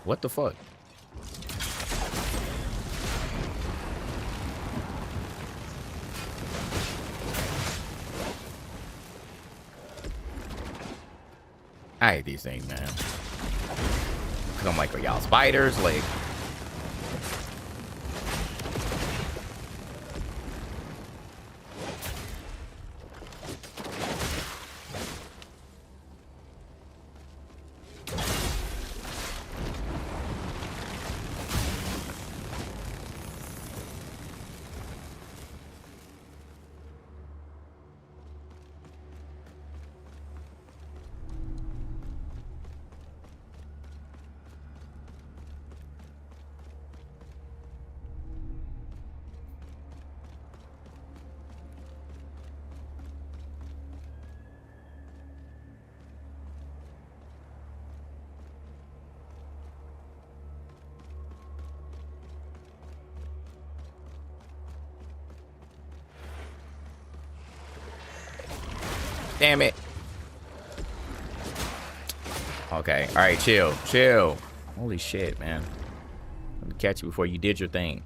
What the fuck? I hate these things, man. Cause I'm like, are y'all spiders? Like, Damn it. Okay. All right. Chill. Chill. Holy shit, man. Let me catch you before you did your thing.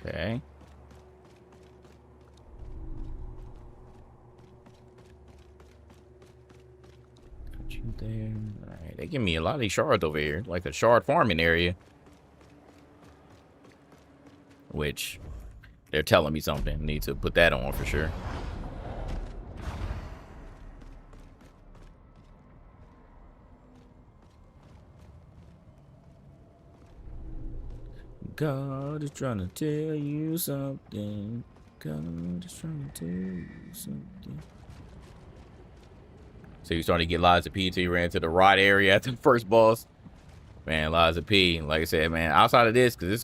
Okay. Got you there. All right. They give me a lot of these shards over here, like a shard farming area. Which they're telling me something. Need to put that on for sure. God is trying to tell you something. God is trying to tell you something. So you starting to get Liza P till you ran to the right area at the first boss. Man, Liza P, like I said, man, outside of this, because this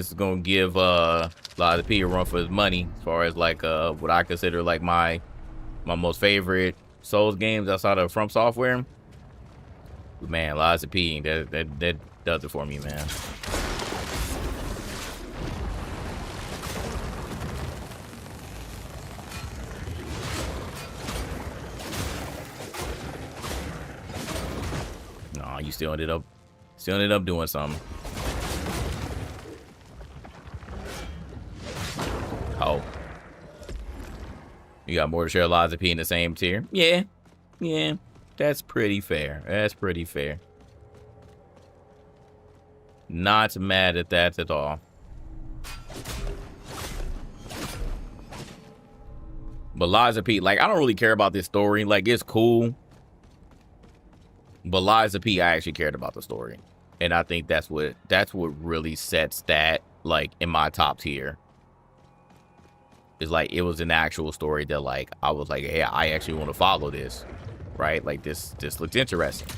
is gonna give Liza P a run for his money as far as like what I consider like my most favorite Souls games outside of From Software. But man, Liza P, that does it for me, man. No, you still ended up doing something. Oh. You got more to share Liza P in the same tier? Yeah. Yeah. That's pretty fair. That's pretty fair. Not mad at that at all. But Liza P, like, I don't really care about this story. Like, it's cool. But Liza P, I actually cared about the story. And I think that's what really sets that, like, in my top tier. It's like, it was an actual story that, like, I was like, hey, I actually want to follow this. Right? Like, this looks interesting.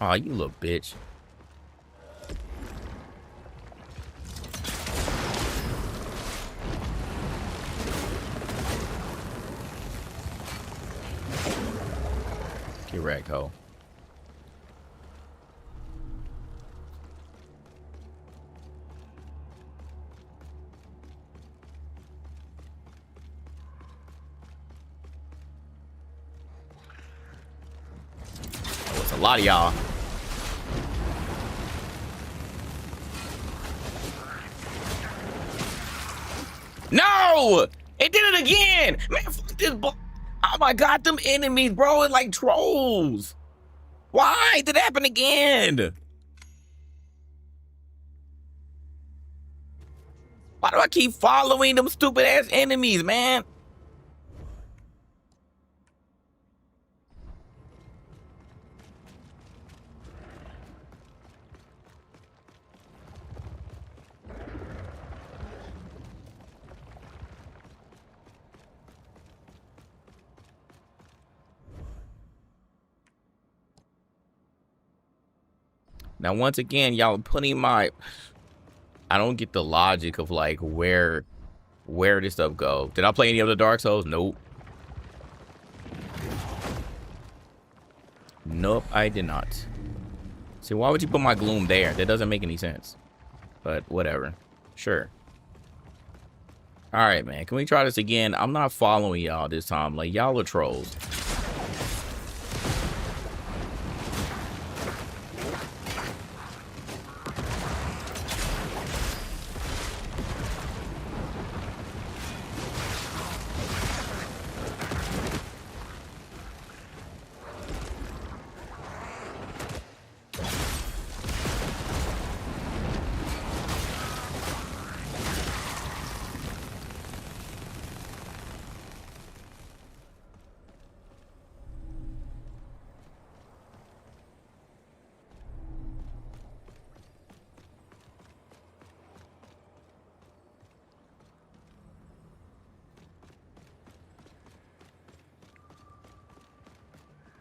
Oh, you little bitch. Get wrecked, ho. Oh, it's a lot of y'all. No! It did it again! Man, fuck this. Oh my god, them enemies, bro, it's like trolls. Why did it happen again? Why do I keep following them stupid ass enemies, man? Now, once again, y'all putting my... I don't get the logic of, like, where this stuff go. Did I play any other Dark Souls? Nope. Nope, I did not. See, why would you put my gloom there? That doesn't make any sense. But, whatever. Sure. Alright, man. Can we try this again? I'm not following y'all this time. Like, y'all are trolls.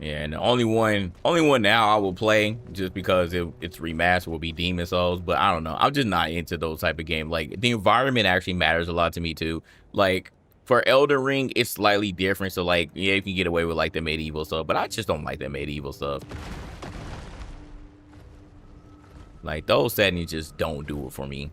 Yeah, and the only one now I will play just because it's remastered will be Demon Souls. But I don't know. I'm just not into those type of games. Like the environment actually matters a lot to me too. Like for Elden Ring, it's slightly different. So like, yeah, you can get away with like the medieval stuff, but I just don't like that medieval stuff. Like those settings just don't do it for me.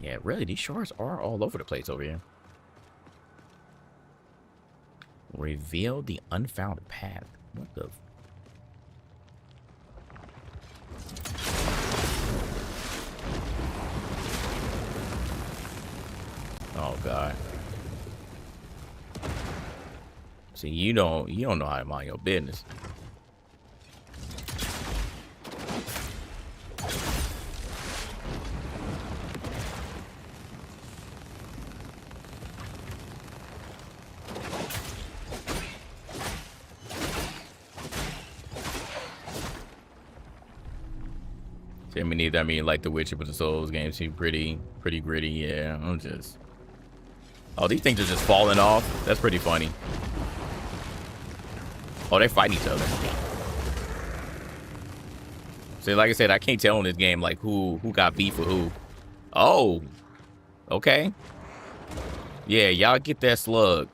Yeah, really, these shards are all over the place over here. Reveal the unfound path. What the? Oh God. See, you don't know how to mind your business. I mean, neither. I mean, like the Witcher with the Souls games seem pretty gritty. Yeah, I'm just. Oh, these things are just falling off. That's pretty funny. Oh, they fight each other. So, like I said, I can't tell in this game like who got beef with who. Oh, okay. Yeah, y'all get that slug.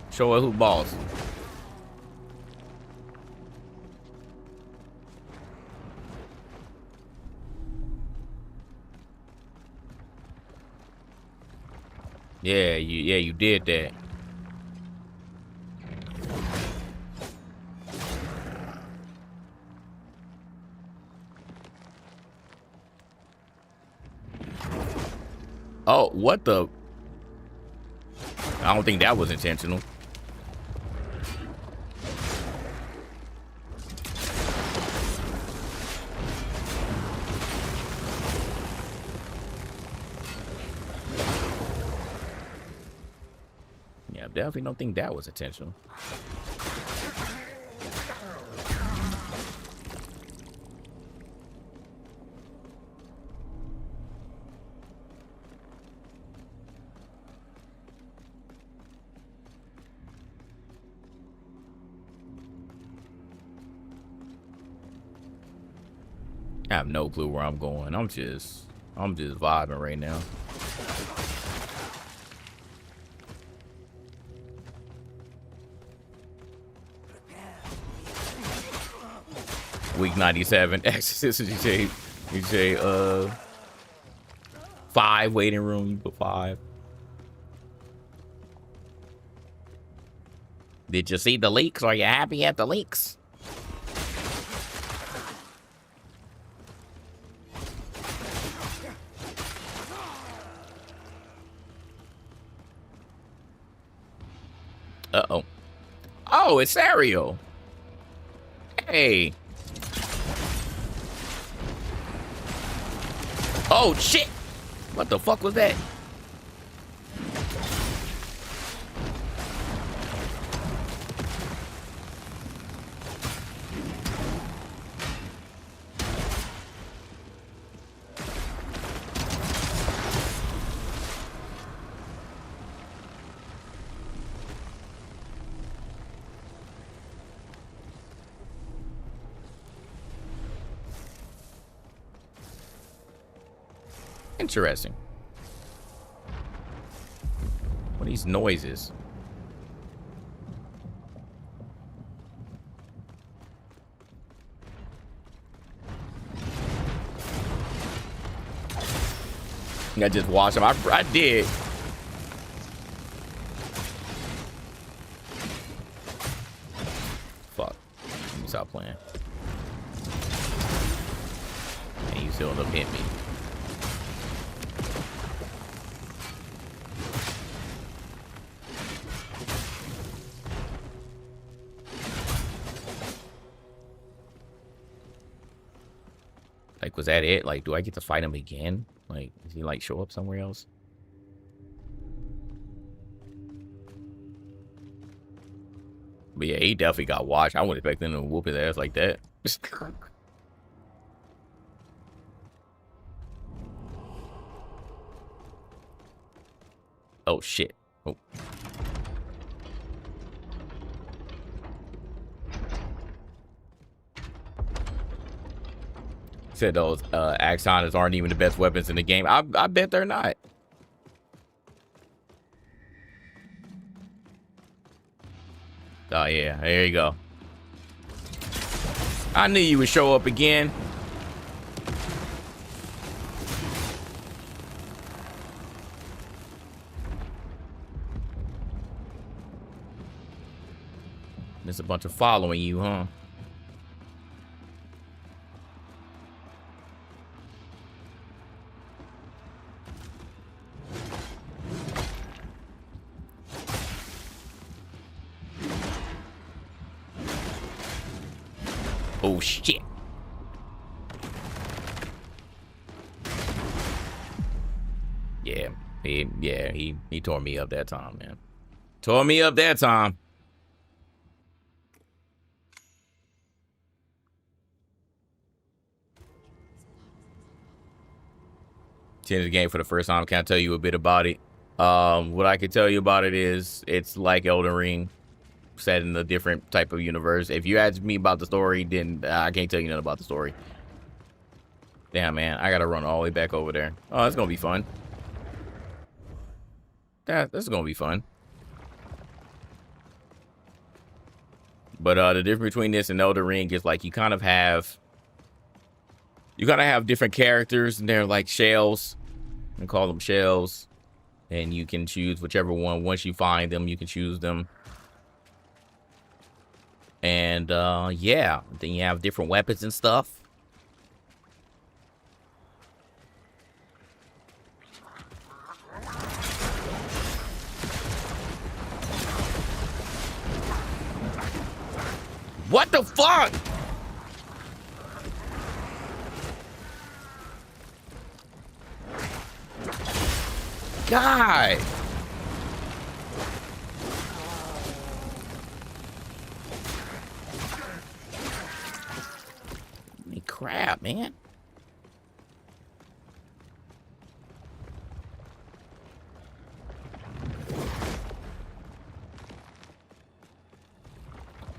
Show her who boss. Yeah, you did that. Oh, what the? I don't think that was intentional. Yeah, definitely don't think that was intentional. I have no clue where I'm going. I'm just vibing right now. Week 97, Exorcist UTxJGTheDon, 5 waiting room, you put 5. Did you see the leaks? Are you happy at the leaks? Uh-oh. Oh, it's Ariel. Hey. Oh, shit. What the fuck was that? Interesting. What are these noises? I just watched them. I did. Fuck. Let me stop playing. And you still end up hitting me. Like, was that it? Like, do I get to fight him again? Like, does he, like, show up somewhere else? But yeah, he definitely got watched. I wouldn't expect him to whoop his ass like that. Oh, shit. Oh. Said those axons aren't even the best weapons in the game. I bet they're not. Oh, yeah. There you go. I knew you would show up again. There's a bunch of following you, huh? Oh, shit. Yeah, he tore me up that time, man. Tore me up that time. Seeing the game for the first time, can't tell you a bit about it. What I can tell you about it is it's like Elden Ring, set in a different type of universe. If you ask me about the story, then I can't tell you nothing about the story. Damn, man, I gotta run all the way back over there. Oh, that's gonna be fun. That's gonna be fun. But the difference between this and Elden Ring is like you kind of have different characters, and they're like shells. We call them shells, and you can choose whichever one. Once you find them, you can choose them. And yeah, then you have different weapons and stuff. What the fuck? God. Holy crap, man.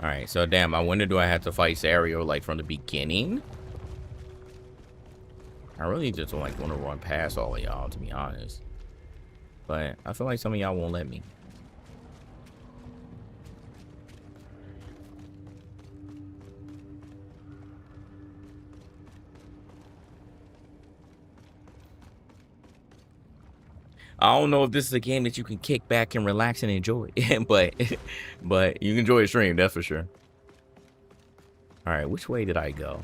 All right, so damn, I wonder, do I have to fight Sario like from the beginning? I really just like want to run past all of y'all, to be honest. But I feel like some of y'all won't let me. I don't know if this is a game that you can kick back and relax and enjoy, but you can enjoy a stream, that's for sure. All right, which way did I go?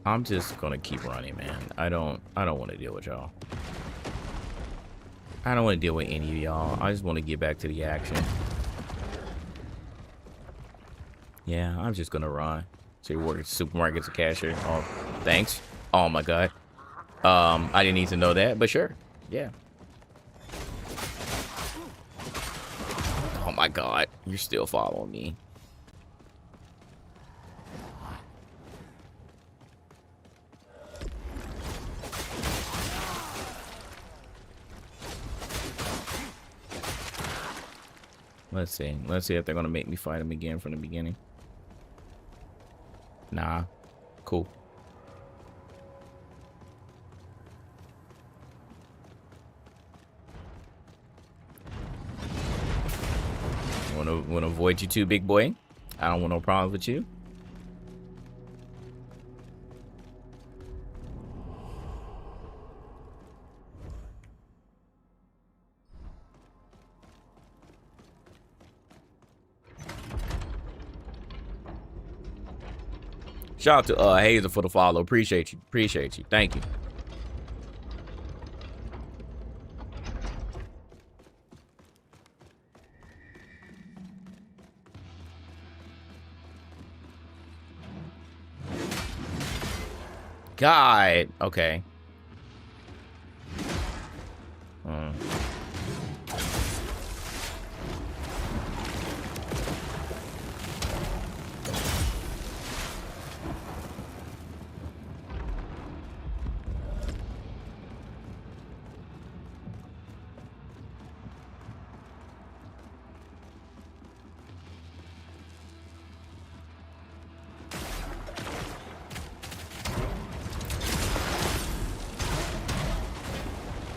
I'm just gonna keep running, man. I don't want to deal with y'all. I don't want to deal with any of y'all. I just want to get back to the action. Yeah, I'm just gonna run. So you work at the supermarket as a cashier. Oh, thanks. Oh my god. I didn't need to know that, but sure. Yeah. Oh my god. You're still following me. Let's see. Let's see if they're gonna make me fight him again from the beginning. Nah. Cool. Wanna avoid you too, big boy? I don't want no problems with you. Shout out to Hazel for the follow. Appreciate you. Appreciate you. Thank you. God. Okay.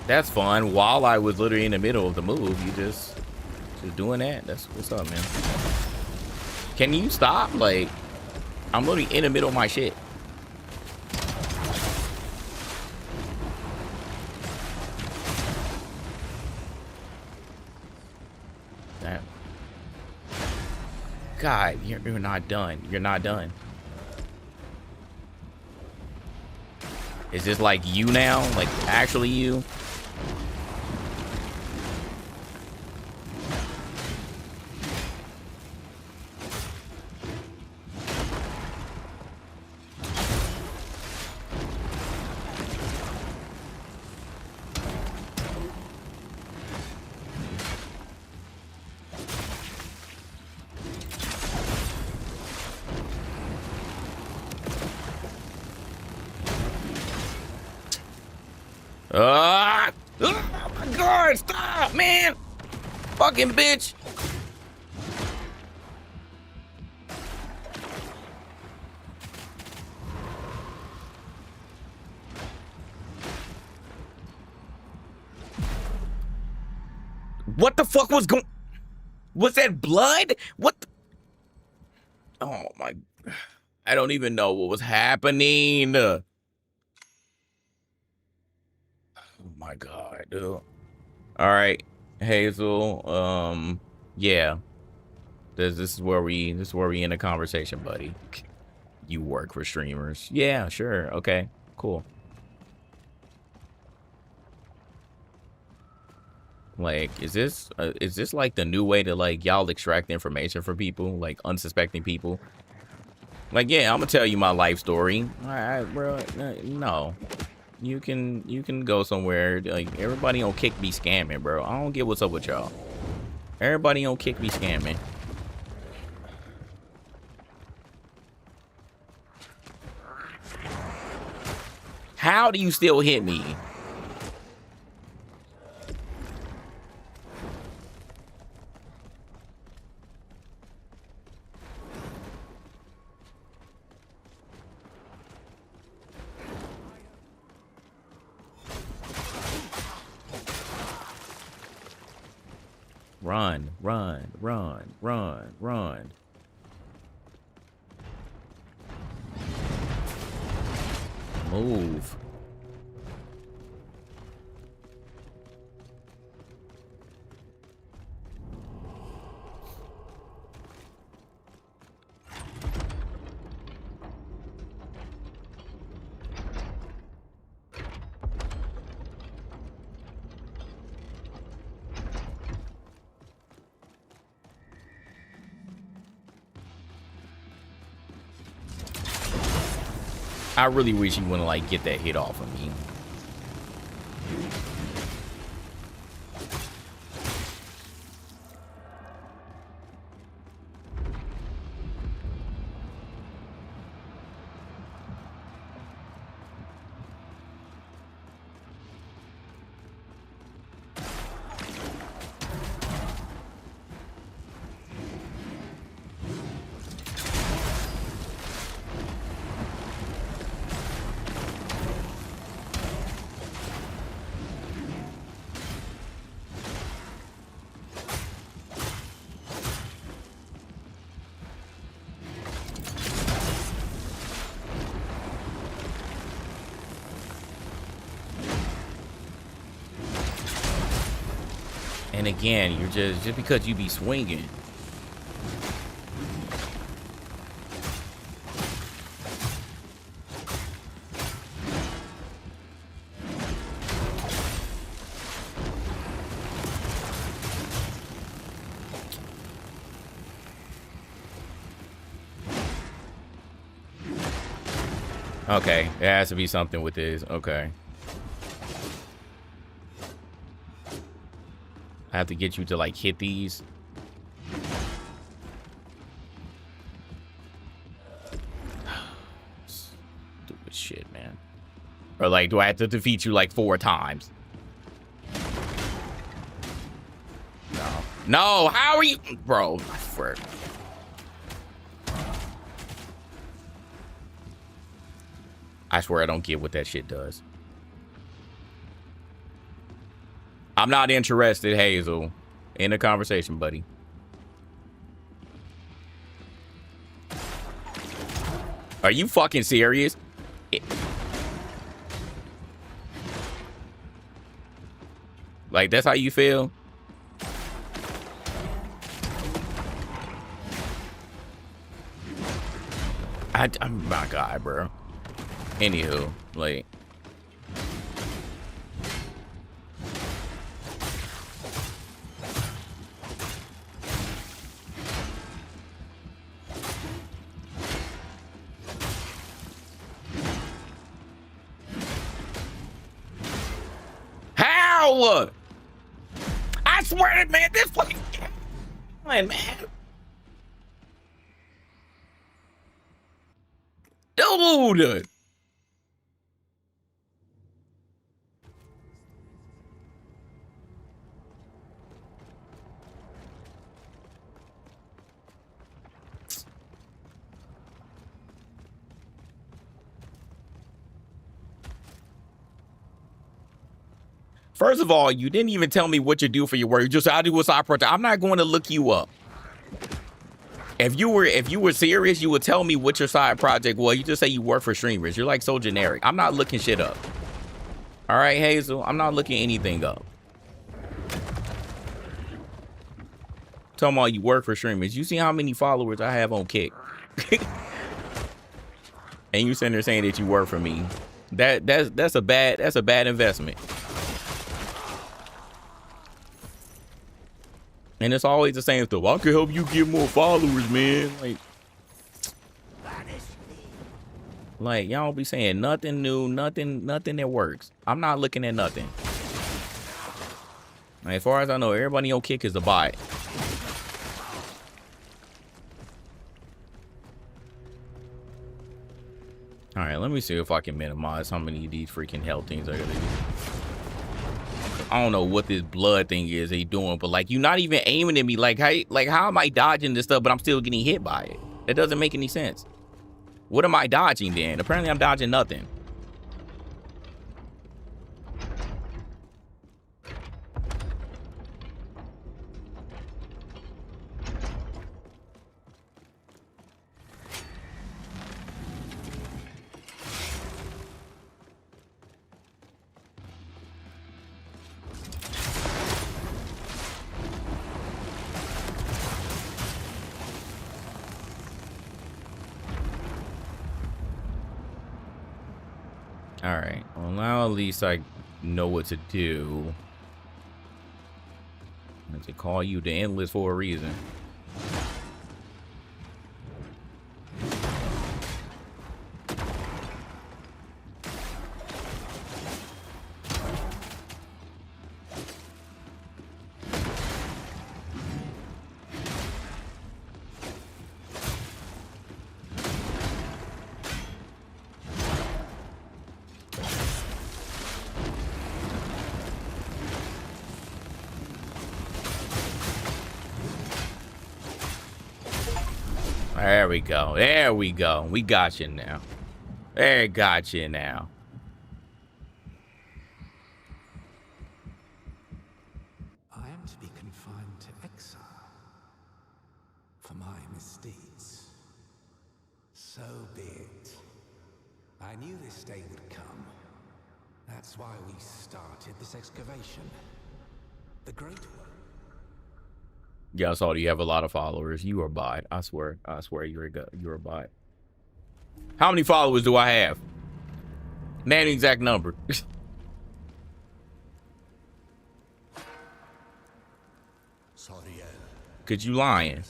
That's fun. While I was literally in the middle of the move, you just doing that. That's what's up, man. Can you stop? Like, I'm literally in the middle of my shit. That. God, you're not done. You're not done. Is this like you now? Like actually you? Oh my God, stop, man. Fucking bitch. What the fuck was going? Was that blood? What? Oh my. I don't even know what was happening. Oh my God, dude. All right, Hazel. Yeah. This is where we end the conversation, buddy. You work for streamers. Yeah, sure. Okay, cool. Like, is this like the new way to like y'all extract information from people, like unsuspecting people? Like, yeah, I'm gonna tell you my life story. All right, bro. No, you can go somewhere. Like, everybody on Kick be scamming, bro. I don't get what's up with y'all. Everybody on Kick be scamming. How do you still hit me? Run, run, run, run, run. Move. I really wish you wouldn't like get that hit off of me. And again, you're just because you be swinging. Okay, there has to be something with this. Okay. I have to get you to like hit these. Stupid shit, man. Or like, do I have to defeat you like 4 times? No. No, how are you? Bro, I swear. I swear I don't get what that shit does. I'm not interested, Hazel. In the conversation, buddy. Are you fucking serious? Like, that's how you feel? I'm my guy, bro. Anywho, like. How? I swear to man, this fucking man. Dude. First of all, you didn't even tell me what you do for your work. You just said, I do a side project. I'm not going to look you up. If you were serious, you would tell me what your side project was. You just say you work for streamers. You're like so generic. I'm not looking shit up. All right, Hazel, I'm not looking anything up. Talking about you work for streamers. You see how many followers I have on Kick. And you sitting there saying that you work for me. That's a bad investment. And it's always the same stuff. I can help you get more followers, man. Like y'all be saying nothing new, nothing that works. I'm not looking at nothing. Like, as far as I know, everybody on Kick is a bot. All right, let me see if I can minimize how many of these freaking health things I gotta do. I don't know what this blood thing is he doing, but like, you're not even aiming at me. Like how am I dodging this stuff, but I'm still getting hit by it? That doesn't make any sense. What am I dodging then? Apparently I'm dodging nothing. All right, well now at least I know what to do. I have to call you the Endless for a reason. There we go. There we go. We got you now. There, got you now. I am to be confined to exile for my misdeeds. So be it. I knew this day would come. That's why we started this excavation. The Great One. Yeah, I saw you have a lot of followers. You are a bot. I swear you're a bot. How many followers do I have? Name the exact number. Sorry, Cause you lying.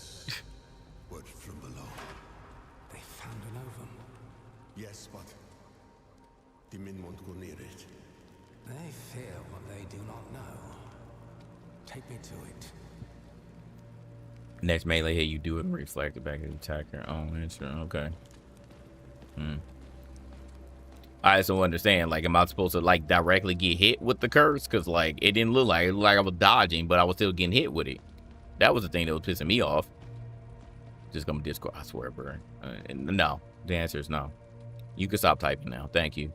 word from below. They found an ovum. Yes, but They fear what they do not know. Take me to it. Next melee hit you do it, reflect it back at the attacker. Oh, interesting. Okay. I just don't understand. Like, am I supposed to like directly get hit with the curse? Cause like it didn't look like I was dodging, but I was still getting hit with it. That was the thing that was pissing me off. Just gonna Discord, I swear, bro. No, the answer is no. You can stop typing now. Thank you.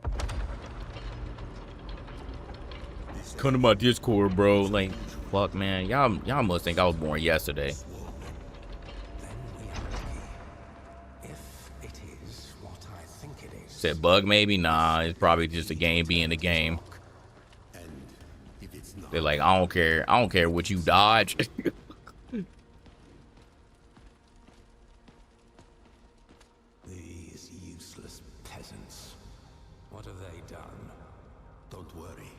Come to my Discord, bro. Like, fuck, man. Y'all must think I was born yesterday. Said bug maybe? Nah, it's probably just a game being a game. They're like, I don't care what you dodge. These useless peasants. What have they done? Don't worry.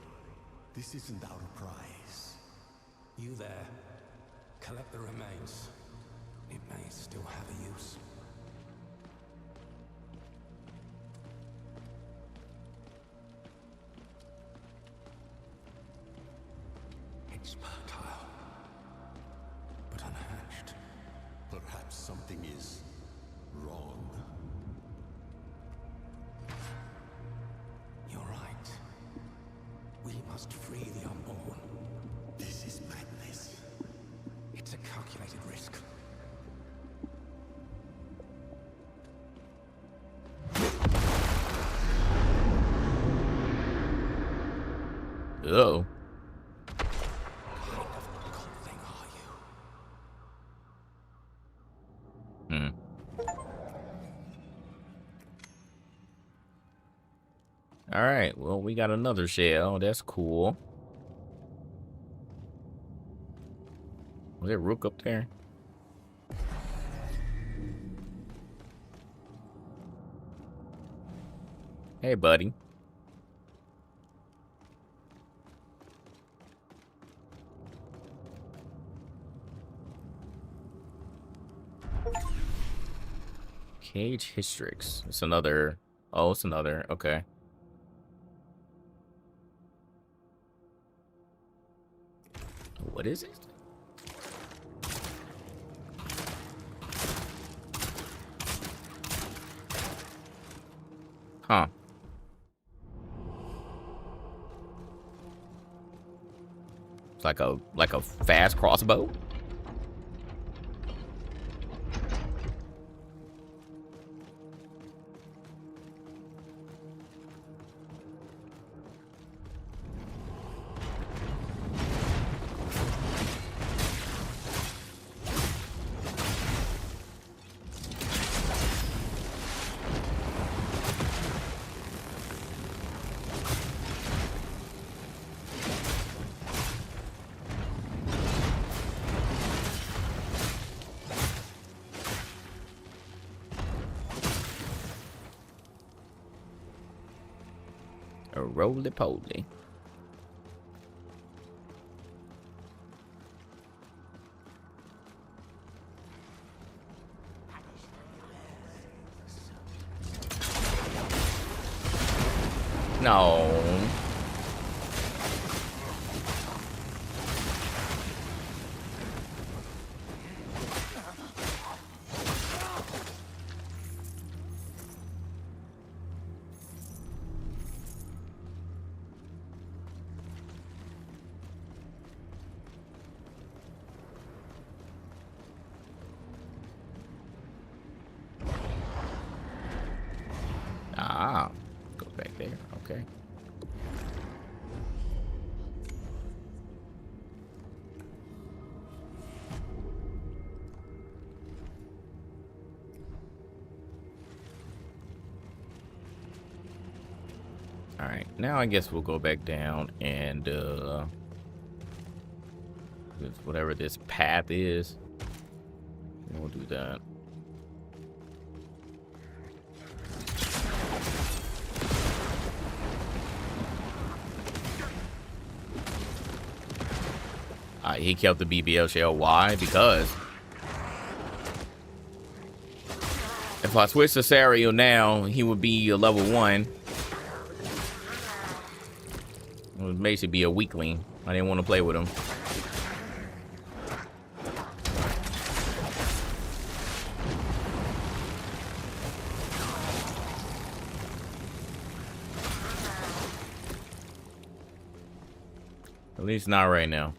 This isn't our prize. You there. Collect the remains. It may still have a use. It's fertile, but unhatched. Perhaps something is wrong. You're right. We must free the unborn. This is madness. It's a calculated risk. Uh-oh. All right, well, we got another shell. That's cool. Was there Rook up there? Hey, buddy. Cage Hystrix. It's another. Oh, it's another. Okay. What is it? Huh. It's like a fast crossbow. Roly-poly. No. Ah, go back there. Okay. All right, now I guess we'll go back down and whatever this path is, we'll do that. He kept the BBL shell. Why? Because if I switch to Sario now, he would be a level 1. would basically be a weakling. I didn't want to play with him. At least not right now.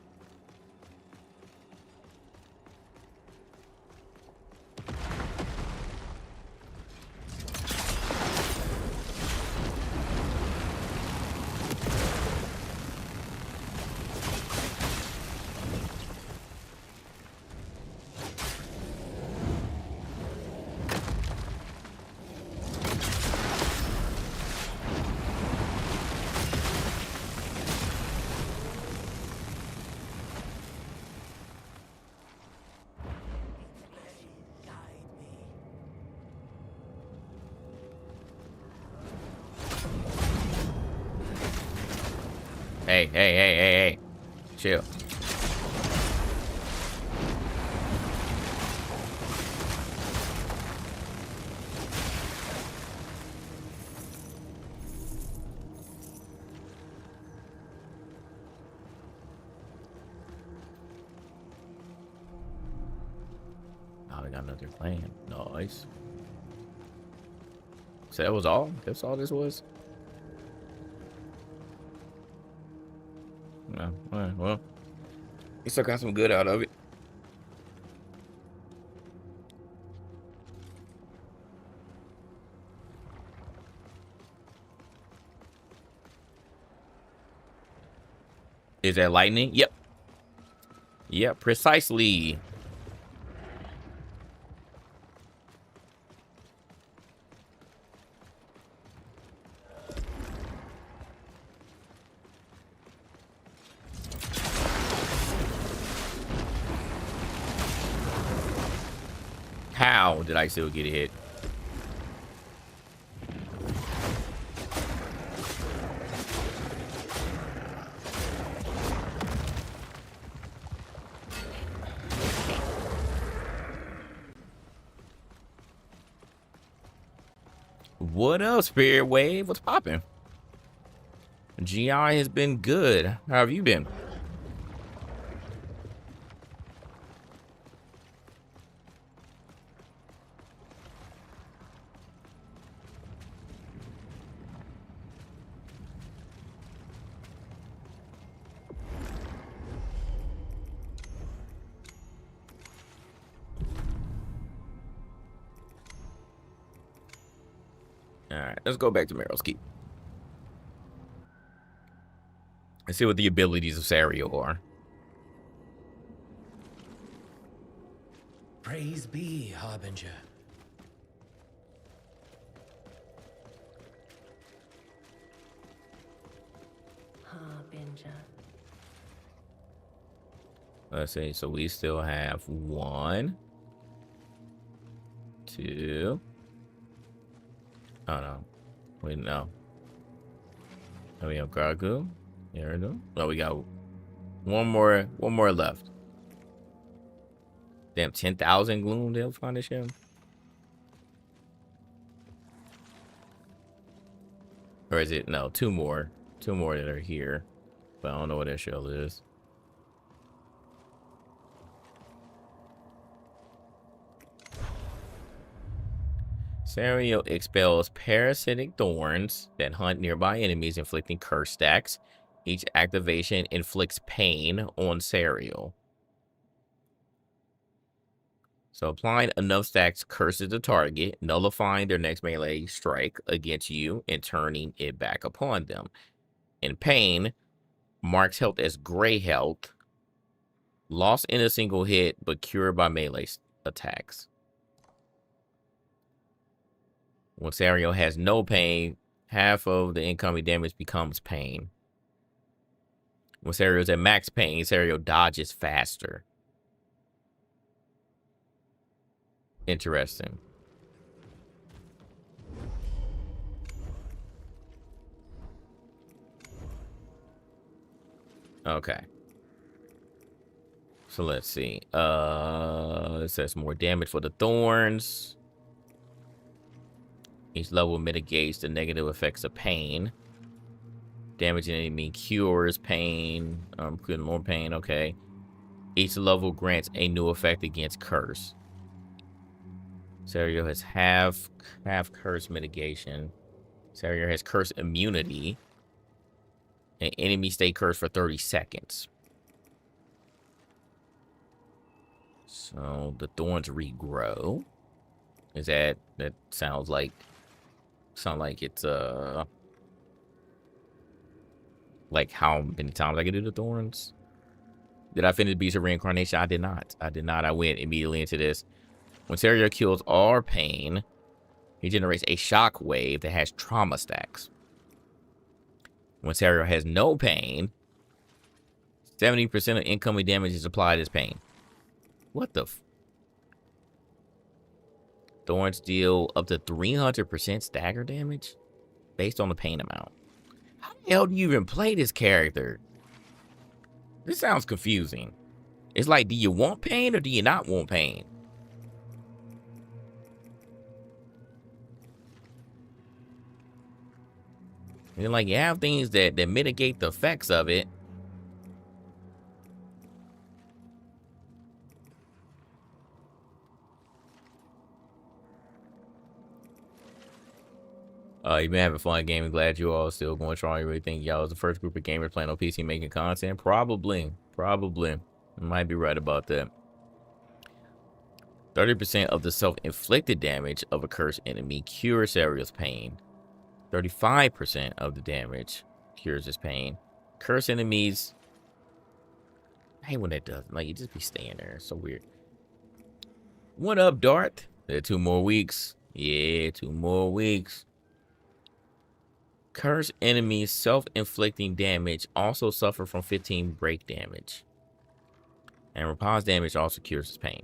Hey. Chill. Oh, we got another plane. Nice. So that was all? That's all this was? No. All right, well, you still got some good out of it. Is that lightning? Yep. Yep, precisely. How did I still get hit? What up, Spirit Wave? What's popping? GI has been good. How have you been? All right, let's go back to Meryl's Keep. Let's see what the abilities of Sario are. Praise be, Harbinger. Harbinger. Let's see, so we still have 1, 2. Oh no. Wait, no. Oh, we have Gragu. There we go. Oh, we got one more left. Damn, 10,000 gloom they'll find this shit. Or is it no, 2 more. 2 more that are here. But I don't know what that shell is. Sario expels parasitic thorns that hunt nearby enemies, inflicting curse stacks. Each activation inflicts pain on Sario. So applying enough stacks curses the target, nullifying their next melee strike against you and turning it back upon them. In pain, marks health as gray health, lost in a single hit, but cured by melee attacks. When Sario has no pain, half of the incoming damage becomes pain. When Sario's at max pain, Sario dodges faster. Interesting. Okay. So let's see. It says more damage for the thorns. Each level mitigates the negative effects of pain. Damaging enemy cures pain. Creating more pain. Okay. Each level grants a new effect against curse. Sario has half curse mitigation. Sario has curse immunity. And enemy stay cursed for 30 seconds. So the thorns regrow. Is that sounds like it's like how many times I can do the thorns? Did I finish Beast of Reincarnation? I did not. I went immediately into this. When Sario kills all pain, he generates a shock wave that has trauma stacks. When Sario has no pain, 70% of incoming damage is applied as pain. What the Thorns deal up to 300% stagger damage based on the pain amount. How the hell do you even play this character? This sounds confusing. It's like, do you want pain or do you not want pain? And like, you have things that mitigate the effects of it. You've been having fun gaming. Glad you all still going strong. You really think y'all was the first group of gamers playing on PC making content? Probably. You might be right about that. 30% of the self-inflicted damage of a cursed enemy cures Sario's pain. 35% of the damage cures his pain. Cursed enemies. I hate when that does. Like, you just be staying there. It's so weird. What up, Dart? 2 more weeks. Yeah, 2 more weeks. Cursed enemies self-inflicting damage also suffer from 15 break damage. And Rapaz damage also cures his pain.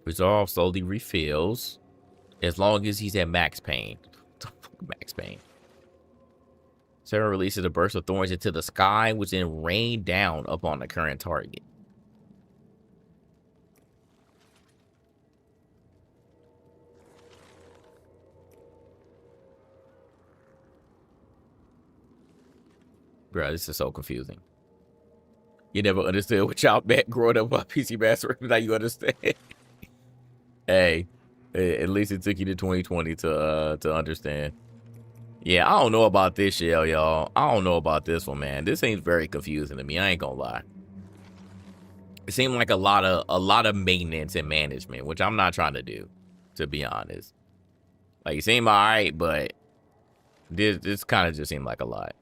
Resolve slowly refills as long as he's at max pain. Max pain. Sarah releases a burst of thorns into the sky, which then rain down upon the current target. Bro, this is so confusing. You never understood what y'all met growing up on PC Master. Now you understand. Hey, at least it took you to 2020 to understand. Yeah, I don't know about this shit, y'all. I don't know about this one, man. This seems very confusing to me. I ain't gonna lie. It seemed like a lot of maintenance and management, which I'm not trying to do, to be honest. Like, it seemed alright, but this kind of just seemed like a lot.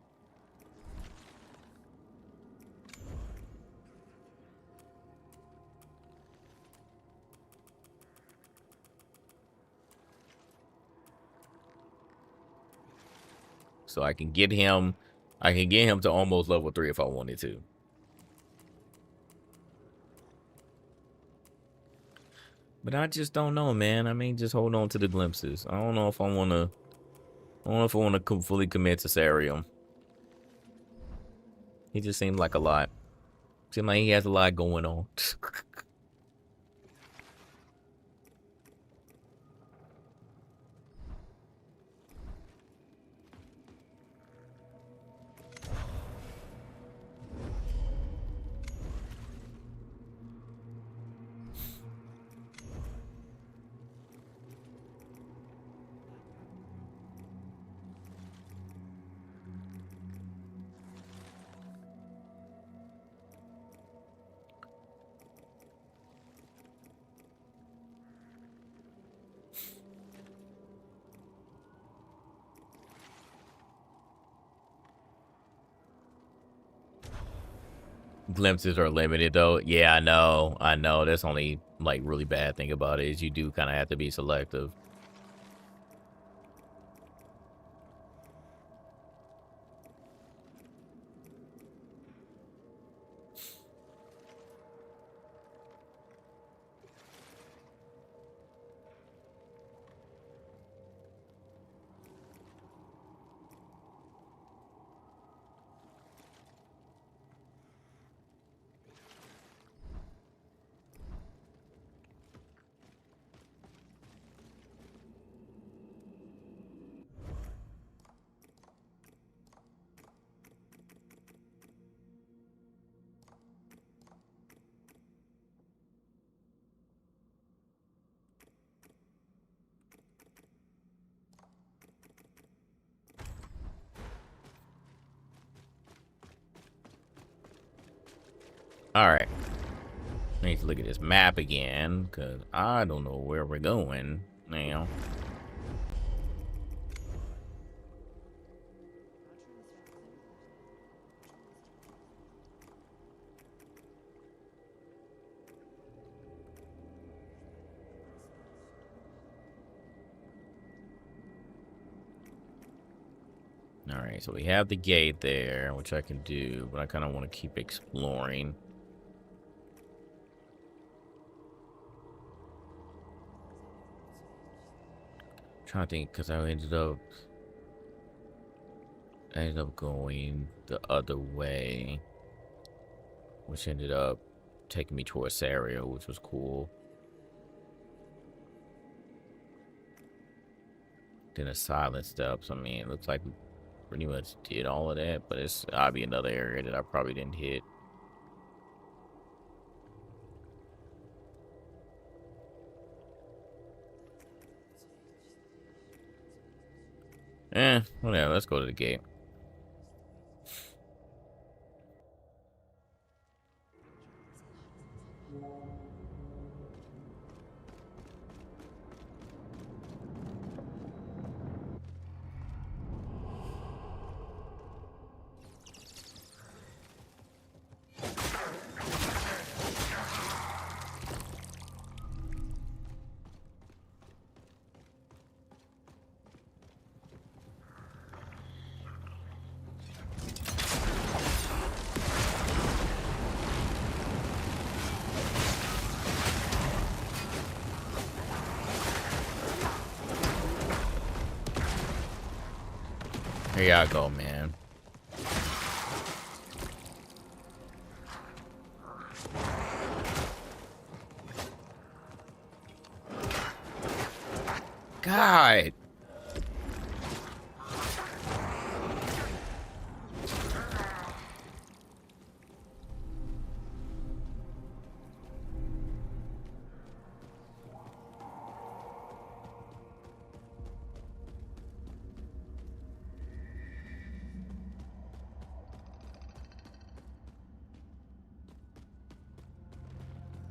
So I can get him to almost level 3 if I wanted to. But I just don't know, man. I mean, just hold on to the glimpses. I don't know if I want to fully commit to Sarium. He just seemed like a lot. Seemed like he has a lot going on. Glimpses are limited though. Yeah, I know. That's only like really bad thing about it is you do kind of have to be selective. All right. I need to look at this map again because I don't know where we're going now. All right, so we have the gate there, which I can do, but I kind of want to keep exploring. Trying to think, because I ended up going the other way, which ended up taking me towards Sario, which was cool. Then a silent steps. I mean, it looks like we pretty much did all of that, but it's obviously another area that I probably didn't hit. Whatever, let's go to the gate. Here y'all go, man. God.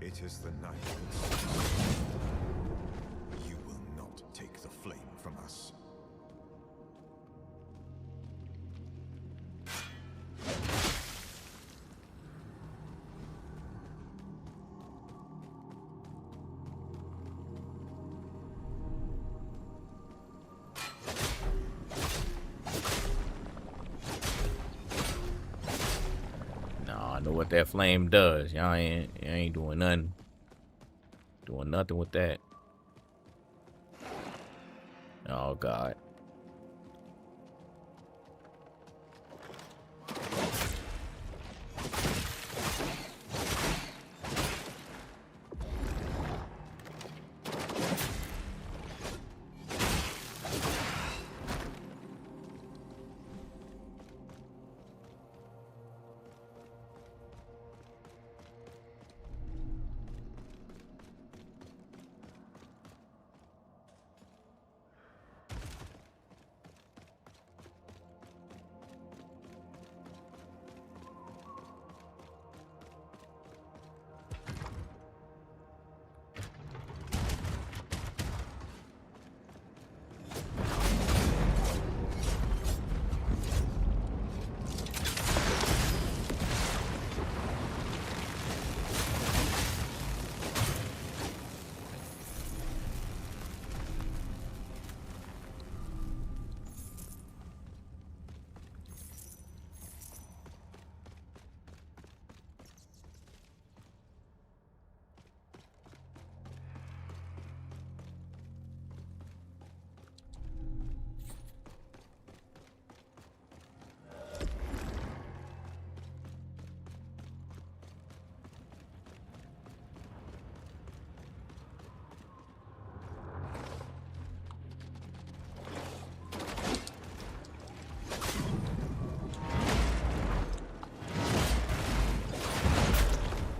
It is the night. You will not take the flame from us. I know what that flame does. Y'all ain't doing nothing. Doing nothing with that. Oh God.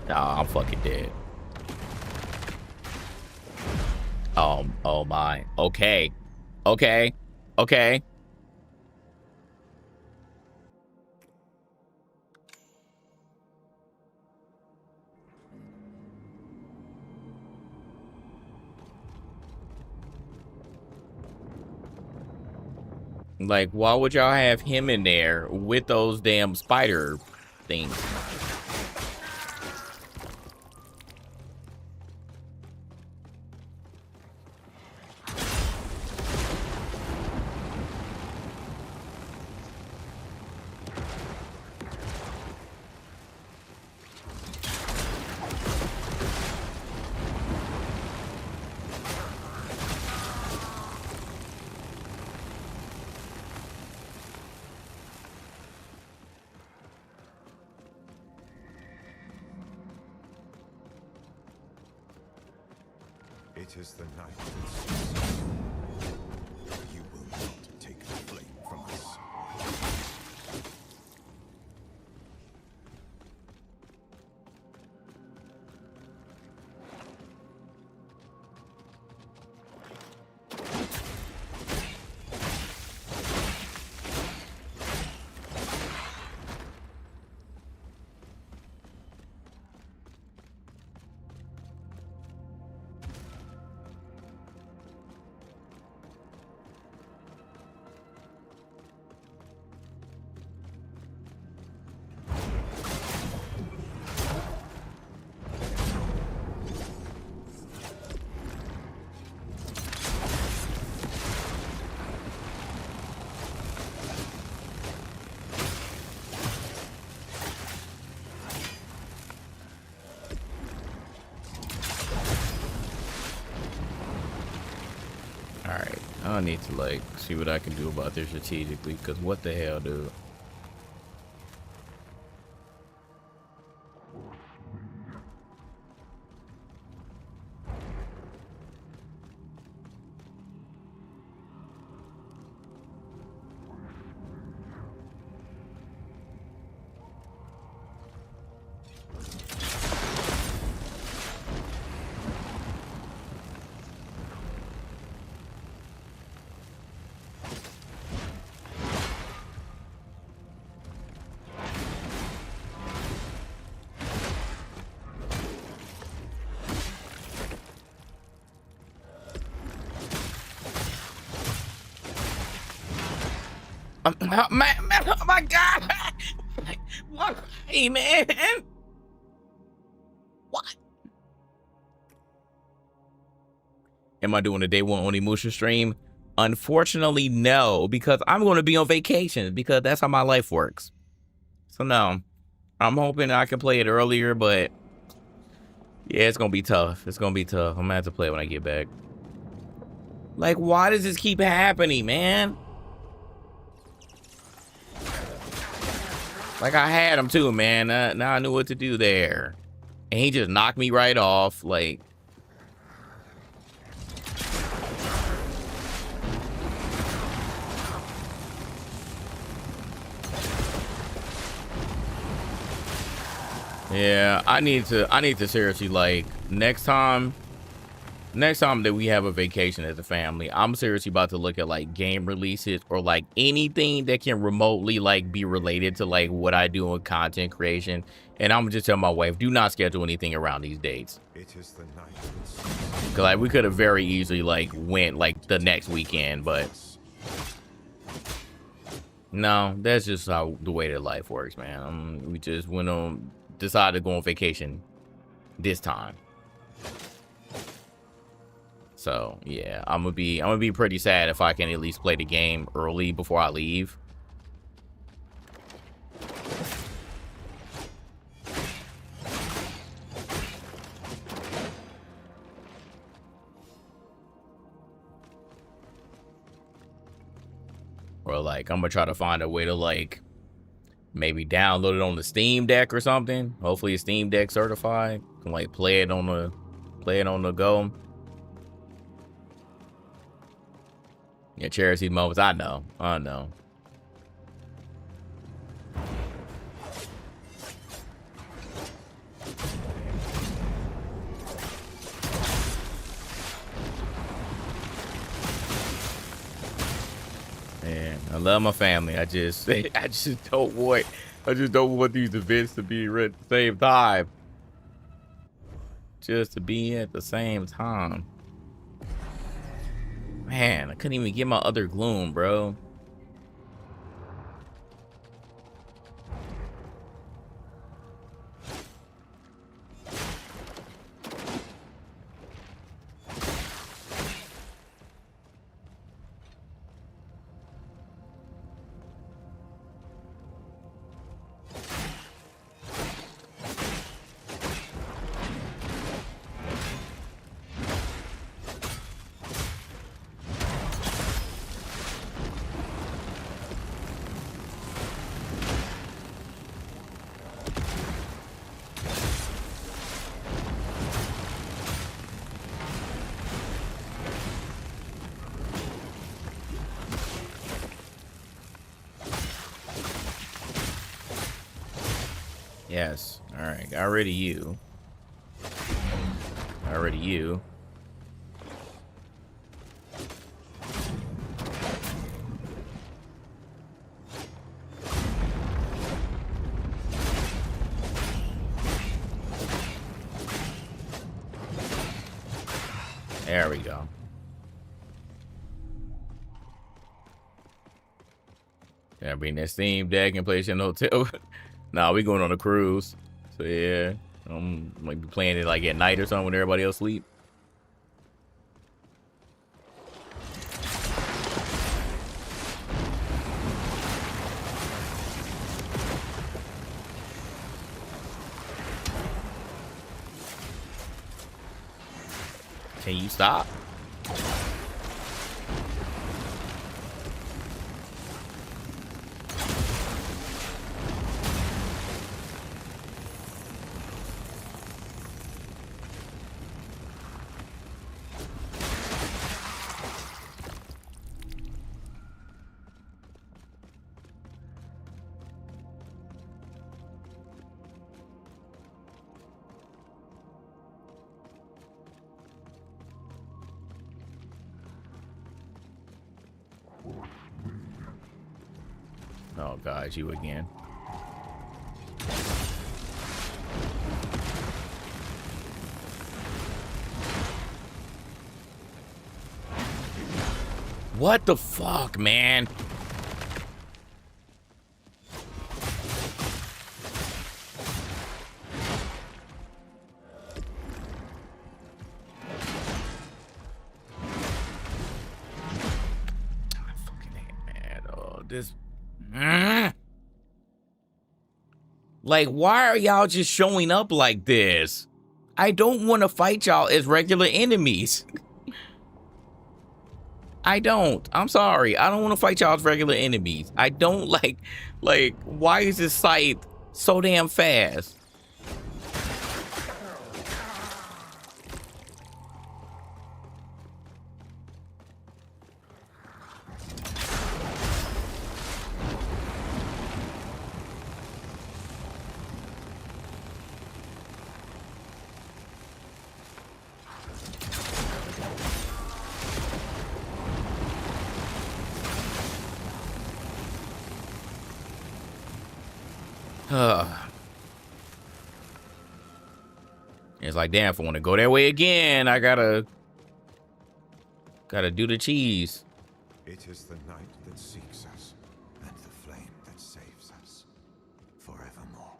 Nah, I'm fucking dead. Oh my. Okay. Okay. Okay. Like, why would y'all have him in there with those damn spider things? It is the night that sees. You will not take the flame from us. Alright, I need to like see what I can do about this strategically, because what the hell, dude? Man, oh my God! What? Hey, man! What? Am I doing a day one Onimusha stream? Unfortunately, no, because I'm going to be on vacation, because that's how my life works. So no, I'm hoping I can play it earlier, but yeah, it's going to be tough. It's going to be tough. I'm going to have to play it when I get back. Like, why does this keep happening, man? Like, I had him too, man. Now I knew what to do there. And he just knocked me right off. Like, yeah, I need to seriously, like, next time that we have a vacation as a family, I'm seriously about to look at like game releases or like anything that can remotely like be related to like what I do in content creation. And I'm just tell my wife, do not schedule anything around these dates. It is the night. Cause like we could have very easily like went like the next weekend, but no, that's just how the way that life works, man. We just decided to go on vacation this time. So yeah, I'm gonna be pretty sad if I can at least play the game early before I leave. Or like I'm gonna try to find a way to like maybe download it on the Steam Deck or something. Hopefully it's Steam Deck certified. Can like play it on the go. Yeah, cherish these moments. I know. Man, I love my family. I just don't want these events to be at the same time. Just to be at the same time. Man, I couldn't even get my other gloom, bro. Yes. All right. Got rid of you. Got rid of you. There we go. Yeah, bring that Steam Deck and play in the hotel. Nah, we going on a cruise. So yeah, might be playing it like at night or something when everybody else sleep. Can you stop? Oh God, you again. What the fuck, man? I fucking hate, man. Oh, this. Like, why are y'all just showing up like this? I don't want to fight y'all as regular enemies. I don't. I'm sorry. I don't want to fight y'all as regular enemies. I don't like, why is this site so damn fast? It's like, damn, if I want to go that way again, I gotta do the cheese. It is the night that seeks us, and the flame that saves us forevermore.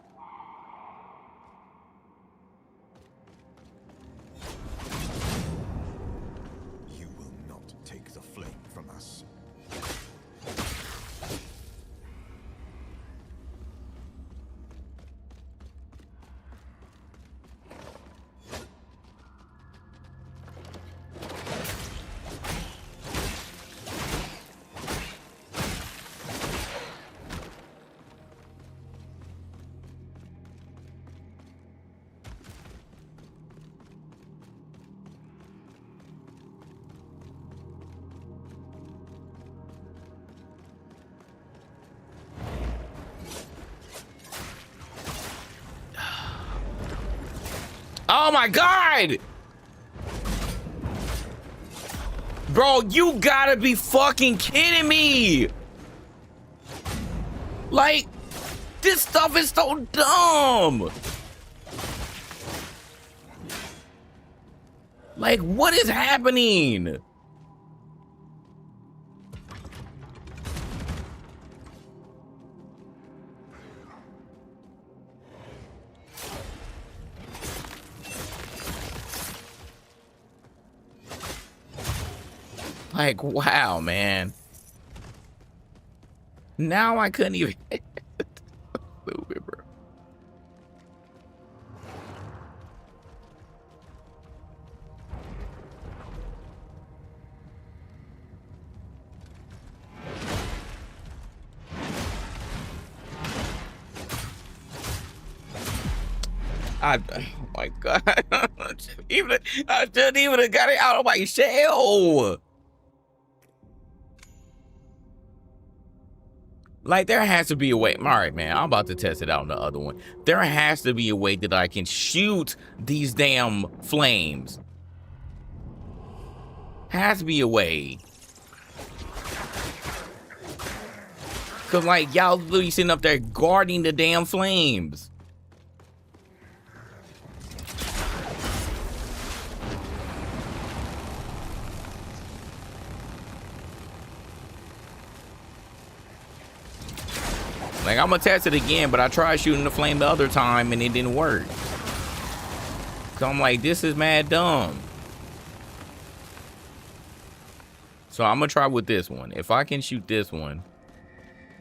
You will not take the flame from us. Oh my God! Bro, you gotta be fucking kidding me! Like, this stuff is so dumb! Like, what is happening? Like, wow, man. Now I couldn't even. Stupid, bro. Oh my God. I shouldn't even have got it out of my shell. Like, there has to be a way. All right, man, I'm about to test it out on the other one. There has to be a way that I can shoot these damn flames. Has to be a way. Cause like y'all literally sitting up there guarding the damn flames. Like, I'm gonna test it again, but I tried shooting the flame the other time and it didn't work. So I'm like, this is mad dumb. So I'm gonna try with this one. If I can shoot this one,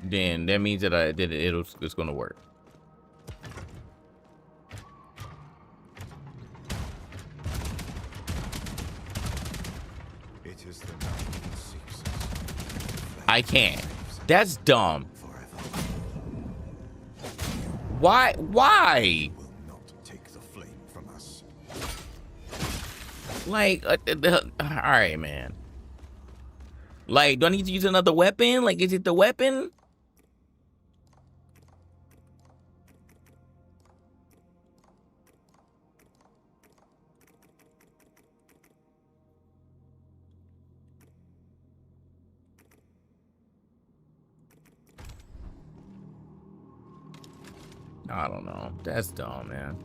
then that means that it's gonna work. It is the night that seeks us. I can't. That's dumb. Why? Why? Will not take the flame from us. Like, all right, man. Like, do I need to use another weapon? Like, is it the weapon? I don't know. That's dumb, man.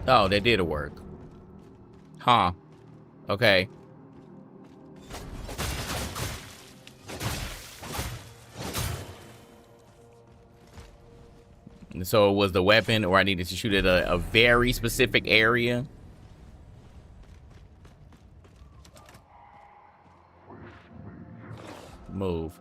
Oh, that did work. Huh. Okay. So it was the weapon, or I needed to shoot at a very specific area? Move.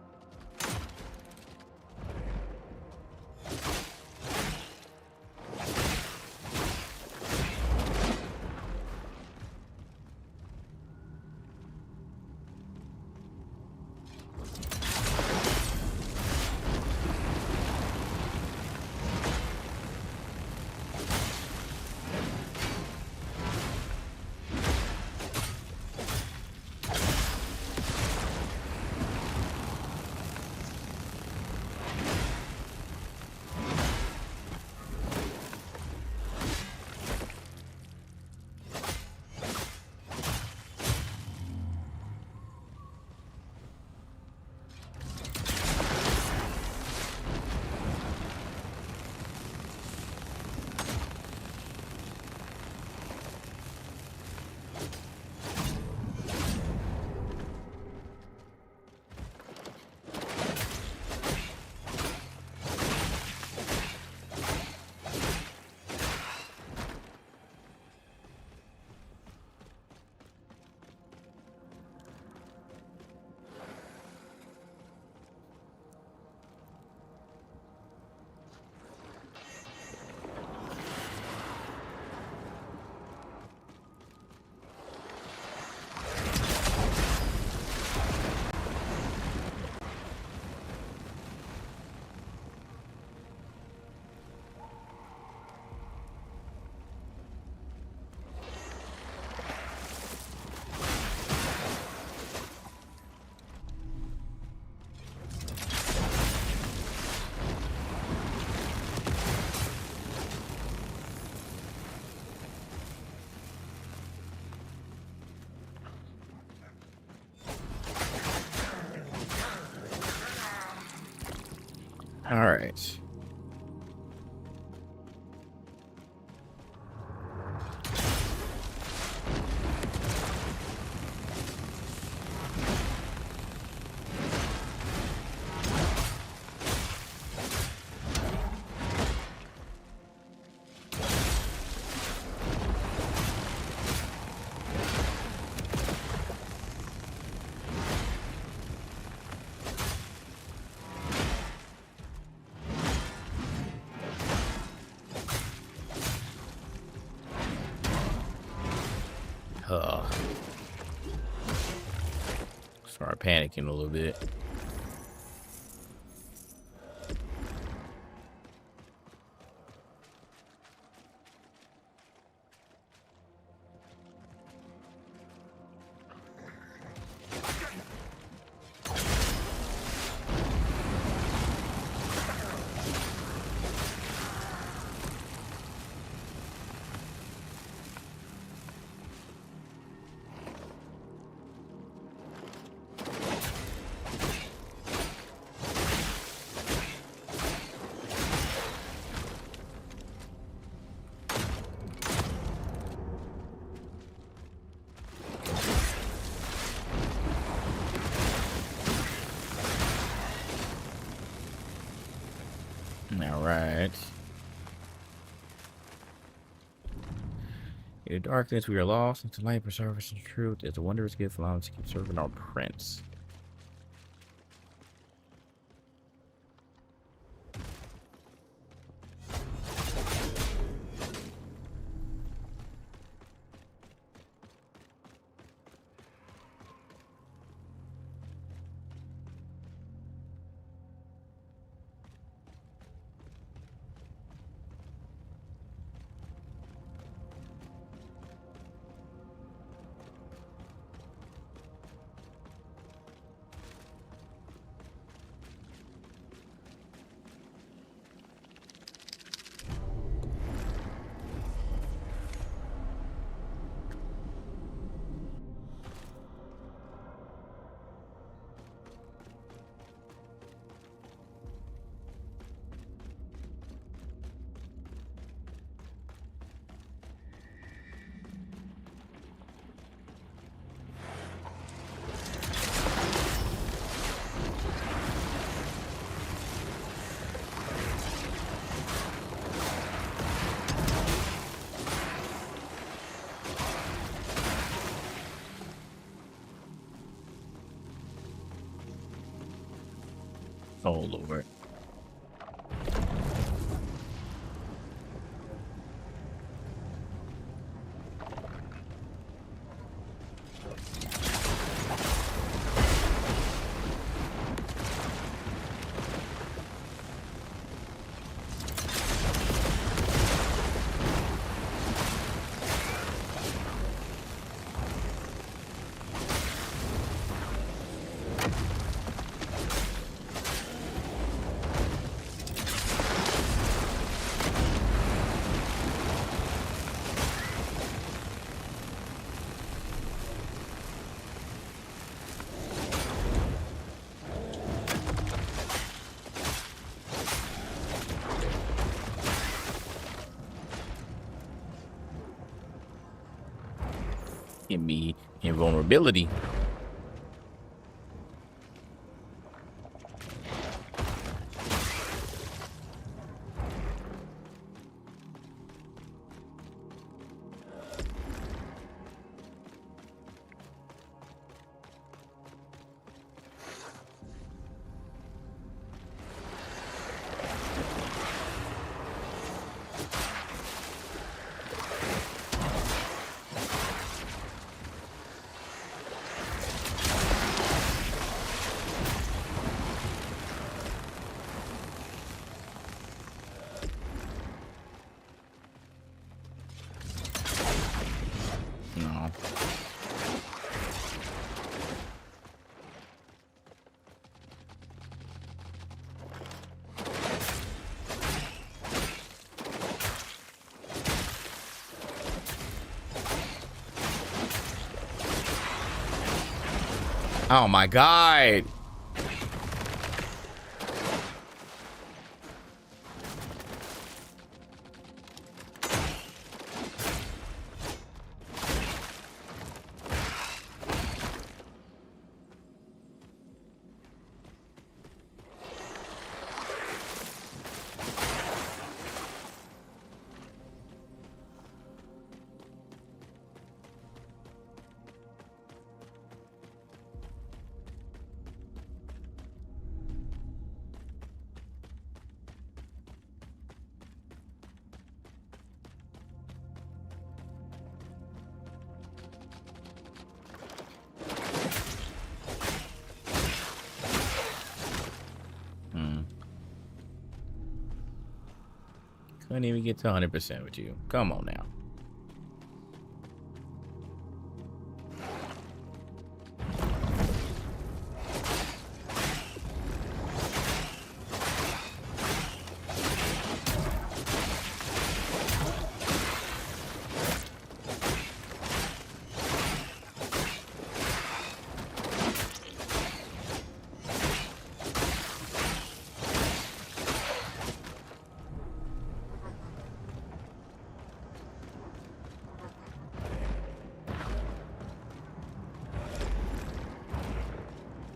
All right. Start panicking a little bit. All right. In the darkness, we are lost. Into light, preserve us in truth. It's a wondrous gift, allowing us to keep serving our prince. Oh, Lord. Give me invulnerability. No. Oh my God. Couldn't even get to 100% with you. Come on now.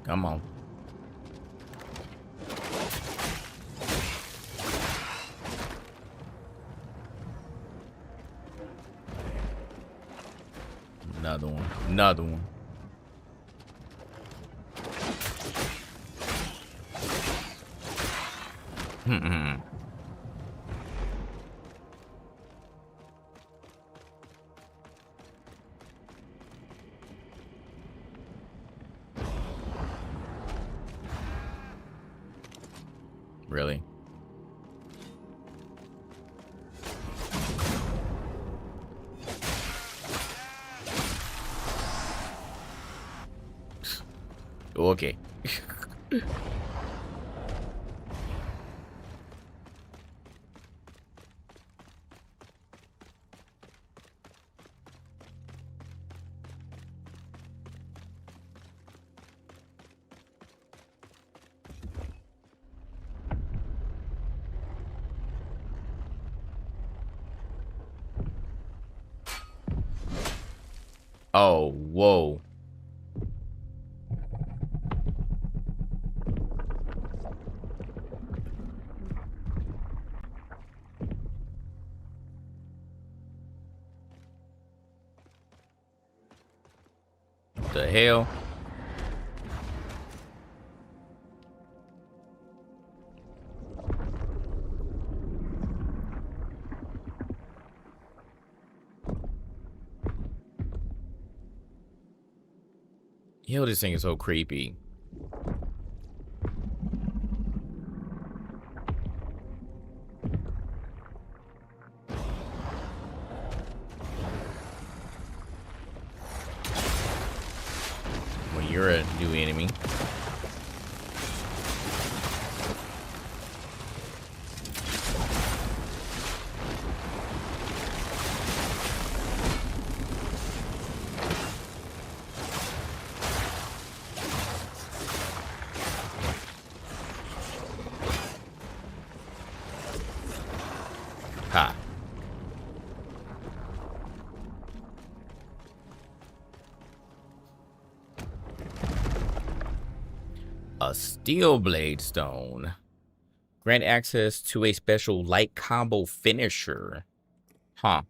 Come on. Another one. Another one. Really? Okay. Oh, whoa. The hell? Yo, this thing is so creepy. When you're a new enemy. Ha. A steel blade stone. Grant access to a special light combo finisher. Huh.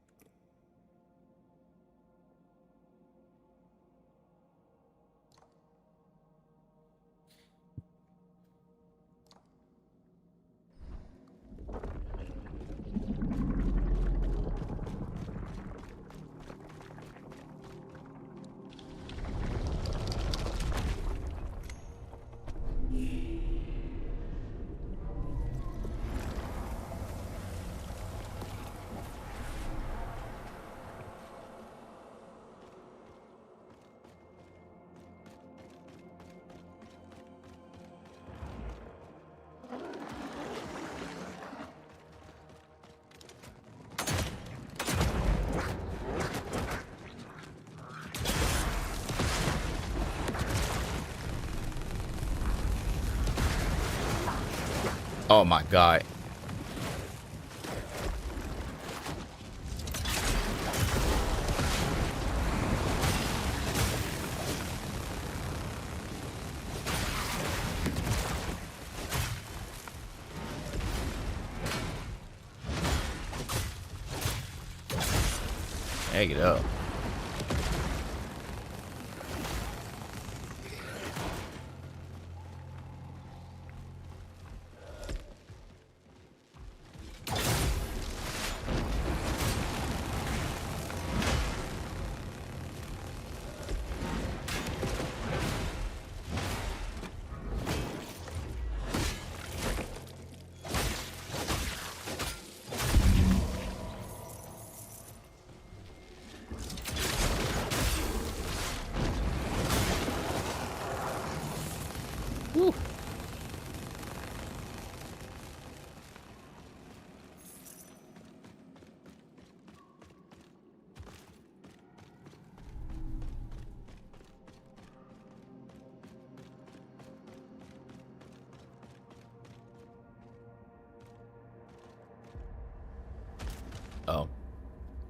Oh my God. Egg it up.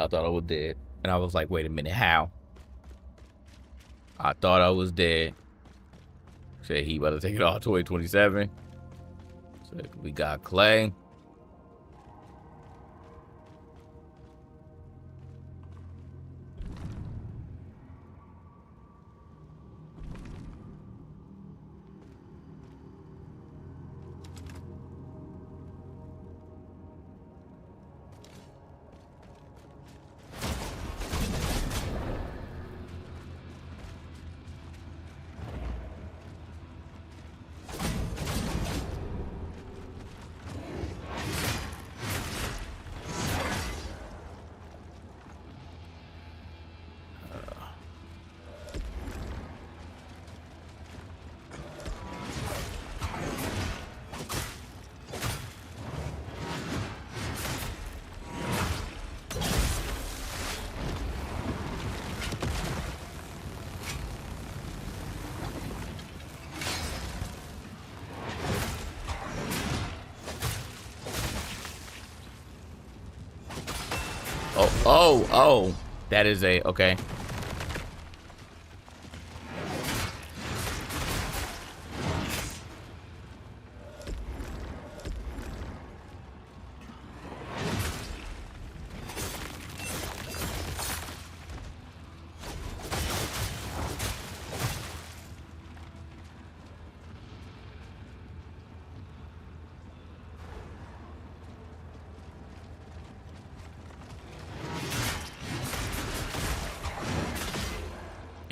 I thought I was dead. And I was like, wait a minute, how? I thought I was dead. Said he about to take it all 2027. So we got Clay. Oh, that is a, okay.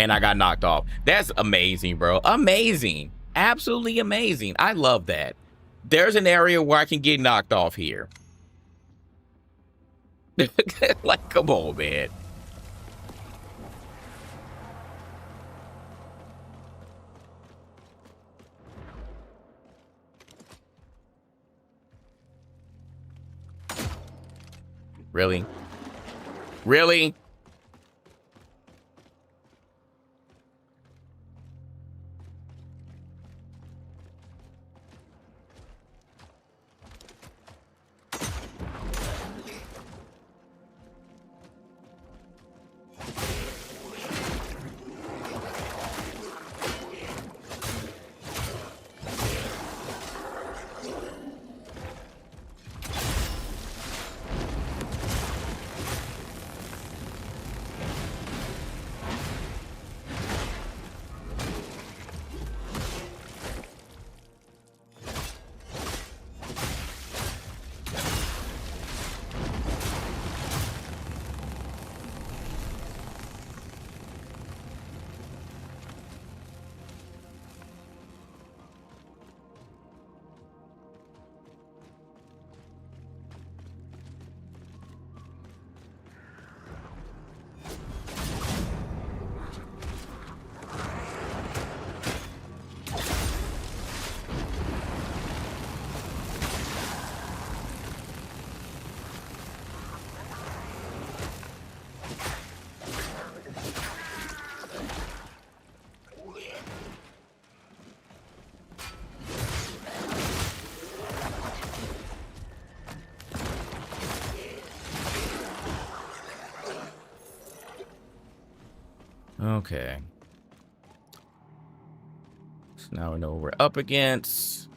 And I got knocked off. That's amazing, bro. Amazing. Absolutely amazing. I love that. There's an area where I can get knocked off here. Like, come on, man. Really? Really? Okay. So now we know what we're up against.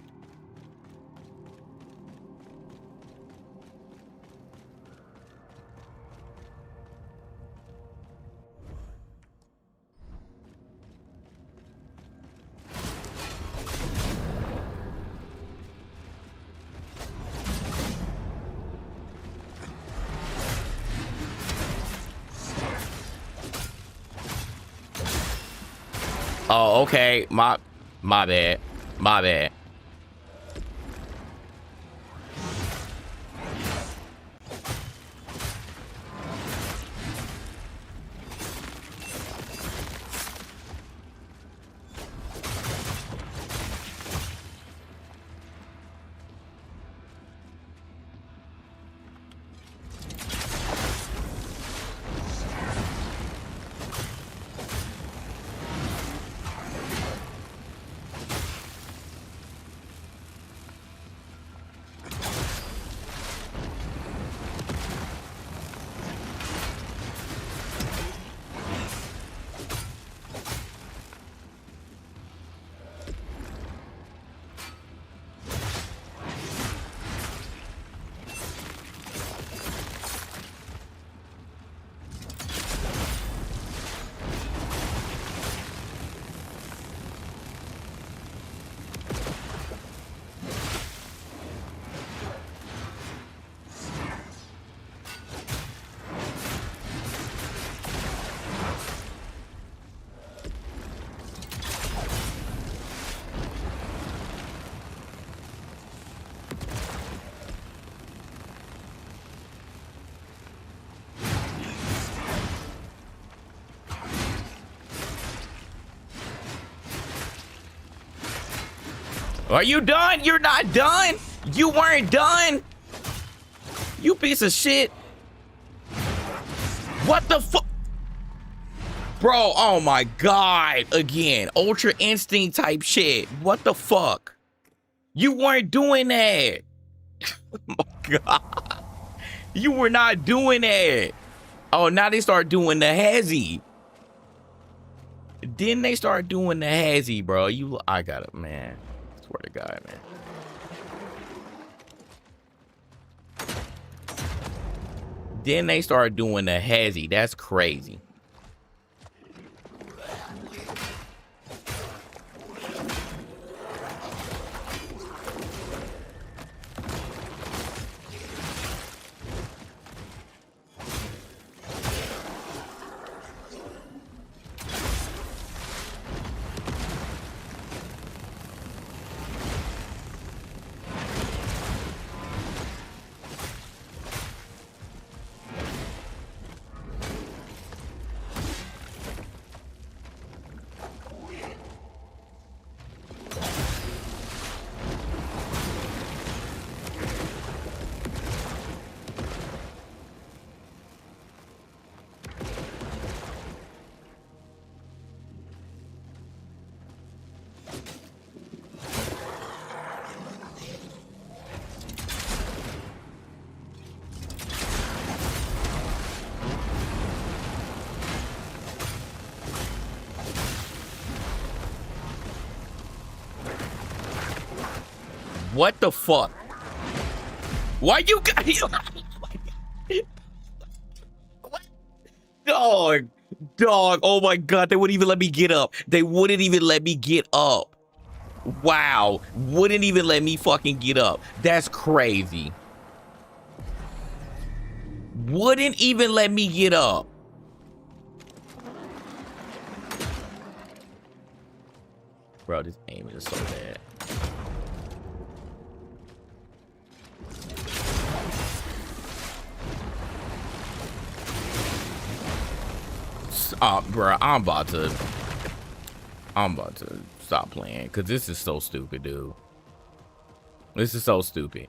Oh, okay. My bad. My bad. Are you done? You're not done? You weren't done? You piece of shit. What the fuck? Bro, oh my God. Again, Ultra Instinct type shit. What the fuck? You weren't doing that. Oh my God. You were not doing that. Oh, now they start doing the hezzy. Then they start doing the hezzy, bro. I got it, man. I swear to God, man. Then they start doing the hezzy. That's crazy. What the fuck? Why you got what? Dog, oh my God, they wouldn't even let me get up. They wouldn't even let me get up. Wow, wouldn't even let me fucking get up. That's crazy. Wouldn't even let me get up. Bro, this aim is so bad. Bro, I'm about to stop playing because this is so stupid, dude. This is so stupid.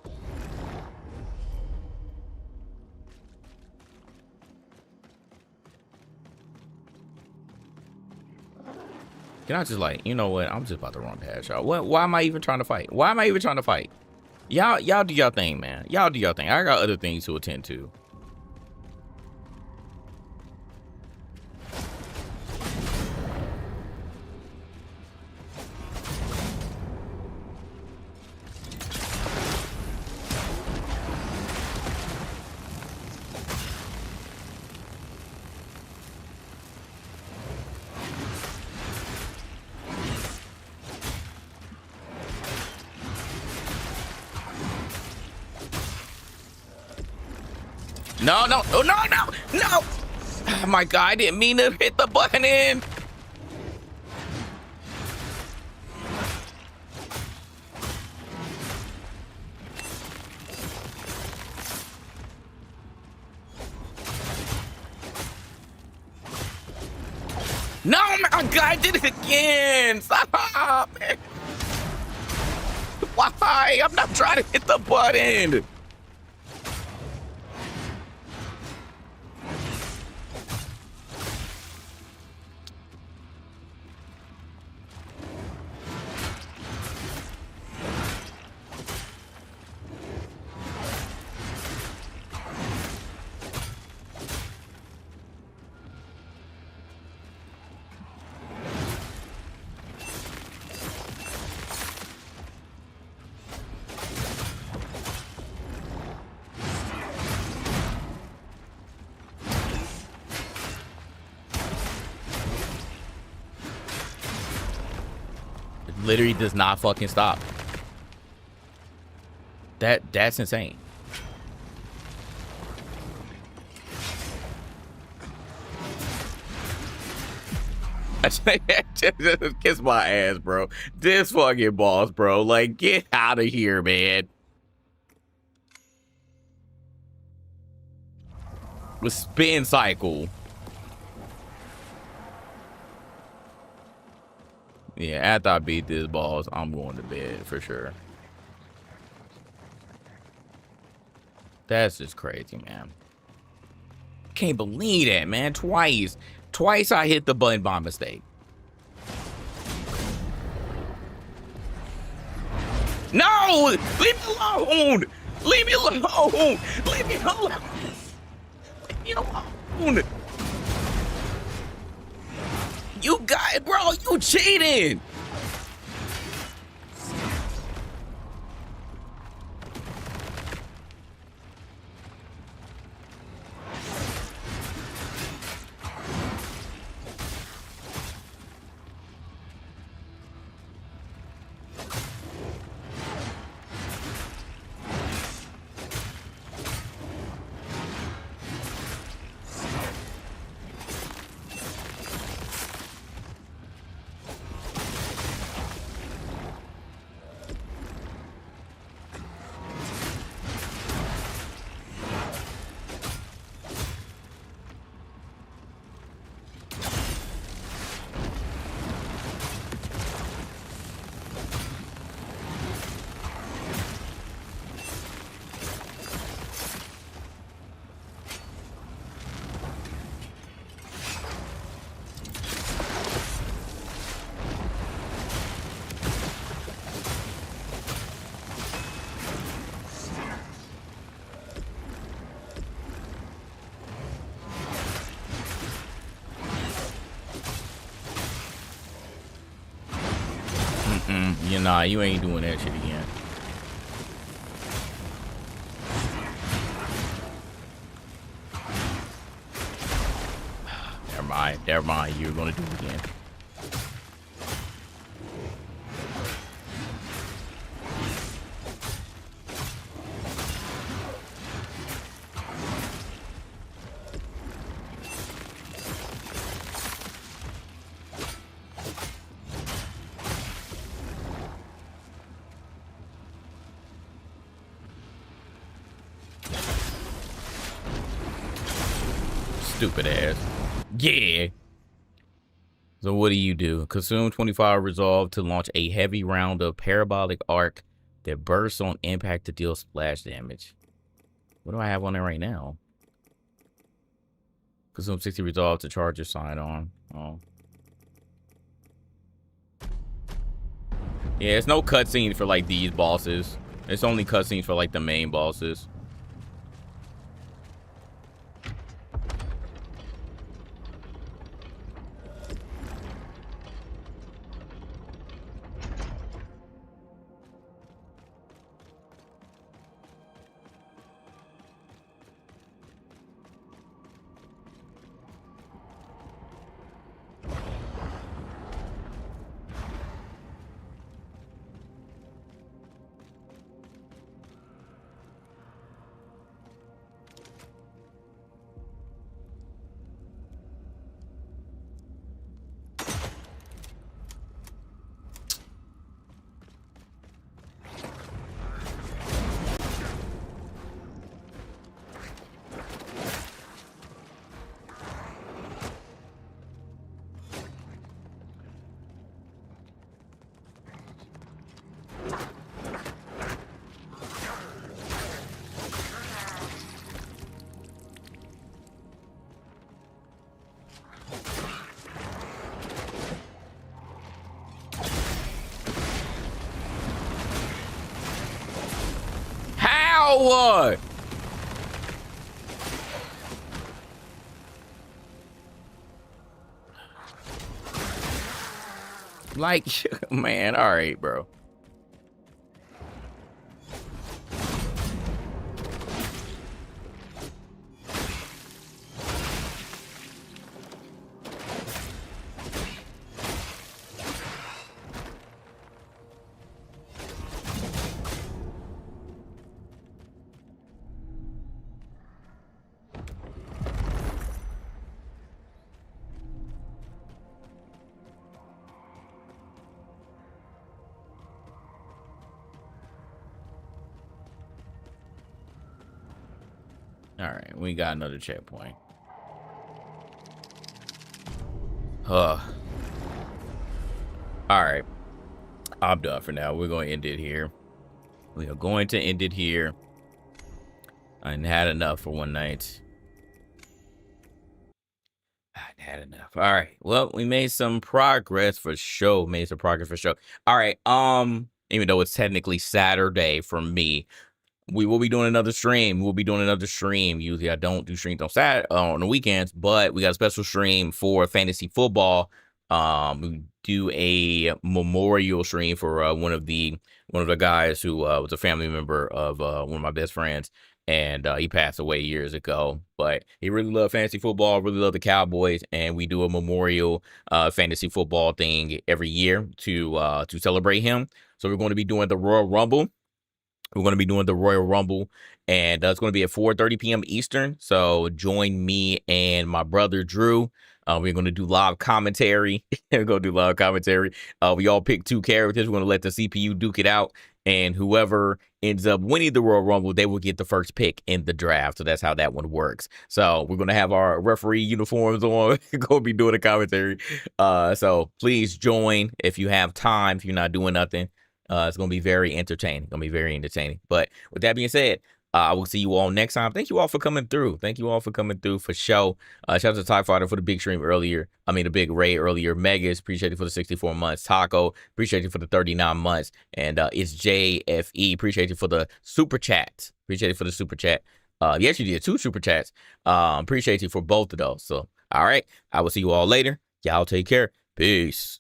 Can I just like, you know what? I'm just about to run past y'all. Why am I even trying to fight? Why am I even trying to fight? Y'all do y'all thing, man. Y'all do y'all thing. I got other things to attend to. No, no, oh, no, no, no. Oh my God, I didn't mean to hit the button in. No, my God, I did it again. Stop, man. Why? I'm not trying to hit the button. Literally does not fucking stop. That's insane. Just kiss my ass, bro. This fucking boss, bro. Like, get out of here, man. With spin cycle. Yeah, after I beat this boss, I'm going to bed for sure. That's just crazy, man. Can't believe that, man. Twice I hit the button by mistake. No! Leave me alone! Leave me alone! Leave me alone! Leave me alone! You got, bro, you cheated! You know, you ain't doing that shit again. Never mind, you're gonna do it again. Stupid ass. Yeah. So what do? Consume 25 resolve to launch a heavy round of parabolic arc that bursts on impact to deal splash damage. What do I have on there right now? Consume 60 resolve to charge your sidearm. Oh. Yeah, it's no cutscene for like these bosses. It's only cutscenes for like the main bosses. What? Like, man, all right, bro. All right, we got another checkpoint. All All right. I'm done for now. We're going to end it here. We are going to end it here. I had enough for one night. I had enough. All right. Well, we made some progress for sure. All right. Even though it's technically Saturday for me, we will be doing another stream. Usually I don't do streams on the weekends, but we got a special stream for fantasy football. We do a memorial stream for one of the guys who was a family member of one of my best friends, and he passed away years ago. But he really loved fantasy football, really loved the Cowboys, and we do a memorial fantasy football thing every year to celebrate him. So we're going to be doing the Royal Rumble. and it's going to be at 4:30 p.m. Eastern. So join me and my brother Drew. We're going to do live commentary. We all pick 2 characters. We're going to let the CPU duke it out, and whoever ends up winning the Royal Rumble, they will get the first pick in the draft. So that's how that one works. So we're going to have our referee uniforms on. We're going to be doing a commentary. So please join if you have time, if you're not doing nothing. It's going to be very entertaining. But with that being said, I will see you all next time. Thank you all for coming through. For show. Shout out to TIE Fighter for the big stream earlier. The big raid earlier. Megas, appreciate it for the 64 months. Taco, appreciate you for the 39 months. And it's JFE, appreciate you for the super chat. Yes, you did 2 super chats. Appreciate you for both of those. So, all right. I will see you all later. Y'all take care. Peace.